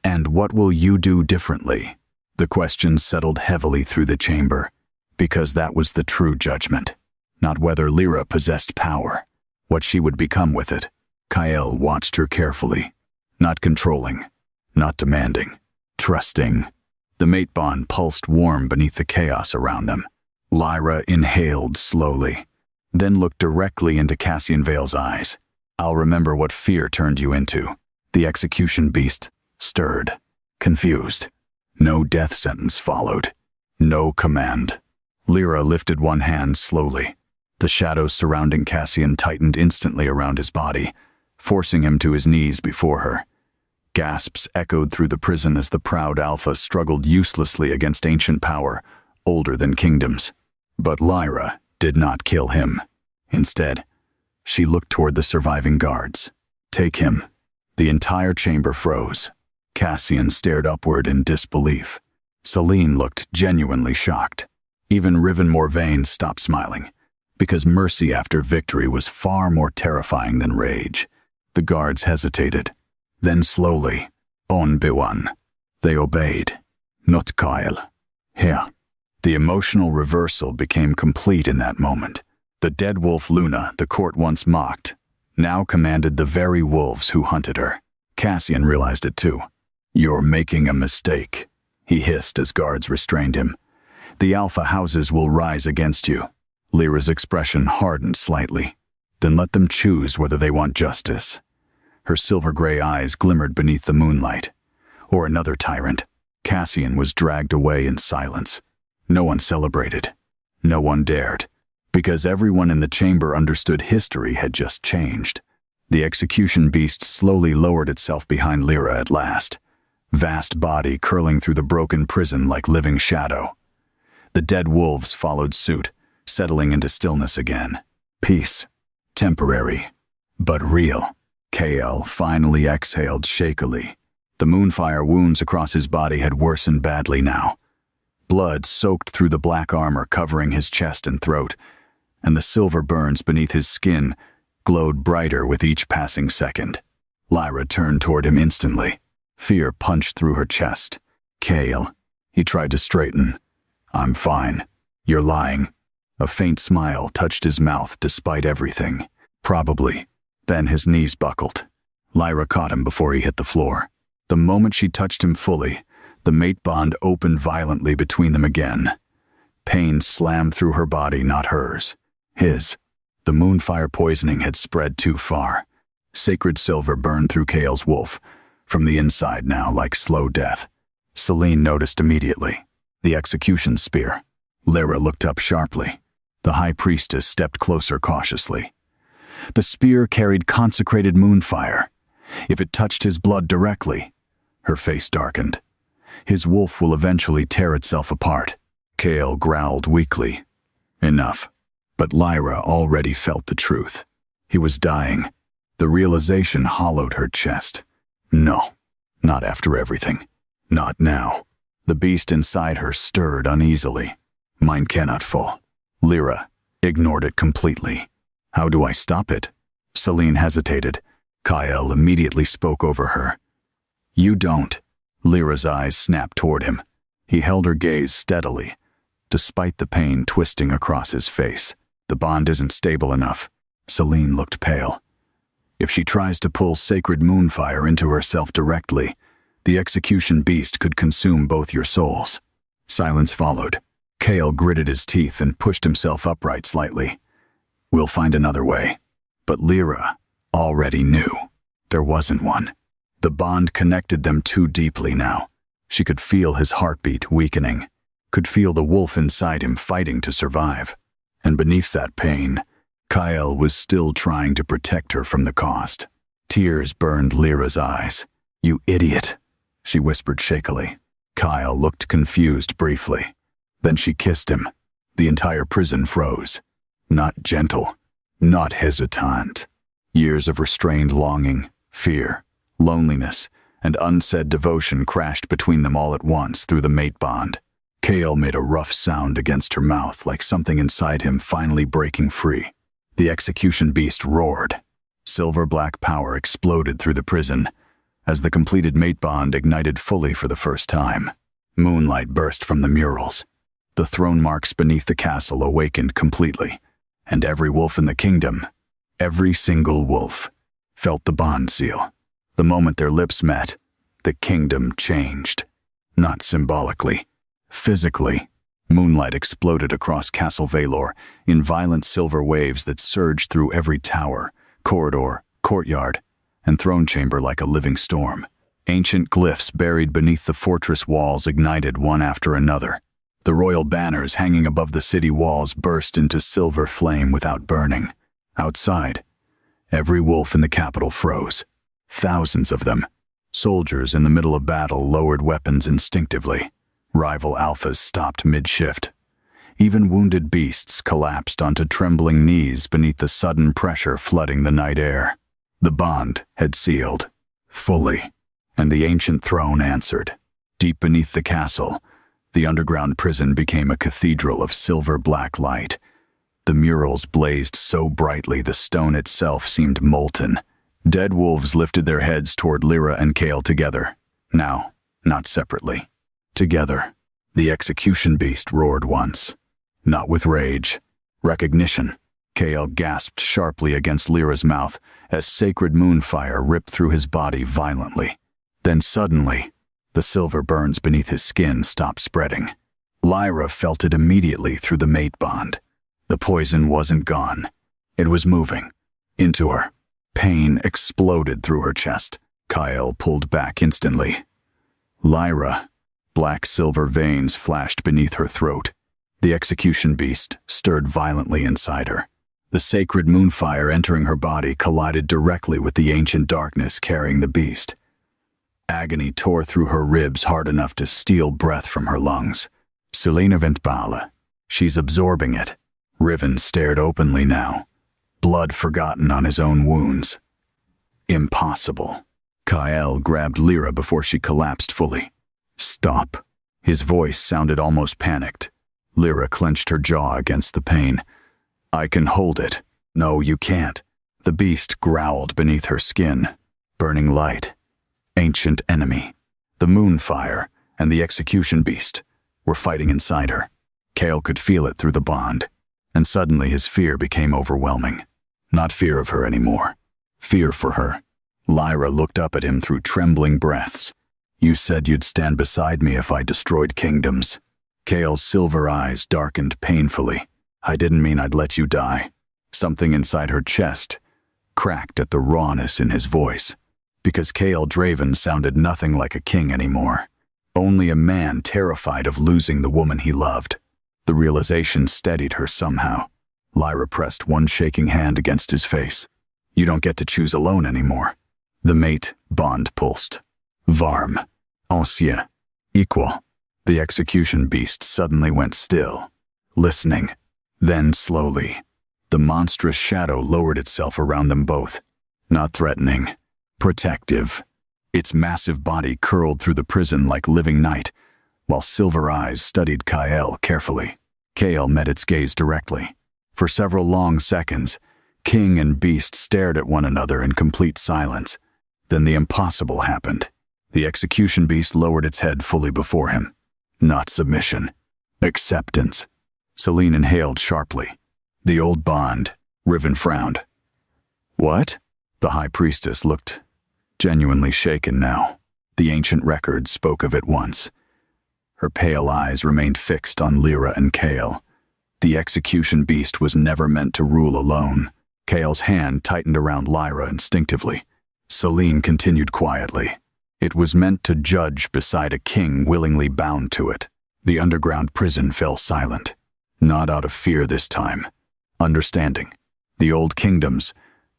"And what will you do differently?" The question settled heavily through the chamber, because that was the true judgment. Not whether Lyra possessed power, what she would become with it. Kyle watched her carefully, not controlling, not demanding, trusting. The mate bond pulsed warm beneath the chaos around them. Lyra inhaled slowly, then looked directly into Cassian Vale's eyes. "I'll remember what fear turned you into." The execution beast stirred, confused. No death sentence followed. No command. Lyra lifted one hand slowly. The shadows surrounding Cassian tightened instantly around his body, forcing him to his knees before her. Gasps echoed through the prison as the proud Alpha struggled uselessly against ancient power, older than kingdoms. But Lyra did not kill him. Instead, she looked toward the surviving guards. "Take him." The entire chamber froze. Cassian stared upward in disbelief. Celine looked genuinely shocked. Even Riven Morvain stopped smiling, because mercy after victory was far more terrifying than rage. The guards hesitated. Then slowly, On Biwan. They obeyed. Not Kyle. Here. The emotional reversal became complete in that moment. The dead wolf Luna the court once mocked, now commanded the very wolves who hunted her. Cassian realized it too. "You're making a mistake," he hissed as guards restrained him. "The alpha houses will rise against you." Lyra's expression hardened slightly. "Then let them choose whether they want justice." Her silver-gray eyes glimmered beneath the moonlight. Or another tyrant. Cassian was dragged away in silence. No one celebrated. No one dared. Because everyone in the chamber understood history had just changed. The execution beast slowly lowered itself behind Lyra at last. Vast body curling through the broken prison like living shadow. The dead wolves followed suit, settling into stillness again. Peace. Temporary. But real. Kale finally exhaled shakily. The moonfire wounds across his body had worsened badly now. Blood soaked through the black armor covering his chest and throat, and the silver burns beneath his skin glowed brighter with each passing second. Lyra turned toward him instantly. Fear punched through her chest. "Kale." He tried to straighten. "I'm fine. You're lying." A faint smile touched his mouth despite everything. "Probably." Then his knees buckled. Lyra caught him before he hit the floor. The moment she touched him fully, the mate bond opened violently between them again. Pain slammed through her body, not hers. His. The moonfire poisoning had spread too far. Sacred silver burned through Kale's wolf, from the inside now like slow death. Selene noticed immediately. The execution spear. Lyra looked up sharply. The high priestess stepped closer cautiously. The spear carried consecrated moonfire. If it touched his blood directly, her face darkened. His wolf will eventually tear itself apart. Kale growled weakly. Enough. But Lyra already felt the truth. He was dying. The realization hollowed her chest. No, not after everything. Not now. The beast inside her stirred uneasily. Mine cannot fall. Lyra ignored it completely. How do I stop it? Selene hesitated. Kyle immediately spoke over her. You don't. Lyra's eyes snapped toward him. He held her gaze steadily, despite the pain twisting across his face. The bond isn't stable enough. Selene looked pale. If she tries to pull sacred moonfire into herself directly, the execution beast could consume both your souls. Silence followed. Kale gritted his teeth and pushed himself upright slightly. We'll find another way. But Lyra already knew. There wasn't one. The bond connected them too deeply now. She could feel his heartbeat weakening, could feel the wolf inside him fighting to survive. And beneath that pain, Kyle was still trying to protect her from the cost. Tears burned Lyra's eyes. You idiot, she whispered shakily. Kyle looked confused briefly. Then she kissed him. The entire prison froze. Not gentle, not hesitant. Years of restrained longing, fear, loneliness, and unsaid devotion crashed between them all at once through the mate bond. Kale made a rough sound against her mouth like something inside him finally breaking free. The execution beast roared. Silver-black power exploded through the prison as the completed mate bond ignited fully for the first time. Moonlight burst from the murals. The throne marks beneath the castle awakened completely, and every wolf in the kingdom, every single wolf, felt the bond seal. The moment their lips met, the kingdom changed. Not symbolically, physically. Moonlight exploded across Castle Valor in violent silver waves that surged through every tower, corridor, courtyard, and throne chamber like a living storm. Ancient glyphs buried beneath the fortress walls ignited one after another. The royal banners hanging above the city walls burst into silver flame without burning. Outside, every wolf in the capital froze. Thousands of them. Soldiers in the middle of battle lowered weapons instinctively. Rival alphas stopped mid-shift. Even wounded beasts collapsed onto trembling knees beneath the sudden pressure flooding the night air. The bond had sealed. Fully. And the ancient throne answered. Deep beneath the castle, the underground prison became a cathedral of silver-black light. The murals blazed so brightly the stone itself seemed molten. Dead wolves lifted their heads toward Lyra and Kale together. Now, not separately. Together, the execution beast roared once. Not with rage. Recognition. Kael gasped sharply against Lyra's mouth as sacred moonfire ripped through his body violently. Then suddenly, the silver burns beneath his skin stopped spreading. Lyra felt it immediately through the mate bond. The poison wasn't gone. It was moving. Into her. Pain exploded through her chest. Kael pulled back instantly. Lyra. Black silver veins flashed beneath her throat. The execution beast stirred violently inside her. The sacred moonfire entering her body collided directly with the ancient darkness carrying the beast. Agony tore through her ribs hard enough to steal breath from her lungs. Selena Ventbala. She's absorbing it. Riven stared openly now. Blood forgotten on his own wounds. Impossible. Kael grabbed Lyra before she collapsed fully. Stop. His voice sounded almost panicked. Lyra clenched her jaw against the pain. I can hold it. No, you can't. The beast growled beneath her skin. Burning light. Ancient enemy. The moonfire and the execution beast were fighting inside her. Kael could feel it through the bond. And suddenly his fear became overwhelming. Not fear of her anymore. Fear for her. Lyra looked up at him through trembling breaths. You said you'd stand beside me if I destroyed kingdoms. Kael's silver eyes darkened painfully. I didn't mean I'd let you die. Something inside her chest cracked at the rawness in his voice. Because Kael Draven sounded nothing like a king anymore. Only a man terrified of losing the woman he loved. The realization steadied her somehow. Lyra pressed one shaking hand against his face. You don't get to choose alone anymore. The mate bond pulsed. Varm. Ancien. Equal. The execution beast suddenly went still. Listening. Then slowly, the monstrous shadow lowered itself around them both. Not threatening. Protective. Its massive body curled through the prison like living night, while silver eyes studied Kael carefully. Kael met its gaze directly. For several long seconds, king and beast stared at one another in complete silence. Then the impossible happened. The execution beast lowered its head fully before him. Not submission. Acceptance. Selene inhaled sharply. The old bond. Riven frowned. What? The high priestess looked genuinely shaken now. The ancient record spoke of it once. Her pale eyes remained fixed on Lyra and Kael. The execution beast was never meant to rule alone. Kael's hand tightened around Lyra instinctively. Selene continued quietly. It was meant to judge beside a king willingly bound to it. The underground prison fell silent. Not out of fear this time. Understanding. The old kingdoms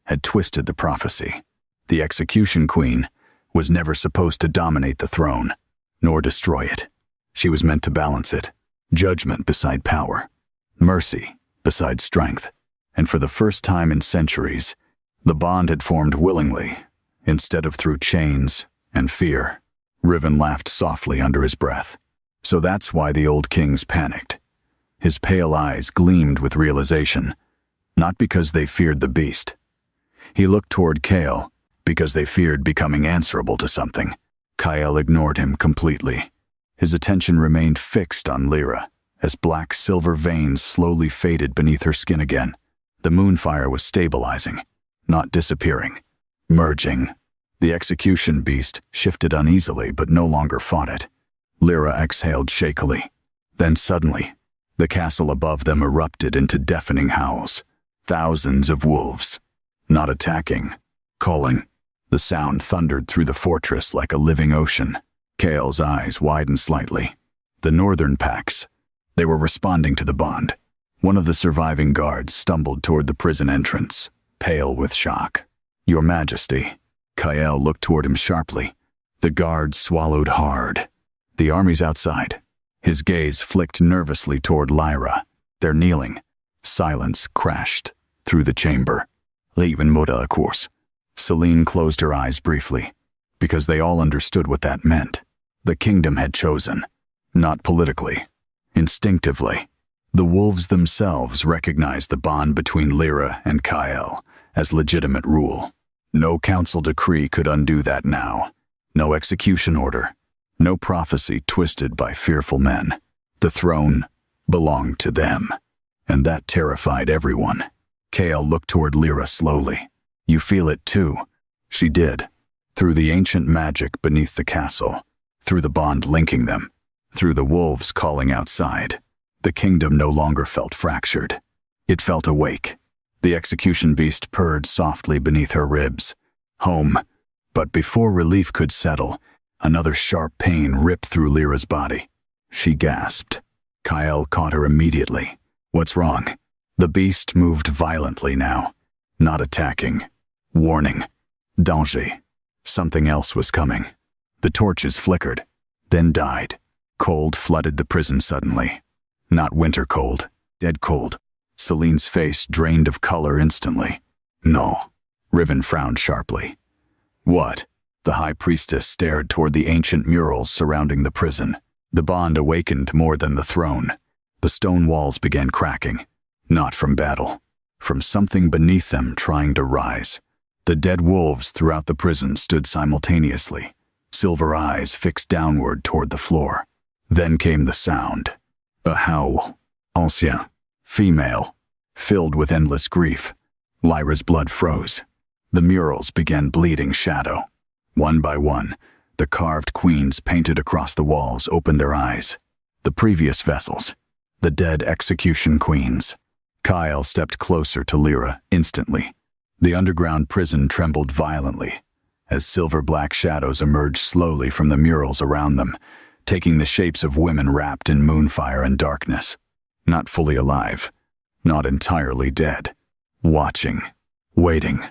had twisted the prophecy. The execution queen was never supposed to dominate the throne, nor destroy it. She was meant to balance it. Judgment beside power. Mercy beside strength. And for the first time in centuries, the bond had formed willingly, instead of through chains and fear. Riven laughed softly under his breath. So that's why the old kings panicked. His pale eyes gleamed with realization, not because they feared the beast. He looked toward Kael, because they feared becoming answerable to something. Kael ignored him completely. His attention remained fixed on Lyra, as black silver veins slowly faded beneath her skin again. The moonfire was stabilizing, not disappearing. Merging. The execution beast shifted uneasily but no longer fought it. Lyra exhaled shakily. Then suddenly, the castle above them erupted into deafening howls. Thousands of wolves. Not attacking. Calling. The sound thundered through the fortress like a living ocean. Kael's eyes widened slightly. The northern packs. They were responding to the bond. One of the surviving guards stumbled toward the prison entrance, pale with shock. Your Majesty. Kael looked toward him sharply. The guard swallowed hard. The army's outside. His gaze flicked nervously toward Lyra. They're kneeling. Silence crashed through the chamber. Even Moda, of course. Selene closed her eyes briefly, because they all understood what that meant. The kingdom had chosen. Not politically. Instinctively. The wolves themselves recognized the bond between Lyra and Kael as legitimate rule. No council decree could undo that now. No execution order. No prophecy twisted by fearful men. The throne belonged to them, and that terrified everyone. Kale looked toward Lyra slowly. You feel it too. She did. Through the ancient magic beneath the castle, through the bond linking them, through the wolves calling outside, the kingdom no longer felt fractured. It felt awake. The execution beast purred softly beneath her ribs. Home. But before relief could settle, another sharp pain ripped through Lyra's body. She gasped. Kyle caught her immediately. What's wrong? The beast moved violently now. Not attacking. Warning. Danger. Something else was coming. The torches flickered, then died. Cold flooded the prison suddenly. Not winter cold, dead cold. Celine's face drained of color instantly. No. Riven frowned sharply. What? The high priestess stared toward the ancient murals surrounding the prison. The bond awakened more than the throne. The stone walls began cracking. Not from battle. From something beneath them trying to rise. The dead wolves throughout the prison stood simultaneously, silver eyes fixed downward toward the floor. Then came the sound. A howl. Ancien. Female. Filled with endless grief. Lyra's blood froze. The murals began bleeding shadow. One by one, the carved queens painted across the walls opened their eyes. The previous vessels. The dead execution queens. Kyle stepped closer to Lyra instantly. The underground prison trembled violently as silver-black shadows emerged slowly from the murals around them, taking the shapes of women wrapped in moonfire and darkness. Not fully alive, not entirely dead. Watching, waiting.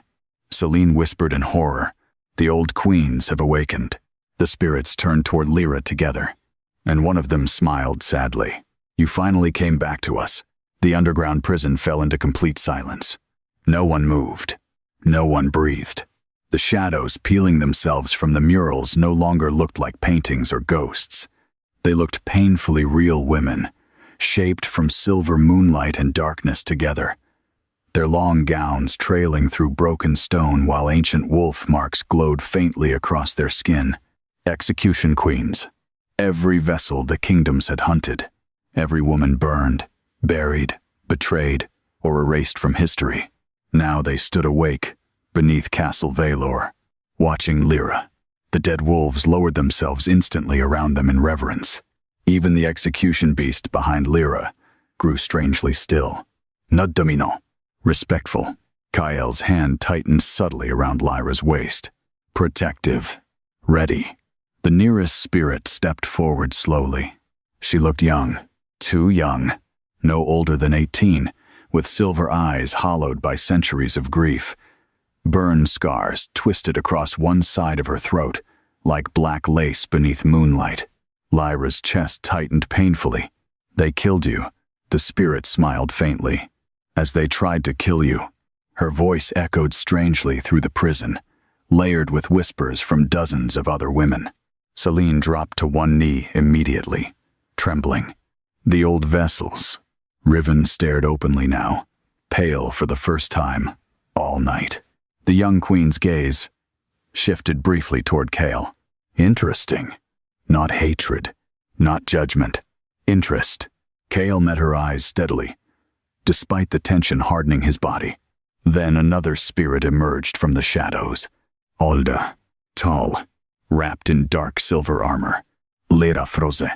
Celine whispered in horror. The old queens have awakened. The spirits turned toward Lyra together, and one of them smiled sadly. You finally came back to us. The underground prison fell into complete silence. No one moved. No one breathed. The shadows peeling themselves from the murals no longer looked like paintings or ghosts. They looked painfully real women, shaped from silver moonlight and darkness together. Their long gowns trailing through broken stone while ancient wolf marks glowed faintly across their skin. Execution queens. Every vessel the kingdoms had hunted. Every woman burned, buried, betrayed, or erased from history. Now they stood awake, beneath Castle Valor, watching Lyra. The dead wolves lowered themselves instantly around them in reverence. Even the execution beast behind Lyra grew strangely still. Not dominant. Respectful. Kyle's hand tightened subtly around Lyra's waist. Protective. Ready. The nearest spirit stepped forward slowly. She looked young. Too young. No older than 18. With silver eyes hollowed by centuries of grief. Burn scars twisted across one side of her throat, like black lace beneath moonlight. Lyra's chest tightened painfully. They killed you. The spirit smiled faintly. As they tried to kill you. Her voice echoed strangely through the prison, layered with whispers from dozens of other women. Celine dropped to one knee immediately, trembling. The old vessels. Riven stared openly now, pale for the first time, all night. The young queen's gaze shifted briefly toward Kale. Interesting. Not hatred, not judgment. Interest. Kale met her eyes steadily, despite the tension hardening his body. Then another spirit emerged from the shadows. Olda. Tall. Wrapped in dark silver armor. Lyra Froze.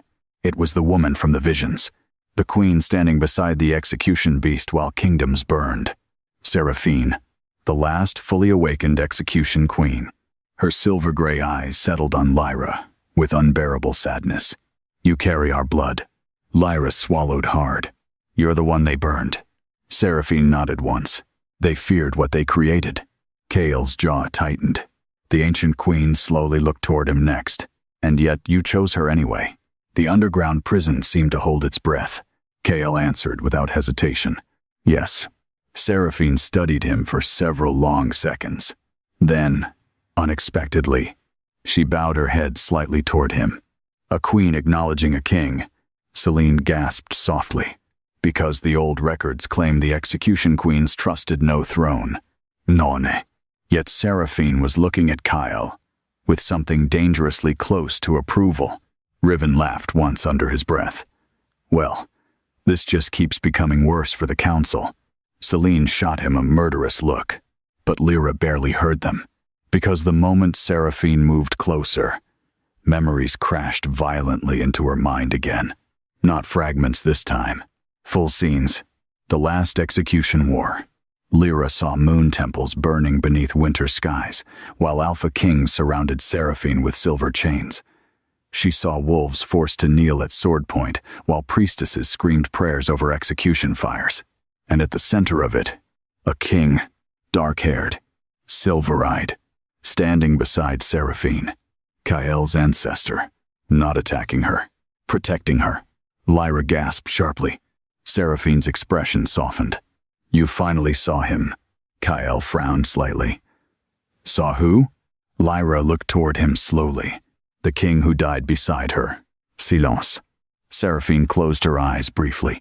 It was the woman from the visions. The queen standing beside the execution beast while kingdoms burned. Seraphine, the last fully awakened execution queen. Her silver-gray eyes settled on Lyra, with unbearable sadness. You carry our blood. Lyra swallowed hard. You're the one they burned. Seraphine nodded once. They feared what they created. Kale's jaw tightened. The ancient queen slowly looked toward him next. And yet you chose her anyway. The underground prison seemed to hold its breath. Kale answered without hesitation. Yes. Seraphine studied him for several long seconds. Then, unexpectedly, she bowed her head slightly toward him. A queen acknowledging a king. Celine gasped softly, because the old records claim the execution queens trusted no throne. None. Yet Seraphine was looking at Kyle, with something dangerously close to approval. Riven laughed once under his breath. Well, this just keeps becoming worse for the council. Selene shot him a murderous look, but Lyra barely heard them, because the moment Seraphine moved closer, memories crashed violently into her mind again. Not fragments this time. Full scenes. The last execution war. Lyra saw moon temples burning beneath winter skies, while Alpha Kings surrounded Seraphine with silver chains. She saw wolves forced to kneel at sword point, while priestesses screamed prayers over execution fires. And at the center of it, a king, dark-haired, silver-eyed, standing beside Seraphine, Kael's ancestor, not attacking her, protecting her. Lyra gasped sharply. Seraphine's expression softened. You finally saw him. Kael frowned slightly. Saw who? Lyra looked toward him slowly. The king who died beside her. Silence. Seraphine closed her eyes briefly.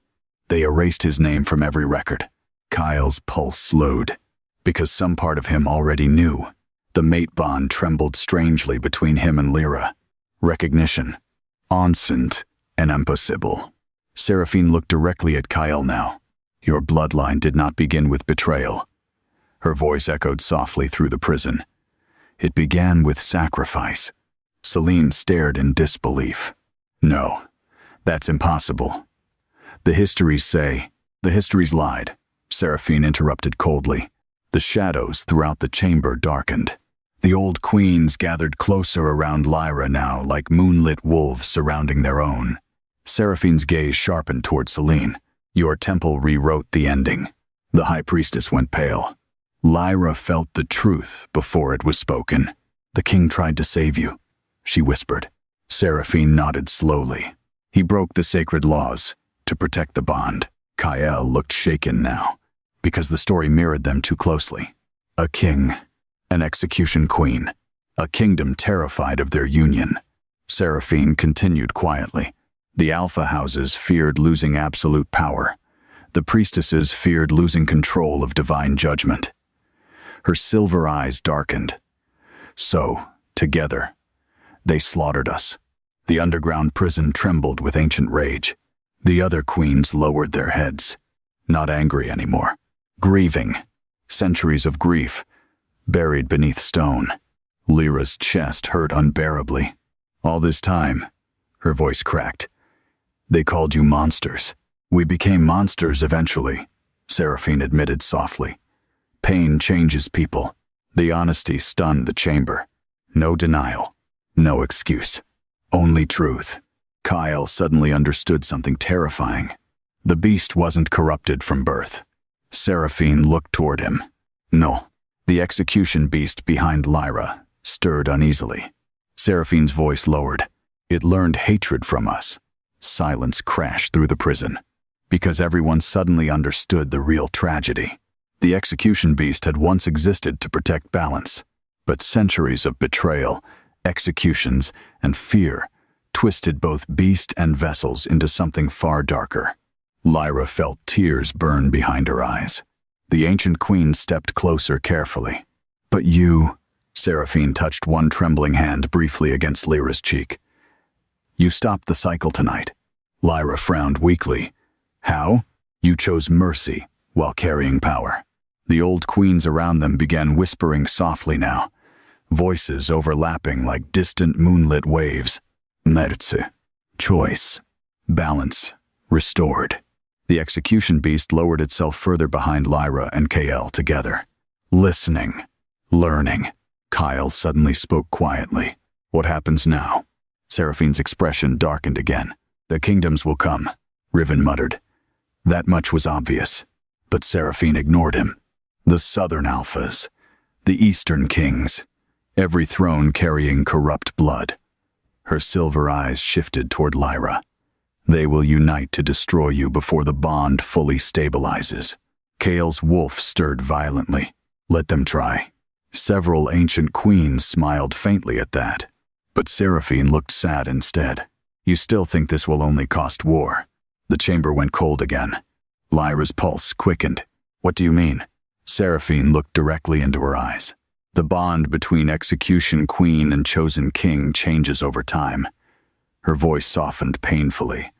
They erased his name from every record. Kael's pulse slowed, because some part of him already knew. The mate bond trembled strangely between him and Lyra. Recognition. Ancient and impossible. Seraphine looked directly at Kael now. Your bloodline did not begin with betrayal. Her voice echoed softly through the prison. It began with sacrifice. Selene stared in disbelief. No, that's impossible. The histories lied. Seraphine interrupted coldly. The shadows throughout the chamber darkened. The old queens gathered closer around Lyra now, like moonlit wolves surrounding their own. Seraphine's gaze sharpened toward Selene. Your temple rewrote the ending. The high priestess went pale. Lyra felt the truth before it was spoken. The king tried to save you, she whispered. Seraphine nodded slowly. He broke the sacred laws to protect the bond. Kael looked shaken now, because the story mirrored them too closely. A king, an execution queen, a kingdom terrified of their union. Seraphine continued quietly. The alpha houses feared losing absolute power. The priestesses feared losing control of divine judgment. Her silver eyes darkened. So, together, they slaughtered us. The underground prison trembled with ancient rage. The other queens lowered their heads, not angry anymore, grieving. Centuries of grief, buried beneath stone. Lyra's chest hurt unbearably. All this time, her voice cracked. They called you monsters. We became monsters eventually, Seraphine admitted softly. Pain changes people. The honesty stunned the chamber. No denial. No excuse. Only truth. Kael suddenly understood something terrifying. The beast wasn't corrupted from birth. Seraphine looked toward him. No. The execution beast behind Lyra stirred uneasily. Seraphine's voice lowered. It learned hatred from us. Silence crashed through the prison, because everyone suddenly understood the real tragedy. The execution beast had once existed to protect balance, but centuries of betrayal, executions, and fear twisted both beast and vessels into something far darker. Lyra felt tears burn behind her eyes. The ancient queen stepped closer carefully. But you, Seraphine touched one trembling hand briefly against Lyra's cheek. You stopped the cycle tonight. Lyra frowned weakly. How? You chose mercy while carrying power. The old queens around them began whispering softly now, voices overlapping like distant moonlit waves. Mercy. Choice. Balance. Restored. The execution beast lowered itself further behind Lyra and Kael together. Listening. Learning. Kael suddenly spoke quietly. What happens now? Seraphine's expression darkened again. The kingdoms will come, Riven muttered. That much was obvious, but Seraphine ignored him. The southern alphas, the eastern kings, every throne carrying corrupt blood. Her silver eyes shifted toward Lyra. They will unite to destroy you before the bond fully stabilizes. Kael's wolf stirred violently. Let them try. Several ancient queens smiled faintly at that. But Seraphine looked sad instead. You still think this will only cost war? The chamber went cold again. Lyra's pulse quickened. What do you mean? Seraphine looked directly into her eyes. The bond between execution queen and chosen king changes over time. Her voice softened painfully.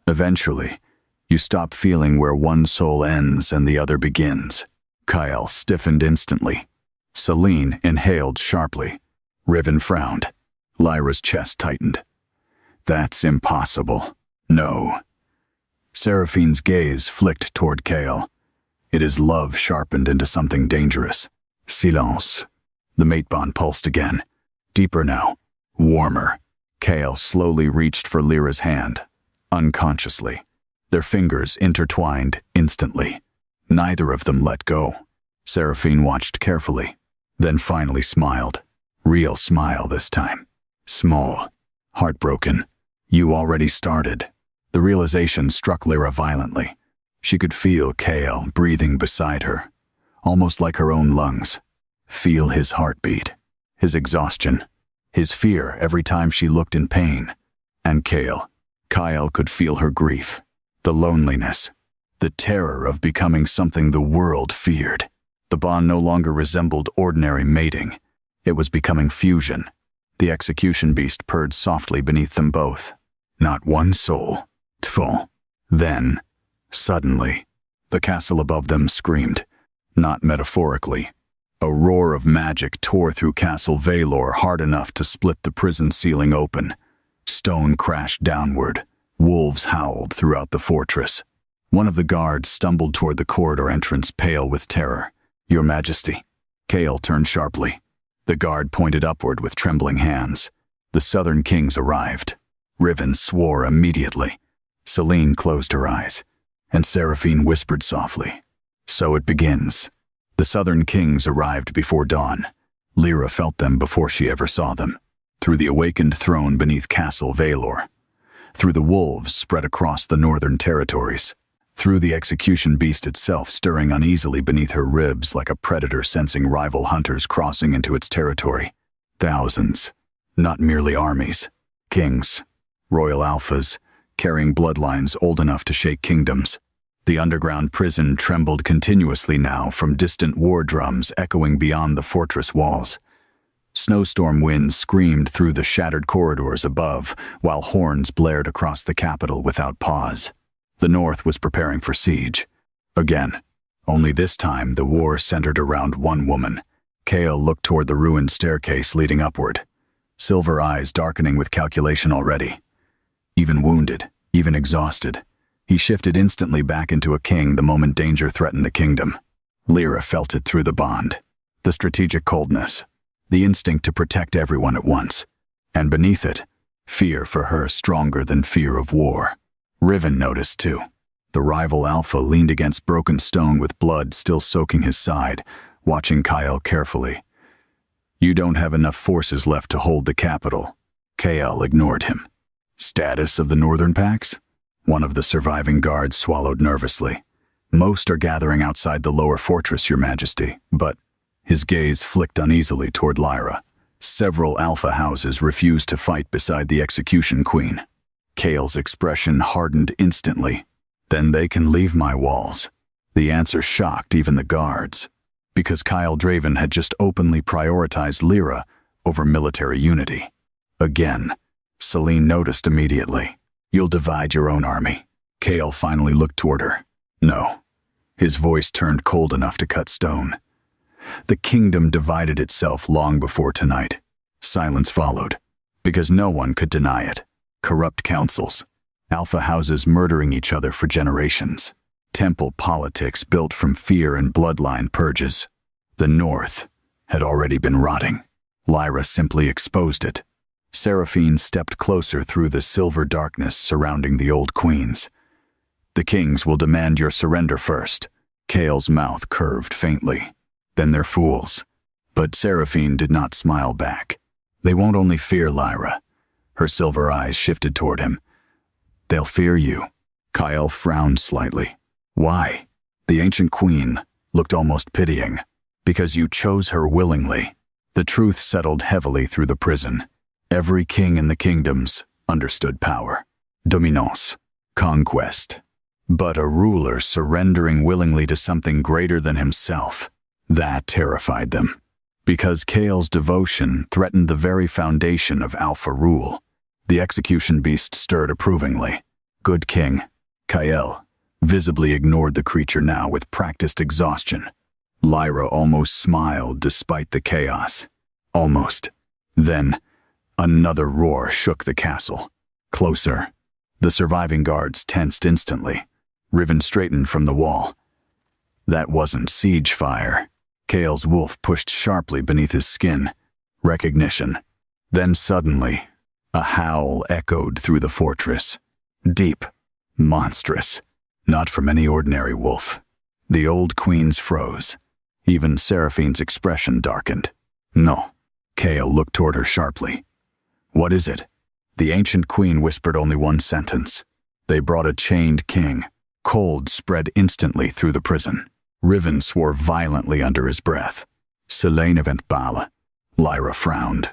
Eventually, you stop feeling where one soul ends and the other begins. Kyle stiffened instantly. Celine inhaled sharply. Riven frowned. Lyra's chest tightened. That's impossible. No. Seraphine's gaze flicked toward Kale. It is love sharpened into something dangerous. Silence. The mate bond pulsed again. Deeper now. Warmer. Kale slowly reached for Lyra's hand. Unconsciously. Their fingers intertwined instantly. Neither of them let go. Seraphine watched carefully, then finally smiled. Real smile this time. Small. Heartbroken. You already started. The realization struck Lyra violently. She could feel Kale breathing beside her, almost like her own lungs. Feel his heartbeat, his exhaustion, his fear every time she looked in pain. And Kyle could feel her grief, the loneliness, the terror of becoming something the world feared. The bond no longer resembled ordinary mating. It was becoming fusion. The execution beast purred softly beneath them both. Not one soul. Tful. Then, suddenly, the castle above them screamed. Not metaphorically. A roar of magic tore through Castle Valor hard enough to split the prison ceiling open. Stone crashed downward. Wolves howled throughout the fortress. One of the guards stumbled toward the corridor entrance, pale with terror. Your Majesty. Kale turned sharply. The guard pointed upward with trembling hands. The Southern Kings arrived. Riven swore immediately. Celine closed her eyes, and Seraphine whispered softly. So it begins. The Southern Kings arrived before dawn. Lyra felt them before she ever saw them. Through the awakened throne beneath Castle Valor. Through the wolves spread across the northern territories. Through the execution beast itself stirring uneasily beneath her ribs like a predator sensing rival hunters crossing into its territory. Thousands, not merely armies. Kings, royal alphas, carrying bloodlines old enough to shake kingdoms. The underground prison trembled continuously now from distant war drums echoing beyond the fortress walls. Snowstorm winds screamed through the shattered corridors above, while horns blared across the capital without pause. The North was preparing for siege. Again. Only this time the war centered around one woman. Kale looked toward the ruined staircase leading upward. Silver eyes darkening with calculation already. Even wounded, even exhausted, he shifted instantly back into a king the moment danger threatened the kingdom. Lyra felt it through the bond. The strategic coldness. The instinct to protect everyone at once. And beneath it, fear for her stronger than fear of war. Riven noticed too. The rival alpha leaned against broken stone with blood still soaking his side, watching Kyle carefully. You don't have enough forces left to hold the capital. Kyle ignored him. Status of the northern packs? One of the surviving guards swallowed nervously. Most are gathering outside the lower fortress, Your Majesty, but his gaze flicked uneasily toward Lyra. Several alpha houses refused to fight beside the execution queen. Kale's expression hardened instantly. Then they can leave my walls. The answer shocked even the guards, because Kyle Draven had just openly prioritized Lyra over military unity. Again, Celine noticed immediately. You'll divide your own army. Kale finally looked toward her. No. His voice turned cold enough to cut stone. The kingdom divided itself long before tonight. Silence followed, because no one could deny it. Corrupt councils, alpha houses murdering each other for generations, temple politics built from fear and bloodline purges. The North had already been rotting. Lyra simply exposed it. Seraphine stepped closer through the silver darkness surrounding the old queens. The kings will demand your surrender first. Kale's mouth curved faintly. Then they're fools. But Seraphine did not smile back. They won't only fear Lyra. Her silver eyes shifted toward him. They'll fear you. Kyle frowned slightly. Why? The ancient queen looked almost pitying. Because you chose her willingly. The truth settled heavily through the prison. Every king in the kingdoms understood power. Dominance. Conquest. But a ruler surrendering willingly to something greater than himself. That terrified them. Because Kael's devotion threatened the very foundation of alpha rule. The execution beast stirred approvingly. Good king. Kael visibly ignored the creature now with practiced exhaustion. Lyra almost smiled despite the chaos. Almost. Then, another roar shook the castle. Closer. The surviving guards tensed instantly. Riven straightened from the wall. That wasn't siege fire. Kael's wolf pushed sharply beneath his skin. Recognition. Then suddenly, a howl echoed through the fortress. Deep. Monstrous. Not from any ordinary wolf. The old queen's froze. Even Seraphine's expression darkened. No. Kael looked toward her sharply. What is it? The ancient queen whispered only one sentence. They brought a chained king. Cold spread instantly through the prison. Riven swore violently under his breath. Selene event bala. Lyra frowned.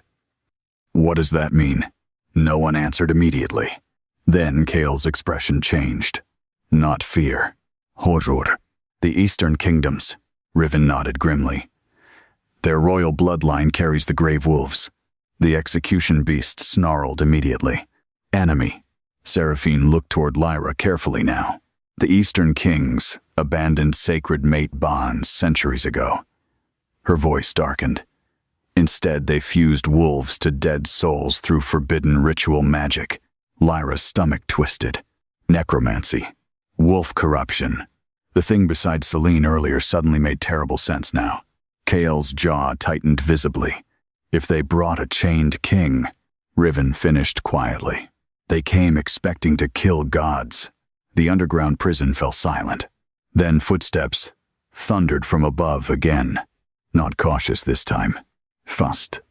What does that mean? No one answered immediately. Then Kael's expression changed. Not fear. Horror. The Eastern Kingdoms. Riven nodded grimly. Their royal bloodline carries the grave wolves. The execution beast snarled immediately. Enemy. Seraphine looked toward Lyra carefully now. The Eastern kings abandoned sacred mate bonds centuries ago. Her voice darkened. Instead, they fused wolves to dead souls through forbidden ritual magic. Lyra's stomach twisted. Necromancy. Wolf corruption. The thing beside Selene earlier suddenly made terrible sense now. Kael's jaw tightened visibly. If they brought a chained king, Riven finished quietly. They came expecting to kill gods. The underground prison fell silent. Then footsteps thundered from above again. Not cautious this time. Fast.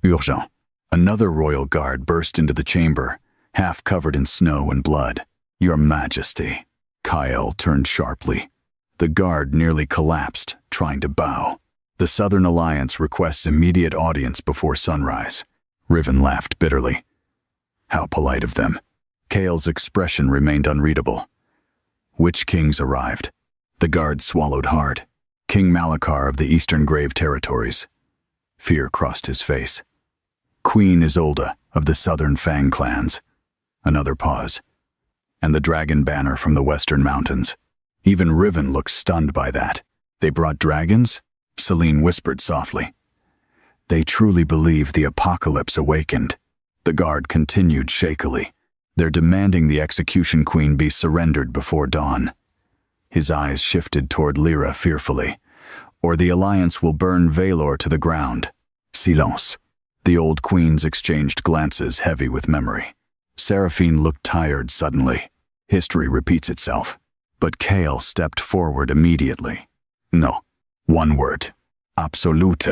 Urgent. Another royal guard burst into the chamber, half covered in snow and blood. Your Majesty. Kael turned sharply. The guard nearly collapsed, trying to bow. The Southern Alliance requests immediate audience before sunrise. Riven laughed bitterly. How polite of them. Kael's expression remained unreadable. Which kings arrived? The guard swallowed hard. King Malachar of the Eastern Grave Territories. Fear crossed his face. Queen Isolde of the Southern Fang clans. Another pause. And the dragon banner from the Western Mountains. Even Riven looked stunned by that. They brought dragons? Selene whispered softly. They truly believe the apocalypse awakened. The guard continued shakily. They're demanding the execution queen be surrendered before dawn. His eyes shifted toward Lyra fearfully. Or the alliance will burn Valor to the ground. Silence. The old queens exchanged glances heavy with memory. Seraphine looked tired suddenly. History repeats itself. But Kael stepped forward immediately. No. One word. Absolute.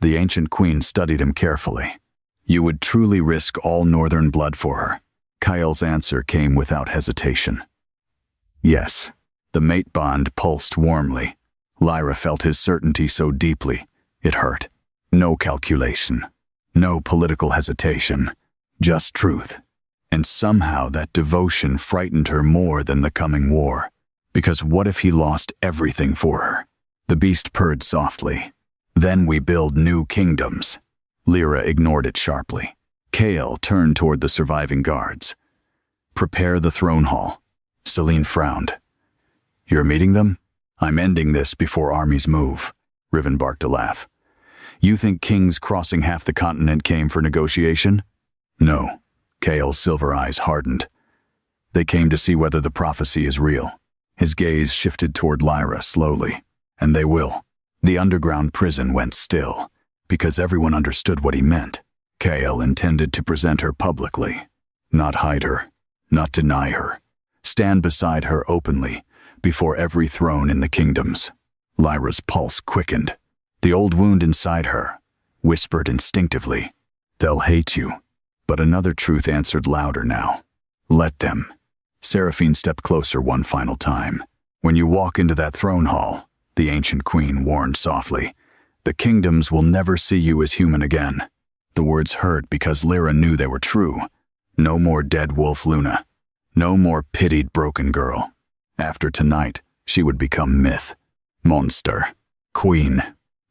The ancient queen studied him carefully. You would truly risk all northern blood for her. Kael's answer came without hesitation. Yes. The mate bond pulsed warmly. Lyra felt his certainty so deeply, it hurt. No calculation. No political hesitation. Just truth. And somehow that devotion frightened her more than the coming war. Because what if he lost everything for her? The beast purred softly. Then we build new kingdoms. Lyra ignored it sharply. Kael turned toward the surviving guards. Prepare the throne hall. Selene frowned. You're meeting them? I'm ending this before armies move. Riven barked a laugh. You think kings crossing half the continent came for negotiation? No. Kael's silver eyes hardened. They came to see whether the prophecy is real. His gaze shifted toward Lyra slowly. And they will. The underground prison went still, because everyone understood what he meant. Kael intended to present her publicly. Not hide her. Not deny her. Stand beside her openly, before every throne in the kingdoms. Lyra's pulse quickened. The old wound inside her whispered instinctively, they'll hate you. But another truth answered louder now. Let them. Seraphine stepped closer one final time. When you walk into that throne hall, the ancient queen warned softly, the kingdoms will never see you as human again. The words hurt because Lyra knew they were true. No more dead wolf Luna. No more pitied broken girl. After tonight, she would become myth. Monster. Queen.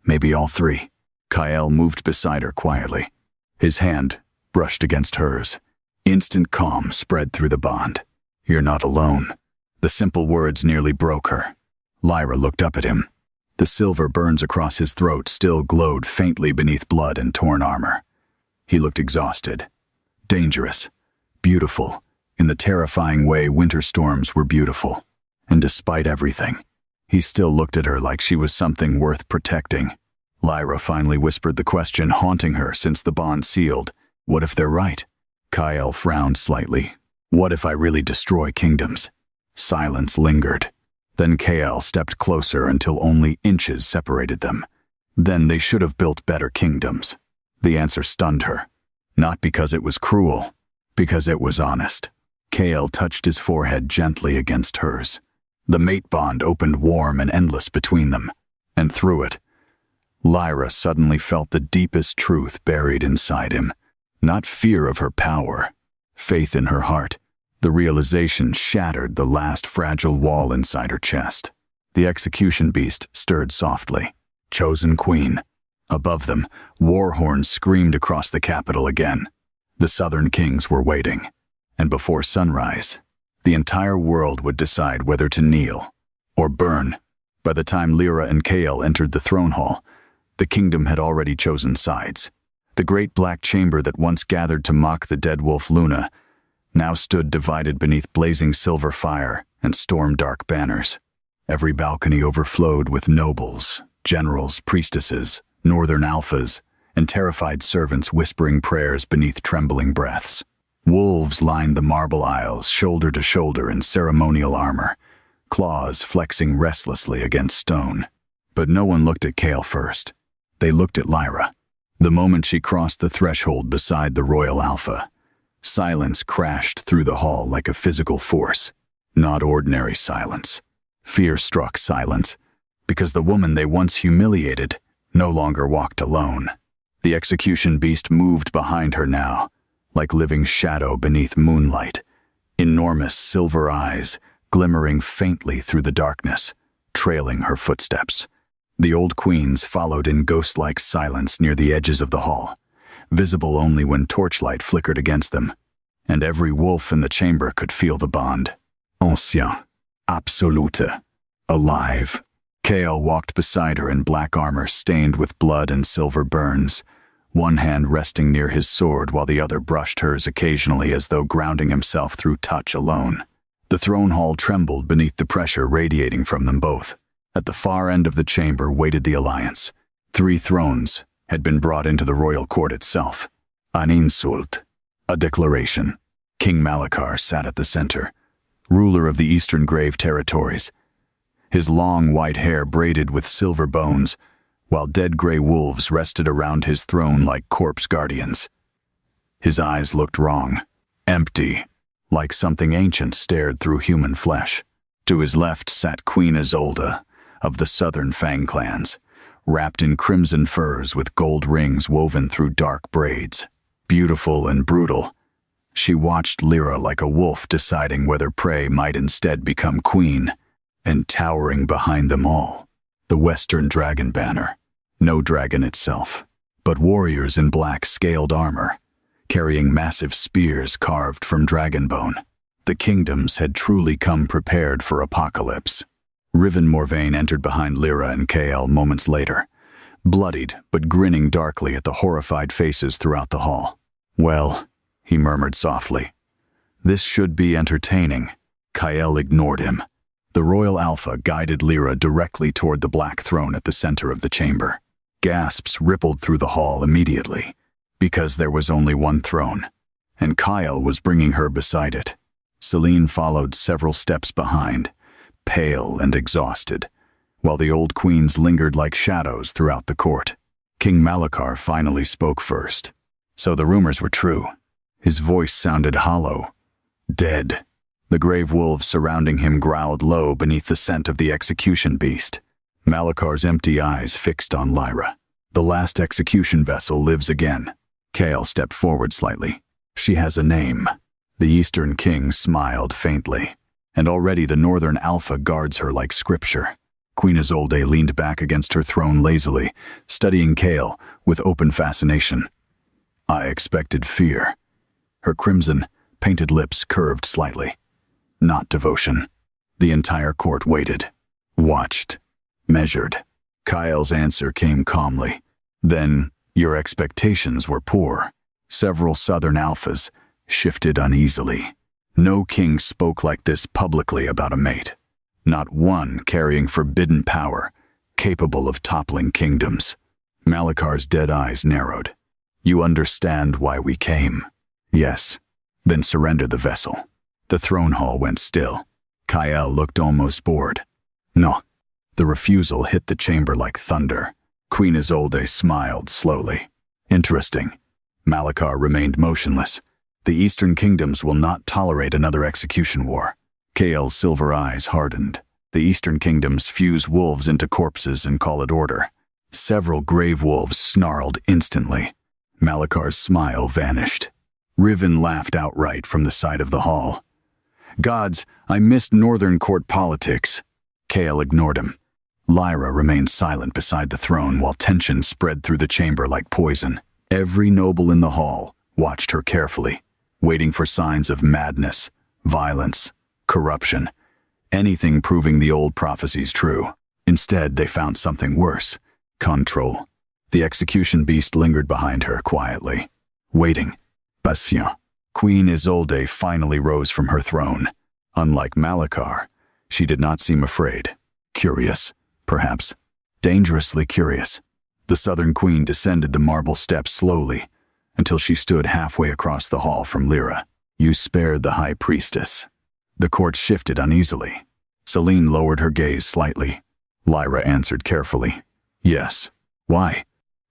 Maybe all three. Kyle moved beside her quietly. His hand brushed against hers. Instant calm spread through the bond. "You're not alone." The simple words nearly broke her. Lyra looked up at him. The silver burns across his throat still glowed faintly beneath blood and torn armor. He looked exhausted. Dangerous. Beautiful. In the terrifying way winter storms were beautiful. And despite everything, he still looked at her like she was something worth protecting. Lyra finally whispered the question haunting her since the bond sealed. What if they're right? Kyle frowned slightly. What if I really destroy kingdoms? Silence lingered. Then Kyle stepped closer until only inches separated them. Then they should have built better kingdoms. The answer stunned her. Not because it was cruel, because it was honest. Kyle touched his forehead gently against hers. The mate bond opened warm and endless between them, and through it, Lyra suddenly felt the deepest truth buried inside him. Not fear of her power, faith in her heart. The realization shattered the last fragile wall inside her chest. The execution beast stirred softly. Chosen queen. Above them, war horns screamed across the capital again. The southern kings were waiting. And before sunrise, the entire world would decide whether to kneel or burn. By the time Lyra and Kale entered the throne hall, the kingdom had already chosen sides. The great black chamber that once gathered to mock the dead wolf Luna now stood divided beneath blazing silver fire and storm-dark banners. Every balcony overflowed with nobles, generals, priestesses, northern alphas, and terrified servants whispering prayers beneath trembling breaths. Wolves lined the marble aisles, shoulder to shoulder in ceremonial armor, claws flexing restlessly against stone. But no one looked at Kale first. They looked at Lyra. The moment she crossed the threshold beside the royal alpha, silence crashed through the hall like a physical force. Not ordinary silence. Fear-struck silence, because the woman they once humiliated no longer walked alone. The execution beast moved behind her now, like living shadow beneath moonlight. Enormous silver eyes glimmering faintly through the darkness, trailing her footsteps. The old queens followed in ghost-like silence near the edges of the hall, visible only when torchlight flickered against them, and every wolf in the chamber could feel the bond. Ancien, absolute, alive. Kale walked beside her in black armor stained with blood and silver burns, one hand resting near his sword while the other brushed hers occasionally as though grounding himself through touch alone. The throne hall trembled beneath the pressure radiating from them both. At the far end of the chamber waited the alliance. 3 thrones had been brought into the royal court itself. An insult, a declaration. King Malachar sat at the center, ruler of the eastern grave territories, his long white hair braided with silver bones, while dead gray wolves rested around his throne like corpse guardians. His eyes looked wrong, empty, like something ancient stared through human flesh. To his left sat Queen Isolde, of the southern Fang clans, wrapped in crimson furs with gold rings woven through dark braids. Beautiful and brutal, she watched Lyra like a wolf deciding whether prey might instead become queen. And towering behind them all, the Western Dragon banner. No dragon itself, but warriors in black scaled armor, carrying massive spears carved from dragon bone. The kingdoms had truly come prepared for apocalypse. Riven Morvain entered behind Lyra and Kale moments later, bloodied but grinning darkly at the horrified faces throughout the hall. "Well," he murmured softly, "this should be entertaining." Kyle ignored him. The royal alpha guided Lyra directly toward the black throne at the center of the chamber. Gasps rippled through the hall immediately, because there was only one throne, and Kyle was bringing her beside it. Celine followed several steps behind, pale and exhausted, while the old queens lingered like shadows throughout the court. King Malachar finally spoke first. So the rumors were true. His voice sounded hollow, dead. The grave wolves surrounding him growled low beneath the scent of the execution beast. Malachar's empty eyes fixed on Lyra. "The last execution vessel lives again." Kale stepped forward slightly. "She has a name." The Eastern King smiled faintly, and already the Northern Alpha guards her like scripture. Queen Isolde leaned back against her throne lazily, studying Kale with open fascination. I expected fear. Her crimson, painted lips curved slightly. Not devotion. The entire court waited, watched, measured. Kyle's answer came calmly. Then, your expectations were poor. Several southern alphas shifted uneasily. No king spoke like this publicly about a mate. Not one carrying forbidden power, capable of toppling kingdoms. Malakar's dead eyes narrowed. You understand why we came? Yes. Then surrender the vessel. The throne hall went still. Kyle looked almost bored. No. The refusal hit the chamber like thunder. Queen Isolde smiled slowly. Interesting. Malakar remained motionless. The Eastern Kingdoms will not tolerate another execution war. Kale's silver eyes hardened. The Eastern Kingdoms fuse wolves into corpses and call it order. Several grave wolves snarled instantly. Malakar's smile vanished. Riven laughed outright from the side of the hall. Gods, I missed Northern court politics. Kale ignored him. Lyra remained silent beside the throne while tension spread through the chamber like poison. Every noble in the hall watched her carefully, waiting for signs of madness, violence, corruption, anything proving the old prophecies true. Instead, they found something worse: control. The execution beast lingered behind her quietly, waiting. Patient. Queen Isolde finally rose from her throne. Unlike Malakar, she did not seem afraid. Curious, perhaps. Dangerously curious. The Southern Queen descended the marble steps slowly, until she stood halfway across the hall from Lyra. You spared the High Priestess. The court shifted uneasily. Celine lowered her gaze slightly. Lyra answered carefully. Yes. Why?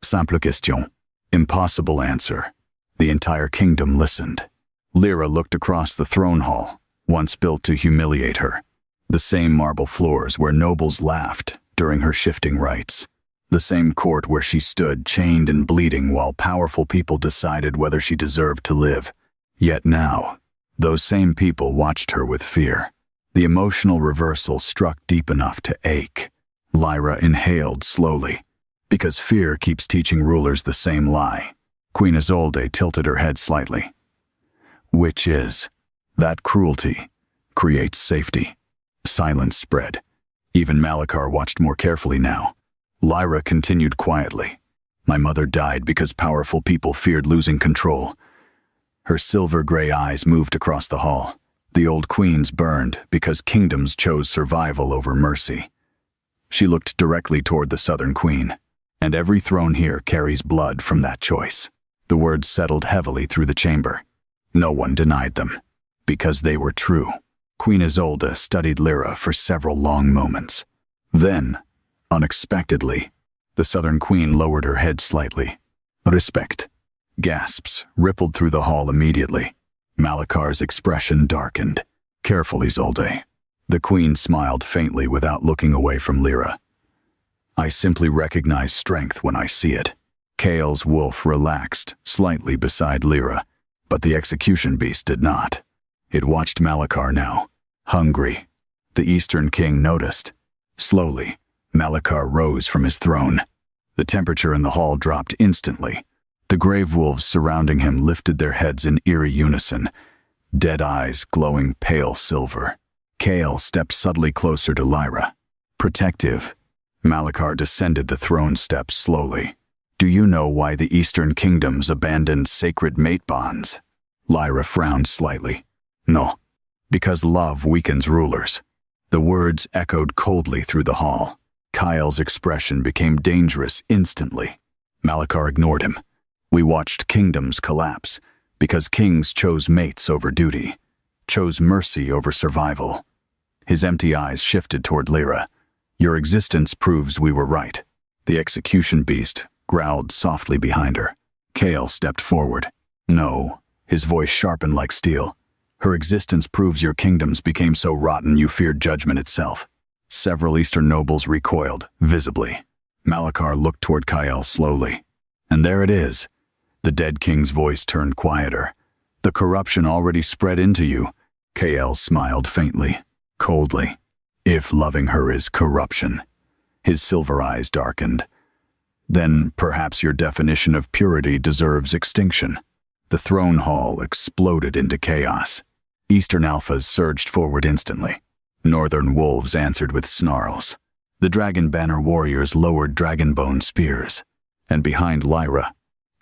Simple question. Impossible answer. The entire kingdom listened. Lyra looked across the throne hall, once built to humiliate her. The same marble floors where nobles laughed during her shifting rites. The same court where she stood chained and bleeding while powerful people decided whether she deserved to live. Yet now, those same people watched her with fear. The emotional reversal struck deep enough to ache. Lyra inhaled slowly, because fear keeps teaching rulers the same lie. Queen Isolde tilted her head slightly. Which is, that cruelty creates safety. Silence spread. Even Malakar watched more carefully now. Lyra continued quietly. My mother died because powerful people feared losing control. Her silver-gray eyes moved across the hall. The old queens burned because kingdoms chose survival over mercy. She looked directly toward the Southern Queen. And every throne here carries blood from that choice. The words settled heavily through the chamber. No one denied them, because they were true. Queen Isolde studied Lyra for several long moments. Then, unexpectedly, the Southern Queen lowered her head slightly. Respect. Gasps rippled through the hall immediately. Malakar's expression darkened. Careful, Isolde. The Queen smiled faintly without looking away from Lyra. I simply recognize strength when I see it. Kale's wolf relaxed slightly beside Lyra, but the execution beast did not. It watched Malakar now, hungry. The Eastern King noticed. Slowly, Malakar rose from his throne. The temperature in the hall dropped instantly. The grave wolves surrounding him lifted their heads in eerie unison, dead eyes glowing pale silver. Kale stepped subtly closer to Lyra. Protective. Malakar descended the throne steps slowly. Do you know why the Eastern Kingdoms abandoned sacred mate bonds? Lyra frowned slightly. No. Because love weakens rulers. The words echoed coldly through the hall. Kyle's expression became dangerous instantly. Malakar ignored him. We watched kingdoms collapse because kings chose mates over duty, chose mercy over survival. His empty eyes shifted toward Lyra. Your existence proves we were right. The execution beast growled softly behind her. Kale stepped forward. No, his voice sharpened like steel. Her existence proves your kingdoms became so rotten you feared judgment itself. Several Eastern nobles recoiled, visibly. Malakar looked toward Kyle slowly. And there it is. The dead king's voice turned quieter. The corruption already spread into you. Kale smiled faintly, coldly. If loving her is corruption, His silver eyes darkened. Then perhaps your definition of purity deserves extinction. The throne hall exploded into chaos. Eastern alphas surged forward instantly. Northern wolves answered with snarls. The dragon banner warriors lowered dragonbone spears. And behind Lyra,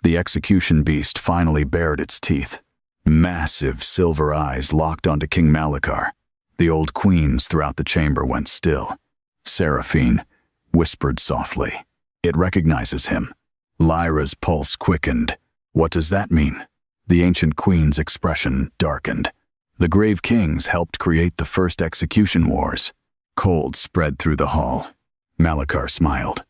the execution beast finally bared its teeth. Massive silver eyes locked onto King Malachar. The old queens throughout the chamber went still. Seraphine whispered softly. It recognizes him. Lyra's pulse quickened. What does that mean? The ancient queen's expression darkened. The grave kings helped create the first execution wars. Cold spread through the hall. Malachar smiled.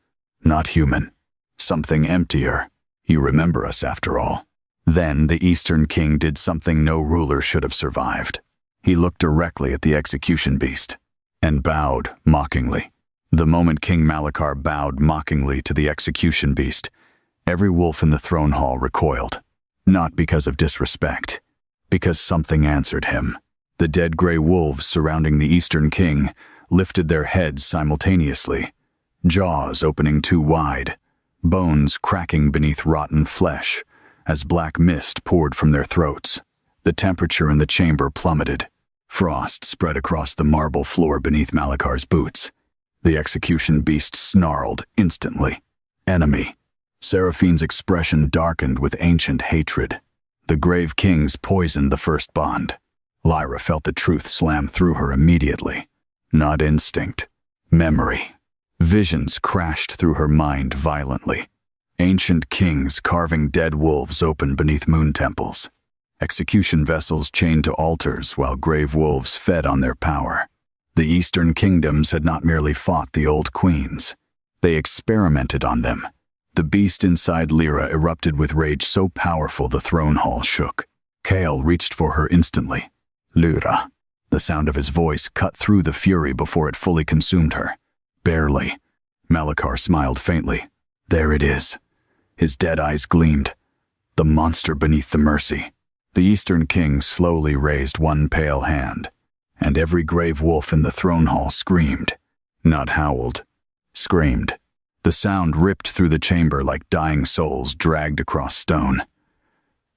Not human. Something emptier. You remember us after all. Then the Eastern King did something no ruler should have survived. He looked directly at the execution beast and bowed mockingly. The moment King Malachar bowed mockingly to the execution beast, every wolf in the throne hall recoiled. Not because of disrespect, because something answered him. The dead gray wolves surrounding the Eastern King lifted their heads simultaneously, jaws opening too wide, bones cracking beneath rotten flesh as black mist poured from their throats. The temperature in the chamber plummeted. Frost spread across the marble floor beneath Malachar's boots. The execution beast snarled instantly. Enemy. Seraphine's expression darkened with ancient hatred. The grave kings poisoned the first bond. Lyra felt the truth slam through her immediately. Not instinct. Memory. Visions crashed through her mind violently. Ancient kings carving dead wolves open beneath moon temples. Execution vessels chained to altars while grave wolves fed on their power. The Eastern kingdoms had not merely fought the old queens. They experimented on them. The beast inside Lyra erupted with rage so powerful the throne hall shook. Kael reached for her instantly. Lyra. The sound of his voice cut through the fury before it fully consumed her. Barely. Malachar smiled faintly. There it is. His dead eyes gleamed. The monster beneath the mercy. The Eastern King slowly raised one pale hand, and every grave wolf in the throne hall screamed. Not howled. Screamed. The sound ripped through the chamber like dying souls dragged across stone.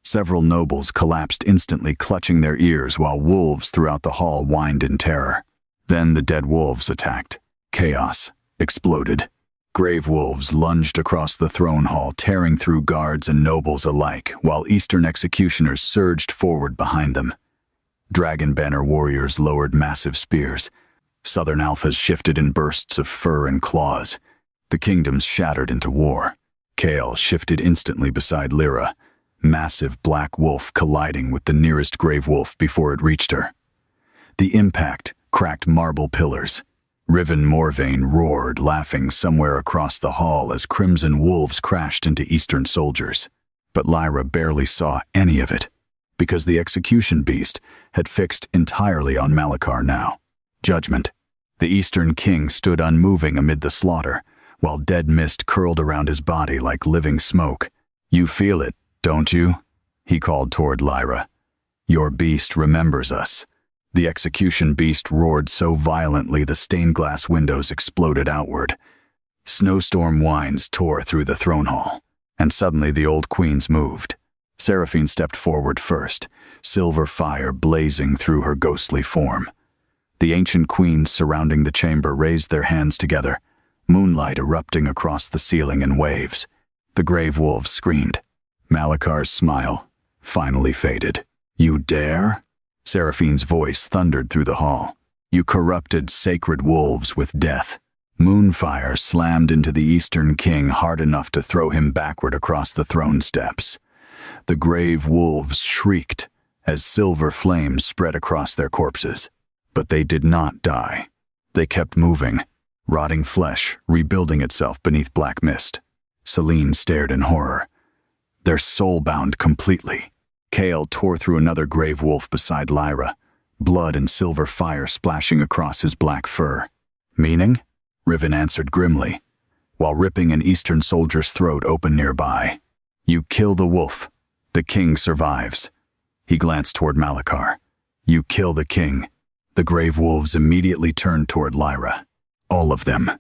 Several nobles collapsed instantly, clutching their ears while wolves throughout the hall whined in terror. Then the dead wolves attacked. Chaos exploded. Grave wolves lunged across the throne hall, tearing through guards and nobles alike, while Eastern executioners surged forward behind them. Dragon banner warriors lowered massive spears. Southern alphas shifted in bursts of fur and claws. The kingdoms shattered into war. Kael shifted instantly beside Lyra, massive black wolf colliding with the nearest grave wolf before it reached her. The impact cracked marble pillars. Riven Morvain roared, laughing somewhere across the hall as crimson wolves crashed into Eastern soldiers. But Lyra barely saw any of it, because the execution beast had fixed entirely on Malachar now. Judgment. The Eastern King stood unmoving amid the slaughter, while dead mist curled around his body like living smoke. You feel it, don't you? He called toward Lyra. Your beast remembers us. The execution beast roared so violently the stained glass windows exploded outward. Snowstorm whines tore through the throne hall, and suddenly the old queens moved. Seraphine stepped forward first, silver fire blazing through her ghostly form. The ancient queens surrounding the chamber raised their hands together, moonlight erupting across the ceiling in waves. The grave wolves screamed. Malachar's smile finally faded. You dare? Seraphine's voice thundered through the hall. You corrupted sacred wolves with death. Moonfire slammed into the Eastern King hard enough to throw him backward across the throne steps. The grave wolves shrieked as silver flames spread across their corpses. But they did not die. They kept moving, rotting flesh rebuilding itself beneath black mist. Celine stared in horror. They're soul-bound completely. Kael tore through another grave wolf beside Lyra, blood and silver fire splashing across his black fur. Meaning? Riven answered grimly, while ripping an Eastern soldier's throat open nearby. You kill the wolf. The king survives. He glanced toward Malachar. You kill the king. The grave wolves immediately turned toward Lyra. All of them.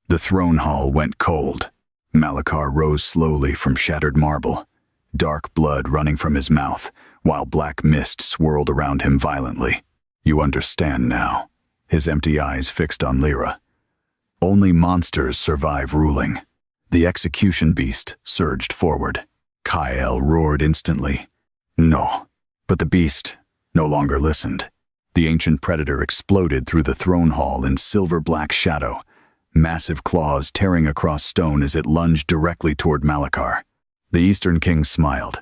The throne hall went cold. Malachar rose slowly from shattered marble, dark blood running from his mouth, while black mist swirled around him violently. You understand now. His empty eyes fixed on Lyra. Only monsters survive ruling. The execution beast surged forward. Kyle roared instantly. No. But the beast no longer listened. The ancient predator exploded through the throne hall in silver-black shadow, massive claws tearing across stone as it lunged directly toward Malachar. The Eastern King smiled.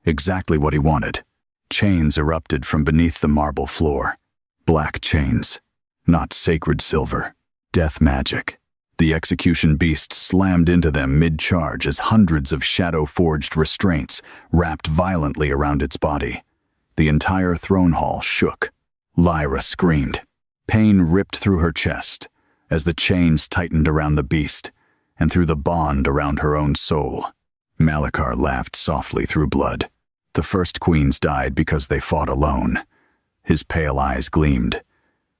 Exactly what he wanted. Chains erupted from beneath the marble floor. Black chains. Not sacred silver. Death magic. The execution beast slammed into them mid-charge as hundreds of shadow-forged restraints wrapped violently around its body. The entire throne hall shook. Lyra screamed. Pain ripped through her chest as the chains tightened around the beast and through the bond around her own soul. Malachar laughed softly through blood. The first queens died because they fought alone. His pale eyes gleamed.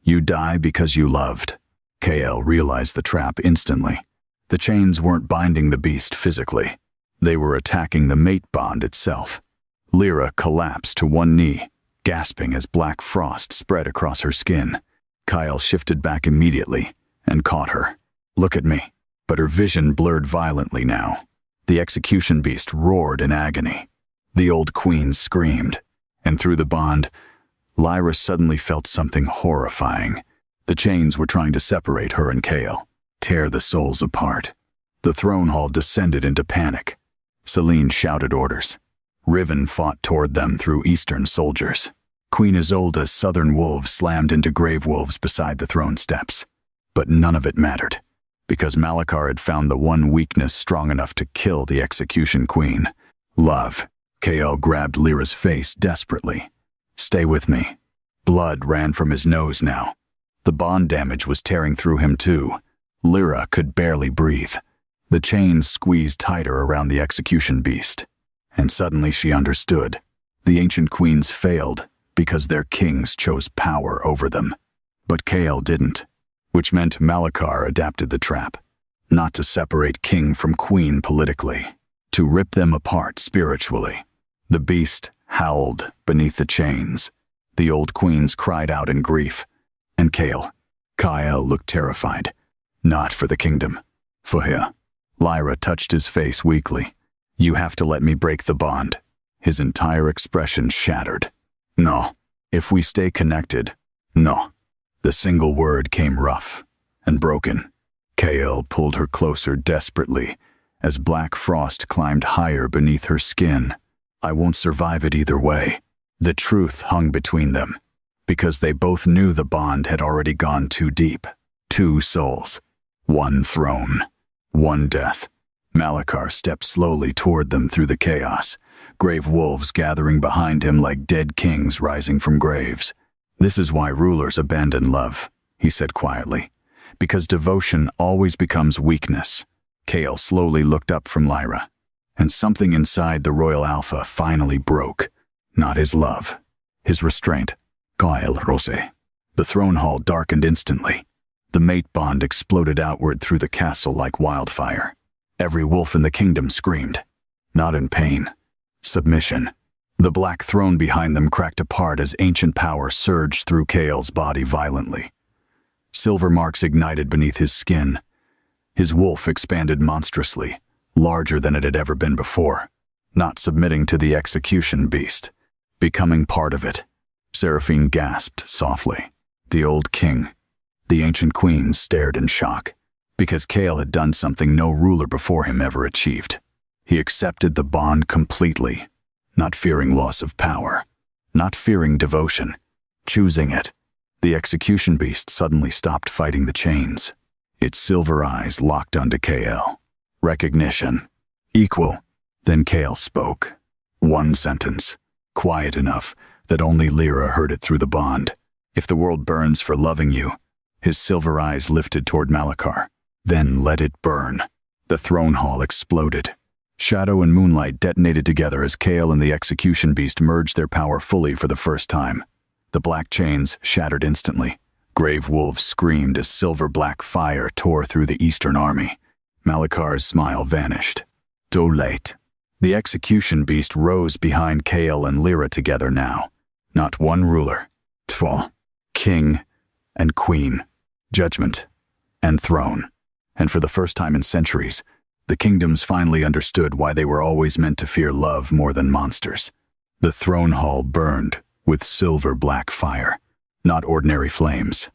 You die because you loved. KL realized the trap instantly. The chains weren't binding the beast physically. They were attacking the mate bond itself. Lyra collapsed to one knee, gasping as black frost spread across her skin. Kyle shifted back immediately and caught her. Look at me. But her vision blurred violently now. The execution beast roared in agony. The old queen screamed, and through the bond, Lyra suddenly felt something horrifying. The chains were trying to separate her and Kale, tear the souls apart. The throne hall descended into panic. Selene shouted orders. Riven fought toward them through eastern soldiers. Queen Isolde's southern wolves slammed into grave wolves beside the throne steps. But none of it mattered, because Malachar had found the one weakness strong enough to kill the execution queen. Love. Kale grabbed Lyra's face desperately. Stay with me. Blood ran from his nose now. The bond damage was tearing through him too. Lyra could barely breathe. The chains squeezed tighter around the execution beast. And suddenly she understood. The ancient queens failed because their kings chose power over them. But Kale didn't, which meant Malachar adapted the trap. Not to separate king from queen politically, to rip them apart spiritually. The beast howled beneath the chains. The old queens cried out in grief. And Kyle looked terrified. Not for the kingdom. For her. Lyra touched his face weakly. You have to let me break the bond. His entire expression shattered. No. If we stay connected, no. The single word came rough and broken. Kale pulled her closer desperately as black frost climbed higher beneath her skin. I won't survive it either way. The truth hung between them, because they both knew the bond had already gone too deep. 2 souls. 1 throne. 1 death. Malachar stepped slowly toward them through the chaos, grave wolves gathering behind him like dead kings rising from graves. This is why rulers abandon love, he said quietly, because devotion always becomes weakness. Kale slowly looked up from Lyra, and something inside the royal alpha finally broke. Not his love, his restraint. Kyle Rose. The throne hall darkened instantly. The mate bond exploded outward through the castle like wildfire. Every wolf in the kingdom screamed. Not in pain. Submission. The black throne behind them cracked apart as ancient power surged through Kale's body violently. Silver marks ignited beneath his skin. His wolf expanded monstrously, larger than it had ever been before. Not submitting to the execution beast. Becoming part of it. Seraphine gasped softly. The old king. The ancient queens stared in shock, because Kale had done something no ruler before him ever achieved. He accepted the bond completely, not fearing loss of power, not fearing devotion, choosing it. The execution beast suddenly stopped fighting the chains. Its silver eyes locked onto Kale. Recognition. Equal. Then Kale spoke. 1 sentence, quiet enough that only Lyra heard it through the bond. If the world burns for loving you, his silver eyes lifted toward Malachar. Then let it burn. The throne hall exploded. Shadow and moonlight detonated together as Kale and the execution beast merged their power fully for the first time. The black chains shattered instantly. Grave wolves screamed as silver-black fire tore through the Eastern army. Malakar's smile vanished. Too late. The execution beast rose behind Kale and Lyra together now. Not one ruler. Tfo. King and queen. Judgment and throne. And for the first time in centuries, the kingdoms finally understood why they were always meant to fear love more than monsters. The throne hall burned with silver-black fire. Not ordinary flames.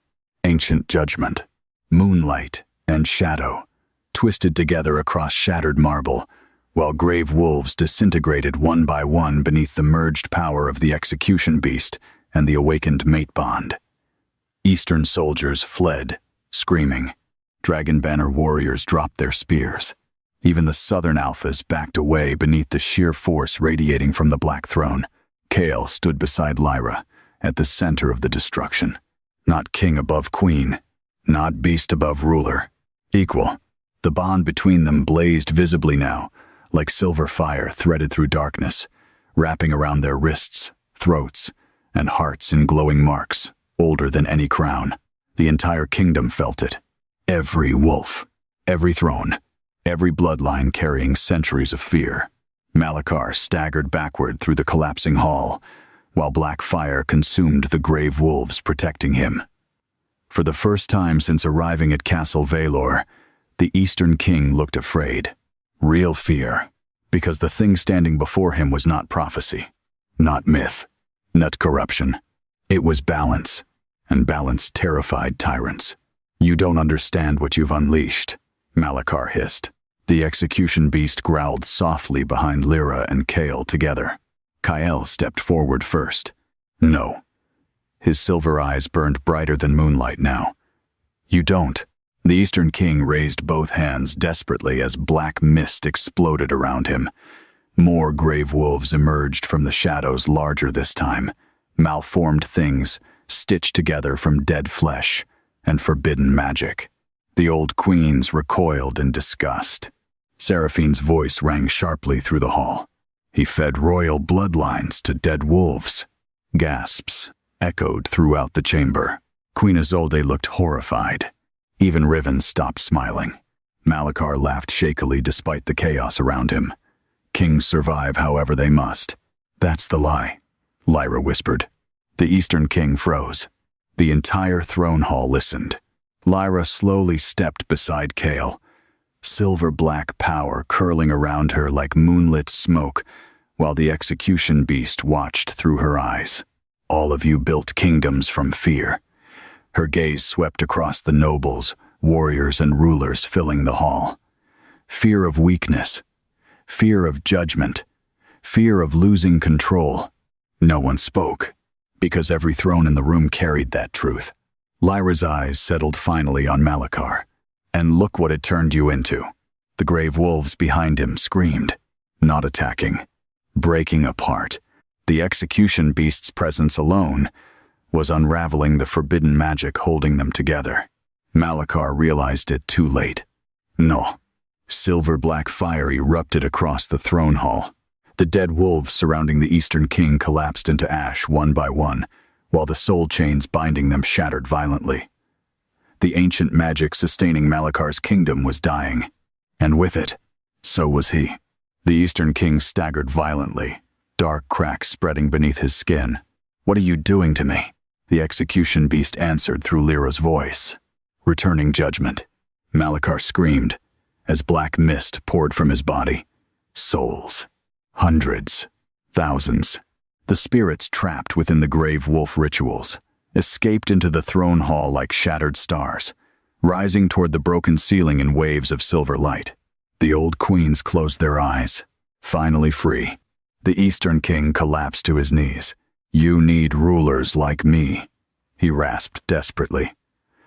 Ancient judgment. Moonlight and shadow twisted together across shattered marble, while grave wolves disintegrated one by one beneath the merged power of the execution beast and the awakened mate bond. Eastern soldiers fled, screaming. Dragon banner warriors dropped their spears. Even the southern alphas backed away beneath the sheer force radiating from the Black Throne. Kale stood beside Lyra, at the center of the destruction. Not king above queen, not beast above ruler. Equal. The bond between them blazed visibly now, like silver fire threaded through darkness, wrapping around their wrists, throats, and hearts in glowing marks, older than any crown. The entire kingdom felt it. Every wolf, every throne, every bloodline carrying centuries of fear. Malakar staggered backward through the collapsing hall, while black fire consumed the grave wolves protecting him. For the first time since arriving at Castle Valor, the Eastern King looked afraid. Real fear, because the thing standing before him was not prophecy, not myth, not corruption. It was balance, and balance terrified tyrants. "You don't understand what you've unleashed," Malakar hissed. The execution beast growled softly behind Lyra and Kale together. Kyle stepped forward first. No. His silver eyes burned brighter than moonlight now. "You don't." The Eastern King raised both hands desperately as black mist exploded around him. More grave wolves emerged from the shadows, larger this time. Malformed things, stitched together from dead flesh and forbidden magic. The old queens recoiled in disgust. Seraphine's voice rang sharply through the hall. He fed royal bloodlines to dead wolves. Gasps echoed throughout the chamber. Queen Isolde looked horrified. Even Riven stopped smiling. Malakar laughed shakily despite the chaos around him. Kings survive however they must. "That's the lie," Lyra whispered. The Eastern King froze. The entire throne hall listened. Lyra slowly stepped beside Kale, silver-black power curling around her like moonlit smoke, while the execution beast watched through her eyes. "All of you built kingdoms from fear." Her gaze swept across the nobles, warriors, and rulers filling the hall. Fear of weakness, fear of judgment, fear of losing control. No one spoke, because every throne in the room carried that truth. Lyra's eyes settled finally on Malakar. "And look what it turned you into." The grave wolves behind him screamed, not attacking, breaking apart. The execution beast's presence alone was unraveling the forbidden magic holding them together. Malakar realized it too late. No. Silver-black fire erupted across the throne hall. The dead wolves surrounding the Eastern King collapsed into ash one by one, while the soul chains binding them shattered violently. The ancient magic sustaining Malakar's kingdom was dying, and with it, so was he. The Eastern King staggered violently, dark cracks spreading beneath his skin. "What are you doing to me?" The execution beast answered through Lyra's voice. "Returning judgment." Malakar screamed, as black mist poured from his body. Souls. Hundreds. Thousands. The spirits trapped within the grave wolf rituals escaped into the throne hall like shattered stars, rising toward the broken ceiling in waves of silver light. The old queens closed their eyes, finally free. The Eastern King collapsed to his knees. "You need rulers like me," he rasped desperately.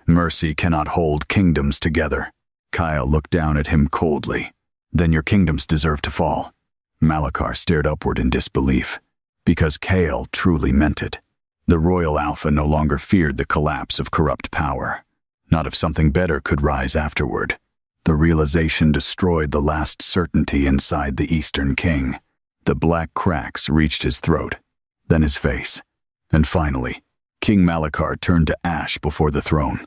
"Mercy cannot hold kingdoms together." Kyle looked down at him coldly. "Then your kingdoms deserve to fall." Malakar stared upward in disbelief, because Kale truly meant it. The royal alpha no longer feared the collapse of corrupt power. Not if something better could rise afterward. The realization destroyed the last certainty inside the Eastern King. The black cracks reached his throat, then his face, and finally, King Malachar turned to ash before the throne.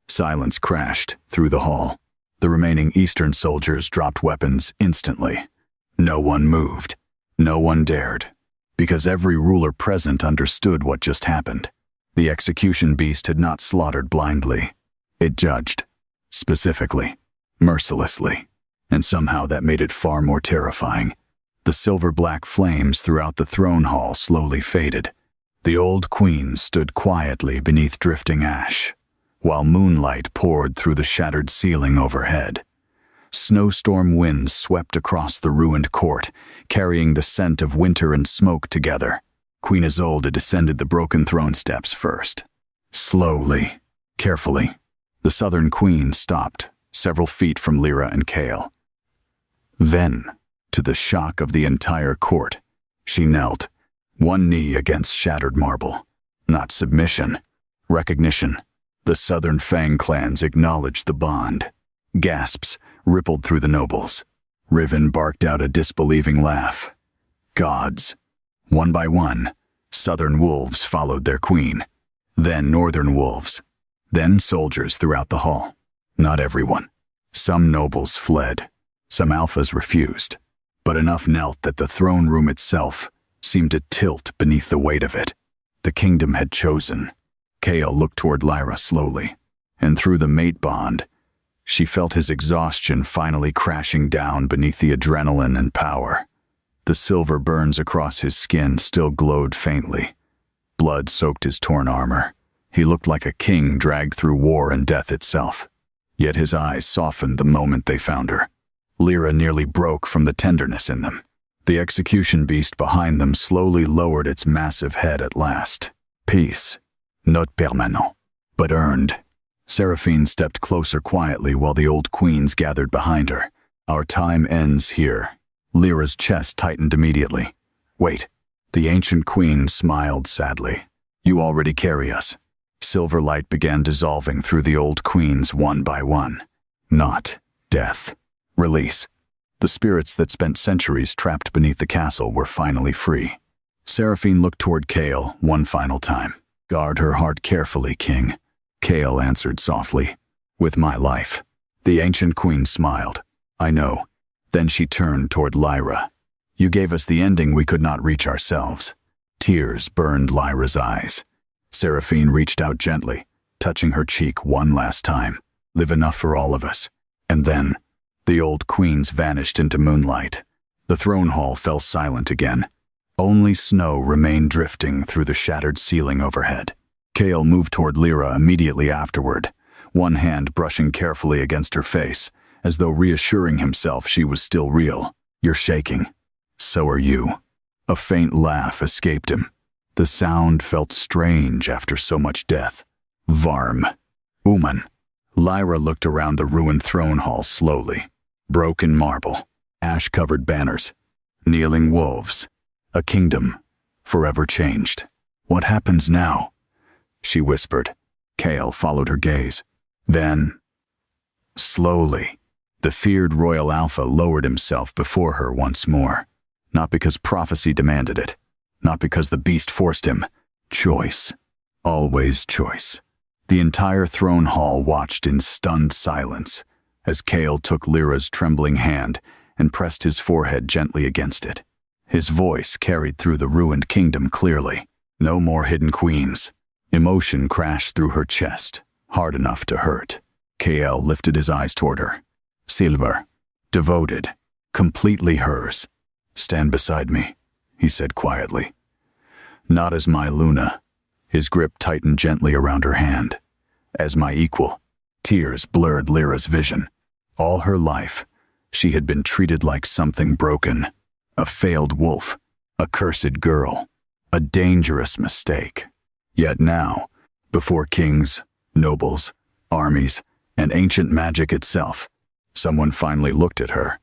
Silence crashed through the hall. The remaining Eastern soldiers dropped weapons instantly. No one moved. No one dared. Because every ruler present understood what just happened. The execution beast had not slaughtered blindly. It judged. Specifically. Mercilessly. And somehow that made it far more terrifying. The silver-black flames throughout the throne hall slowly faded. The old queen stood quietly beneath drifting ash, while moonlight poured through the shattered ceiling overhead. Snowstorm winds swept across the ruined court, carrying the scent of winter and smoke together. Queen Isolde descended the broken throne steps first. Slowly, carefully, the southern queen stopped, several feet from Lyra and Chaol. Then, to the shock of the entire court, she knelt, one knee against shattered marble. Not submission, recognition. The Southern Fang clans acknowledged the bond. Gasps rippled through the nobles. Riven barked out a disbelieving laugh. Gods. One by one, Southern wolves followed their queen. Then Northern wolves. Then soldiers throughout the hall. Not everyone. Some nobles fled. Some alphas refused. But enough knelt that the throne room itself seemed to tilt beneath the weight of it. The kingdom had chosen. Chaol looked toward Lyra slowly, and through the mate bond, she felt his exhaustion finally crashing down beneath the adrenaline and power. The silver burns across his skin still glowed faintly. Blood soaked his torn armor. He looked like a king dragged through war and death itself. Yet his eyes softened the moment they found her. Lyra nearly broke from the tenderness in them. The execution beast behind them slowly lowered its massive head at last. Peace. Not permanent, but earned. Seraphine stepped closer quietly while the old queens gathered behind her. Our time ends here. Lyra's chest tightened immediately. Wait. The ancient queen smiled sadly. You already carry us. Silver light began dissolving through the old queens one by one. Not death. Release. The spirits that spent centuries trapped beneath the castle were finally free. Seraphine looked toward Chaol one final time. Guard her heart carefully, king. Chaol answered softly. With my life. The ancient queen smiled. I know. Then she turned toward Lyra. You gave us the ending we could not reach ourselves. Tears burned Lyra's eyes. Seraphine reached out gently, touching her cheek one last time. Live enough for all of us. And then, the old queens vanished into moonlight. The throne hall fell silent again. Only snow remained drifting through the shattered ceiling overhead. Chaol moved toward Lyra immediately afterward, one hand brushing carefully against her face, as though reassuring himself she was still real. You're shaking. So are you. A faint laugh escaped him. The sound felt strange after so much death. Varm. Uman. Lyra looked around the ruined throne hall slowly. Broken marble. Ash-covered banners. Kneeling wolves. A kingdom. Forever changed. What happens now? She whispered. Chaol followed her gaze. Then, slowly, the feared royal alpha lowered himself before her once more. Not because prophecy demanded it. Not because the beast forced him. Choice. Always choice. The entire throne hall watched in stunned silence as Chaol took Lyra's trembling hand and pressed his forehead gently against it. His voice carried through the ruined kingdom clearly. No more hidden queens. Emotion crashed through her chest, hard enough to hurt. Chaol lifted his eyes toward her. Silver. Devoted. Completely hers. Stand beside me, he said quietly. Not as my Luna. His grip tightened gently around her hand. As my equal. Tears blurred Lyra's vision. All her life, she had been treated like something broken. A failed wolf. A cursed girl. A dangerous mistake. Yet now, before kings, nobles, armies, and ancient magic itself, someone finally looked at her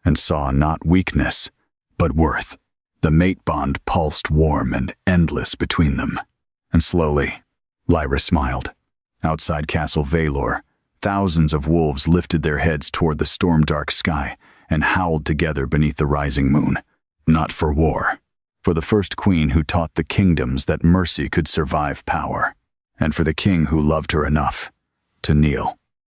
and saw not weakness, but worth. The mate bond pulsed warm and endless between them. And slowly, Lyra smiled. Outside Castle Valor, thousands of wolves lifted their heads toward the storm-dark sky and howled together beneath the rising moon. Not for war, For the first queen who taught the kingdoms that mercy could survive power, and for the king who loved her enough to kneel.